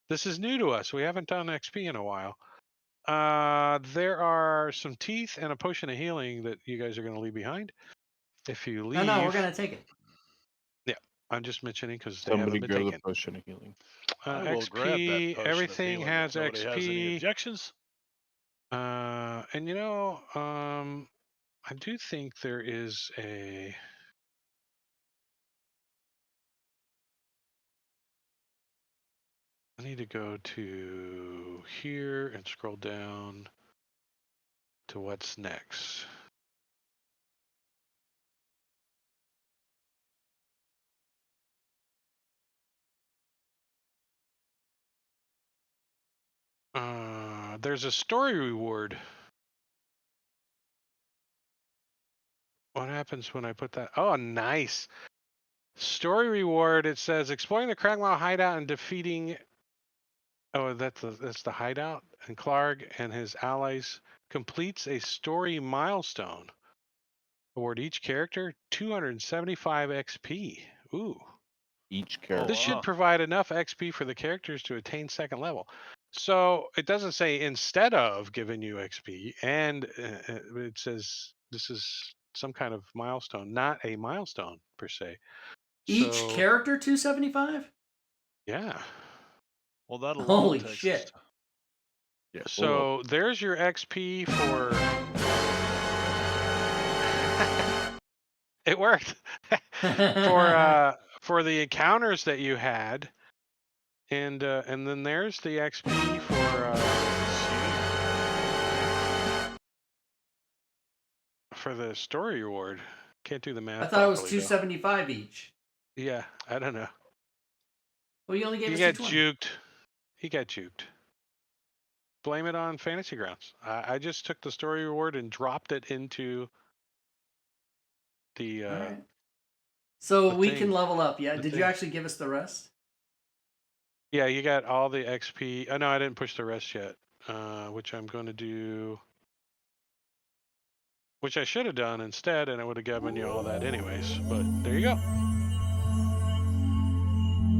This is new to us. We haven't done XP in a while. There are some teeth and a potion of healing that you guys are going to leave behind. If you leave, no, we're gonna take it. yeah, I'm just mentioning because they haven't Somebody been grab the taken. potion of healing. I will grab that XP, potion everything of healing has if nobody has any XP. objections. And you know, I do think there is a. I need to go to here and scroll down to what's next. There's a story reward. What happens when I put that? Oh, nice. Story reward. It says exploring the Cragmaw hideout and defeating. Oh, that's the hideout. And Clark and his allies completes a story milestone. Award each character 275 XP. Ooh. Each Oh, character. This should wow. provide enough XP for the characters to attain second level. So it doesn't say instead of giving you XP, and it says this is some kind of milestone, not a milestone per se. Each So, character 275. yeah. Well, that alone Holy takes shit. us. Yeah. So there's your XP for. It worked for the encounters that you had, and then there's the XP for the story reward. Can't do the math. I thought it was properly, though. 275 each. Yeah, I don't know. Well, you only gave He us got 220. juked. He got juked. Blame it on Fantasy Grounds. I just took the story reward and dropped it into the. All right. So the we thing. can level up. Yeah. The Did you thing. actually give us the rest? Yeah, you got all the XP. Oh, no, I didn't push the rest yet, which I'm going to do. Which I should have done instead, and it would have given you all that anyways. But there you go.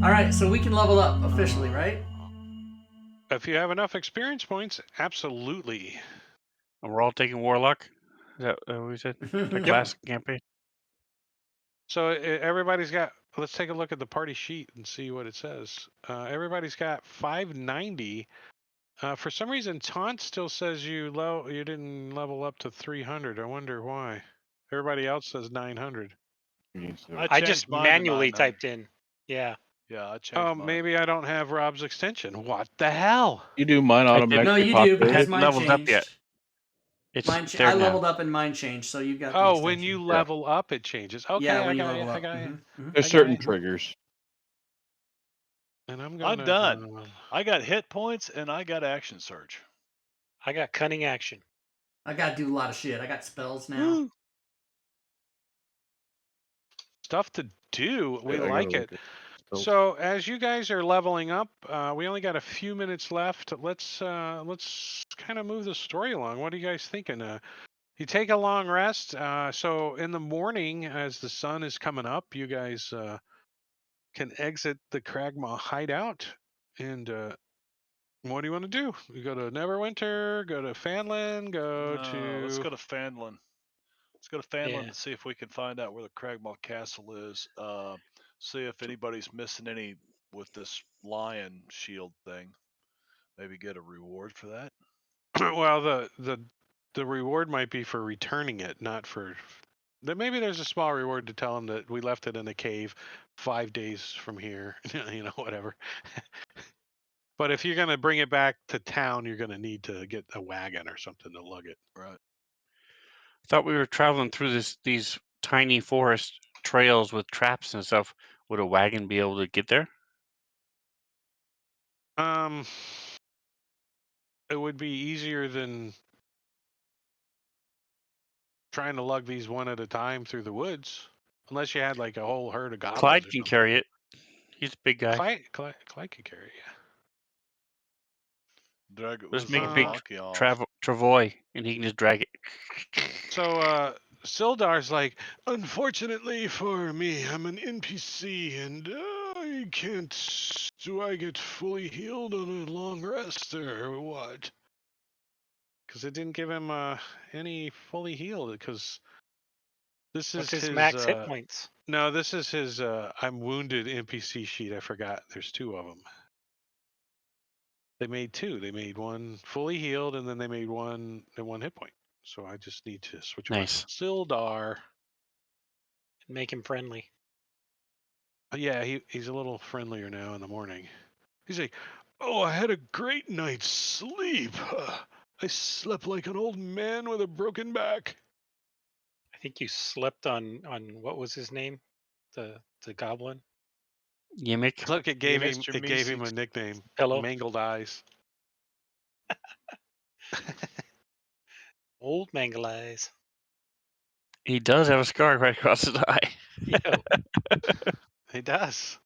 All right. So we can level up officially, right? If you have enough experience points, absolutely. And we're all taking Warlock. Is that what we said? The classic campaign. So everybody's got. Let's take a look at the party sheet and see what it says. Everybody's got 590. For some reason, Taunt still says you didn't level up to 300. I wonder why. Everybody else says 900. I just changed mine to manually 900. typed in. Yeah. Yeah, I changed Oh, mine. maybe I don't have Rob's extension. What the hell? You do mine I did- automatically. No, you do because Hadn't mine leveled up changed. yet. It's Mine there I now. leveled up and mine changed, so you got the Oh, extension. when you level up, it changes. Okay, Yeah, I when you got you. level I up. got you. Mhm, mhm. There's I got certain it. triggers. And I'm gonna. I'm done. I got hit points and I got action surge. I got cunning action. I gotta do a lot of shit. I got spells now. Woo. Stuff to do. We Yeah, I gotta like look it. at spells. So as you guys are leveling up, we only got a few minutes left. Let's kind of move the story along. What are you guys thinking? You take a long rest. So in the morning, as the sun is coming up, you guys can exit the Cragmaw hideout. And what do you want to do? You go to Neverwinter, go to Fanlin, Let's go to Phandelver. Let's go to Phandelver Yeah. and see if we can find out where the Cragmaw Castle is. See if anybody's missing any with this lion shield thing. Maybe get a reward for that. Well, the reward might be for returning it, not for Then maybe there's a small reward to tell him that we left it in a cave 5 days from here. Whatever. But if you're gonna bring it back to town, you're gonna need to get a wagon or something to lug it. Right. I thought we were traveling through these tiny forest trails with traps and stuff. Would a wagon be able to get there? It would be easier than trying to lug these one at a time through the woods, unless you had like a whole herd of goblins. Clyde or can something. carry it. He's a big guy. Clyde can carry it. Yeah. Drag it Let's with make a some big monkey off. travois, and he can just drag it. So Sildar's like, unfortunately for me, I'm an NPC and I can't. Do I get fully healed on a long rest or what? Because it didn't give him any fully healed. Because this What's is his his max hit points? No, this is his I'm wounded NPC sheet. I forgot. There's 2 of them. They made 2. They made one fully healed, and then they made one hit point. So I just need to switch over Nice. to Sildar. Make him friendly. Yeah, he's a little friendlier now in the morning. He's like, oh, I had a great night's sleep. I slept like an old man with a broken back. I think you slept on what was his name? The goblin? Yimmick. Look, it gave him Mr. a nickname. Pillow. Mangled Eyes. Old Mangle Eyes. He does have a scar right across his eye. Yo. He does.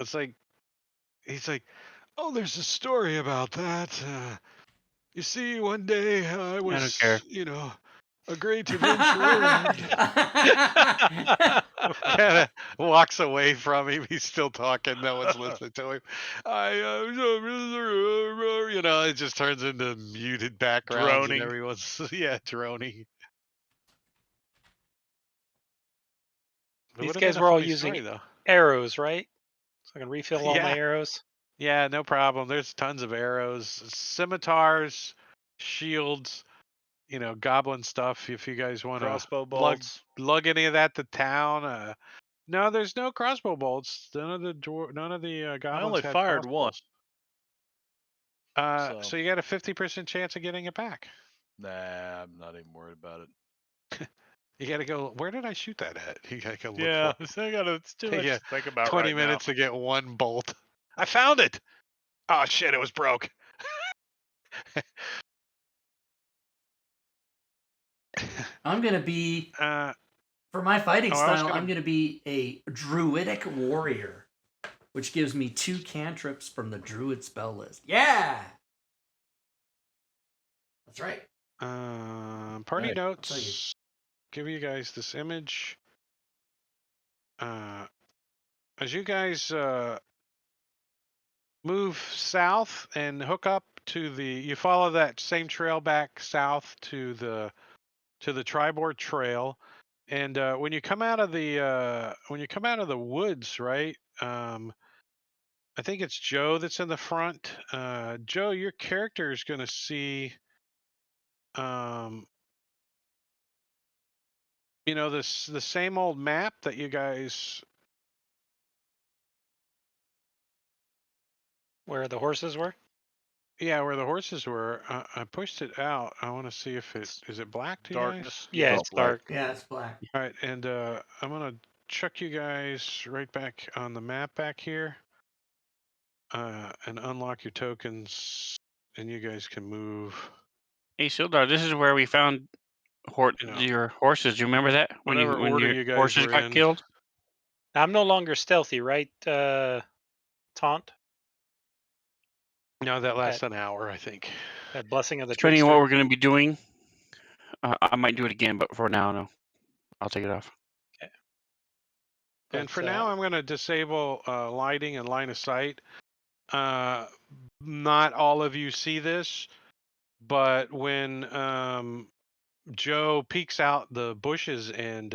It's like, he's like, oh, there's a story about that. You see, one day I don't was, care. a great adventurer. Kind of walks away from him. He's still talking. No one's listening to him. It just turns into muted backgrounds. Droning. And everyone's, droning. It These would've guys been a were all funny using story, though. arrows, right? So I can refill all my Yeah. arrows. Yeah, no problem. There's tons of arrows, scimitars, shields, goblin stuff. If you guys want to Crossbow bolts. lug any of that to town. No, there's no crossbow bolts. None of the goblins I only had fired one. crossbows. So you got a 50% chance of getting it back. Nah, I'm not even worried about it. You got to go. Where did I shoot that at? You got to go look Yeah, for it. so it's too much Yeah, to think about 20 right minutes now. to get one bolt. I found it. Oh shit! It was broke. I'm gonna be for my fighting style. I'm gonna be a druidic warrior, which gives me 2 cantrips from the druid spell list. Yeah, that's right. Party Right, notes. Give you guys this image. As you guys move south and hook up to you follow that same trail back south to the Tribord Trail, and when you come out of the woods, right? I think it's Joe that's in the front. Joe, your character is going to see, the same old map that you guys. Where the horses were? Yeah, where the horses were. I pushed it out. I want to see if is it black to Darkness. you guys? Yeah, Oh, it's dark. Yeah, it's black. All right, and I'm gonna chuck you guys right back on the map back here, and unlock your tokens, and you guys can move. Hey, Sildar, this is where we found your horses. You remember that? When Whatever order your you guys horses were got in. killed? I'm no longer stealthy, right, Taunt? No, that lasts an hour, I think. That blessing of the Depending on trickster. what we're going to be doing, I might do it again, but for now, no. I'll take it off. Okay. And for now, I'm going to disable lighting and line of sight. Not all of you see this, but when Joe peeks out the bushes and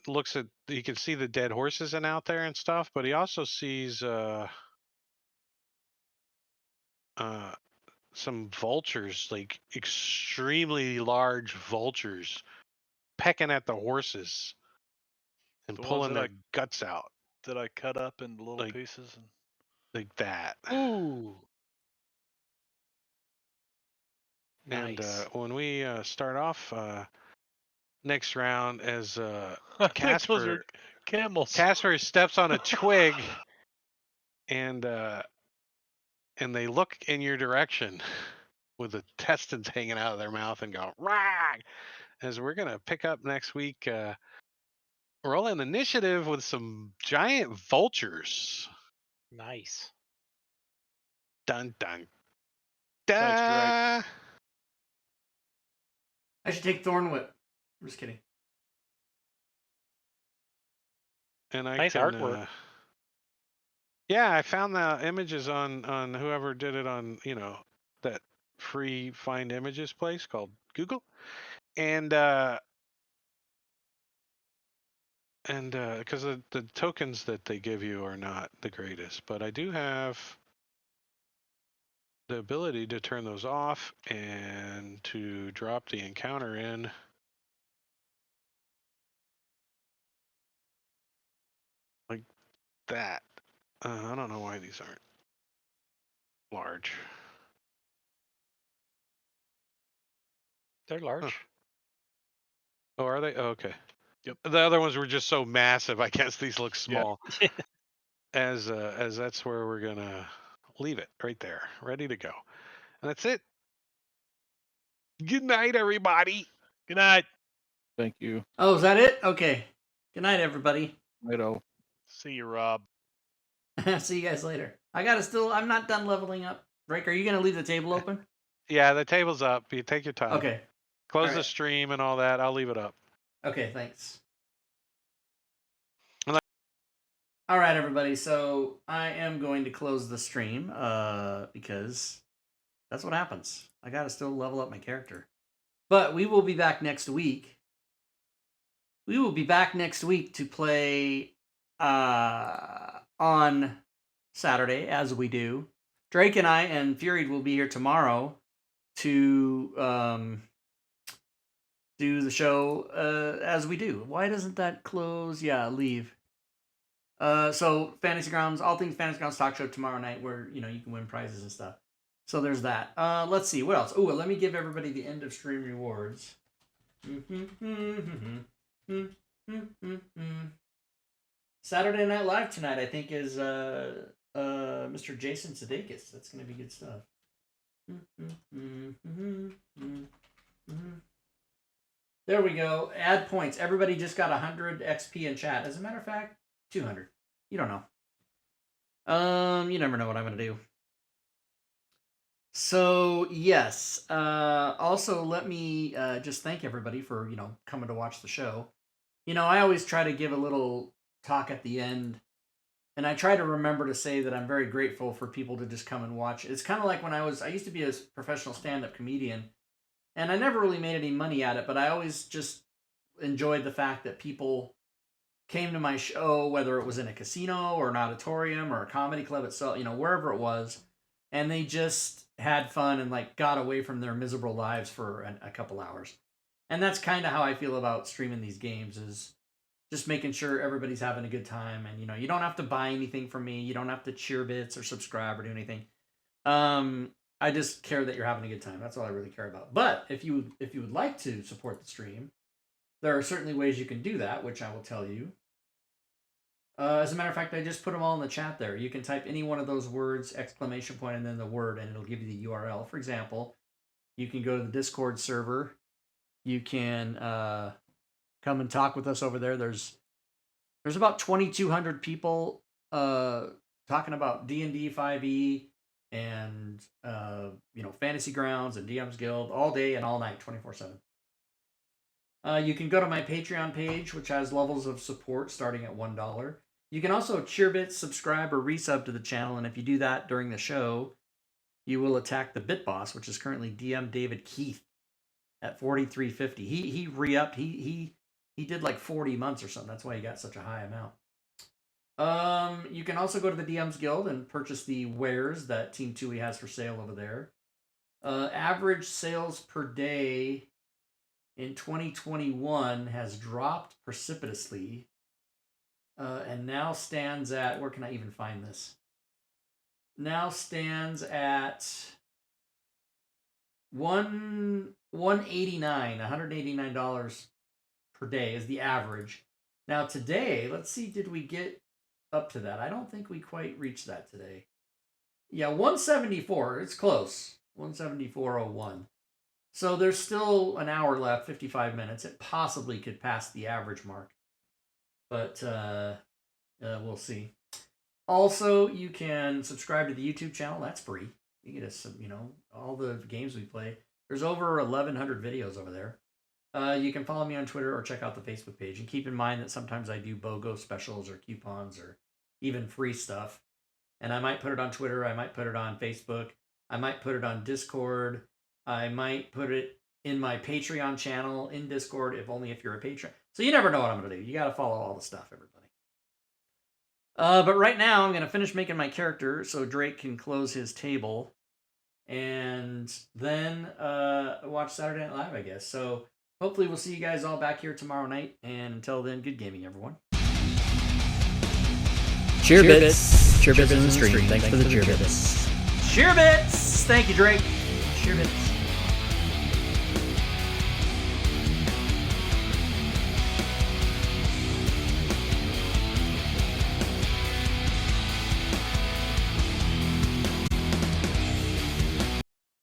looks at, you can see the dead horses and out there and stuff, some vultures, like extremely large vultures, pecking at the horses and The ones pulling that their I guts out that I cut up into little Like- pieces. And like that. Ooh. And Nice. when we start off next round, as I think those are camels. Casper steps on a twig, and they look in your direction with the intestines hanging out of their mouth and go rah. As we're gonna pick up next week, roll an initiative with some giant vultures. Nice. Dun dun Thanks, Drake. dun. I should take Thornwhip. I'm just kidding. And I Nice can, artwork. yeah, I found the images on whoever did it on that free find images place called Google, and because the tokens that they give you are not the greatest, but I do have the ability to turn those off and to drop the encounter in. Like that. I don't know why these aren't large. They're large. Oh, are they? Oh, okay. Yep. The other ones were just so massive. I guess these look Yeah. small. As that's where we're gonna leave it right there, ready to go. And that's it. Good night, everybody. Good night. Thank you. Oh, is that it? Okay. Good night, everybody. Righto. See you, Rob. See you guys later. I'm not done leveling up. Drake, are you going to leave the table open? Yeah, the table's up. You take your time. Okay. Close All the right. stream and all that. I'll leave it up. Okay, thanks. And All right, everybody. So I am going to close the stream because that's what happens. I got to still level up my character. But we will be back next week. We will be back next week to play on Saturday, as we do. Drake and I and Fury will be here tomorrow to do the show as we do. Why doesn't that close? Yeah, leave. So Fantasy Grounds, all things Fantasy Grounds talk show tomorrow night, where you can win prizes and stuff. So there's that. Let's see what else. Oh, let me give everybody the end of stream rewards. Saturday Night Live tonight, I think, is Mr. Jason Sudeikis. That's gonna be good stuff. There we go. Add points. Everybody just got 100 XP in chat. As a matter of fact, 200. You don't know. You never know what I'm gonna do. So yes. Also, let me just thank everybody for coming to watch the show. I always try to give a little talk at the end, and I try to remember to say that I'm very grateful for people to just come and watch. It's kind of like when I used to be a professional stand-up comedian, and I never really made any money at it, but I always just enjoyed the fact that people came to my show, whether it was in a casino or an auditorium or a comedy club itself, wherever it was, and they just had fun and got away from their miserable lives for a couple hours. And that's kind of how I feel about streaming these games, is just making sure everybody's having a good time. And you don't have to buy anything from me. You don't have to cheer bits or subscribe or do anything. I just care that you're having a good time. That's all I really care about. But if you would like to support the stream, there are certainly ways you can do that, which I will tell you. As a matter of fact, I just put them all in the chat there. You can type any one of those words, ! And then the word, and it'll give you the URL. For example, you can go to the Discord server. You can come and talk with us over there. There's about 2,200 people talking about D&D 5e and Fantasy Grounds and DM's Guild all day and all night, 24/7. You can go to my Patreon page, which has levels of support starting at $1. You can also cheerbit, subscribe, or resub to the channel, and if you do that during the show, you will attack the Bit Boss, which is currently DM David Keith at 43.50. He re-upped. He did like 40 months or something. That's why he got such a high amount. You can also go to the DM's Guild and purchase the wares that Team Tui has for sale over there. Average sales per day in 2021 has dropped precipitously, and now stands at, where can I even find this? Now stands at $189 per day is the average. Now today, let's see, did we get up to that? I don't think we quite reached that today. Yeah, 174. It's close. 174.01. So there's still an hour left, 55 minutes. It possibly could pass the average mark, but we'll see. Also, you can subscribe to the YouTube channel. That's free. You get us, all the games we play. There's over 1,100 videos over there. You can follow me on Twitter or check out the Facebook page. And keep in mind that sometimes I do BOGO specials or coupons or even free stuff. And I might put it on Twitter. I might put it on Facebook. I might put it on Discord. I might put it in my Patreon channel in Discord, if you're a patron. So you never know what I'm going to do. You got to follow all the stuff, everybody. But right now, I'm going to finish making my character so Drake can close his table. And then watch Saturday Night Live, I guess. So hopefully we'll see you guys all back here tomorrow night. And until then, good gaming, everyone. Cheer bits. Cheer bits in the stream. Thanks for the cheer bits. Cheer bits! Thank you, Drake. Cheer bits.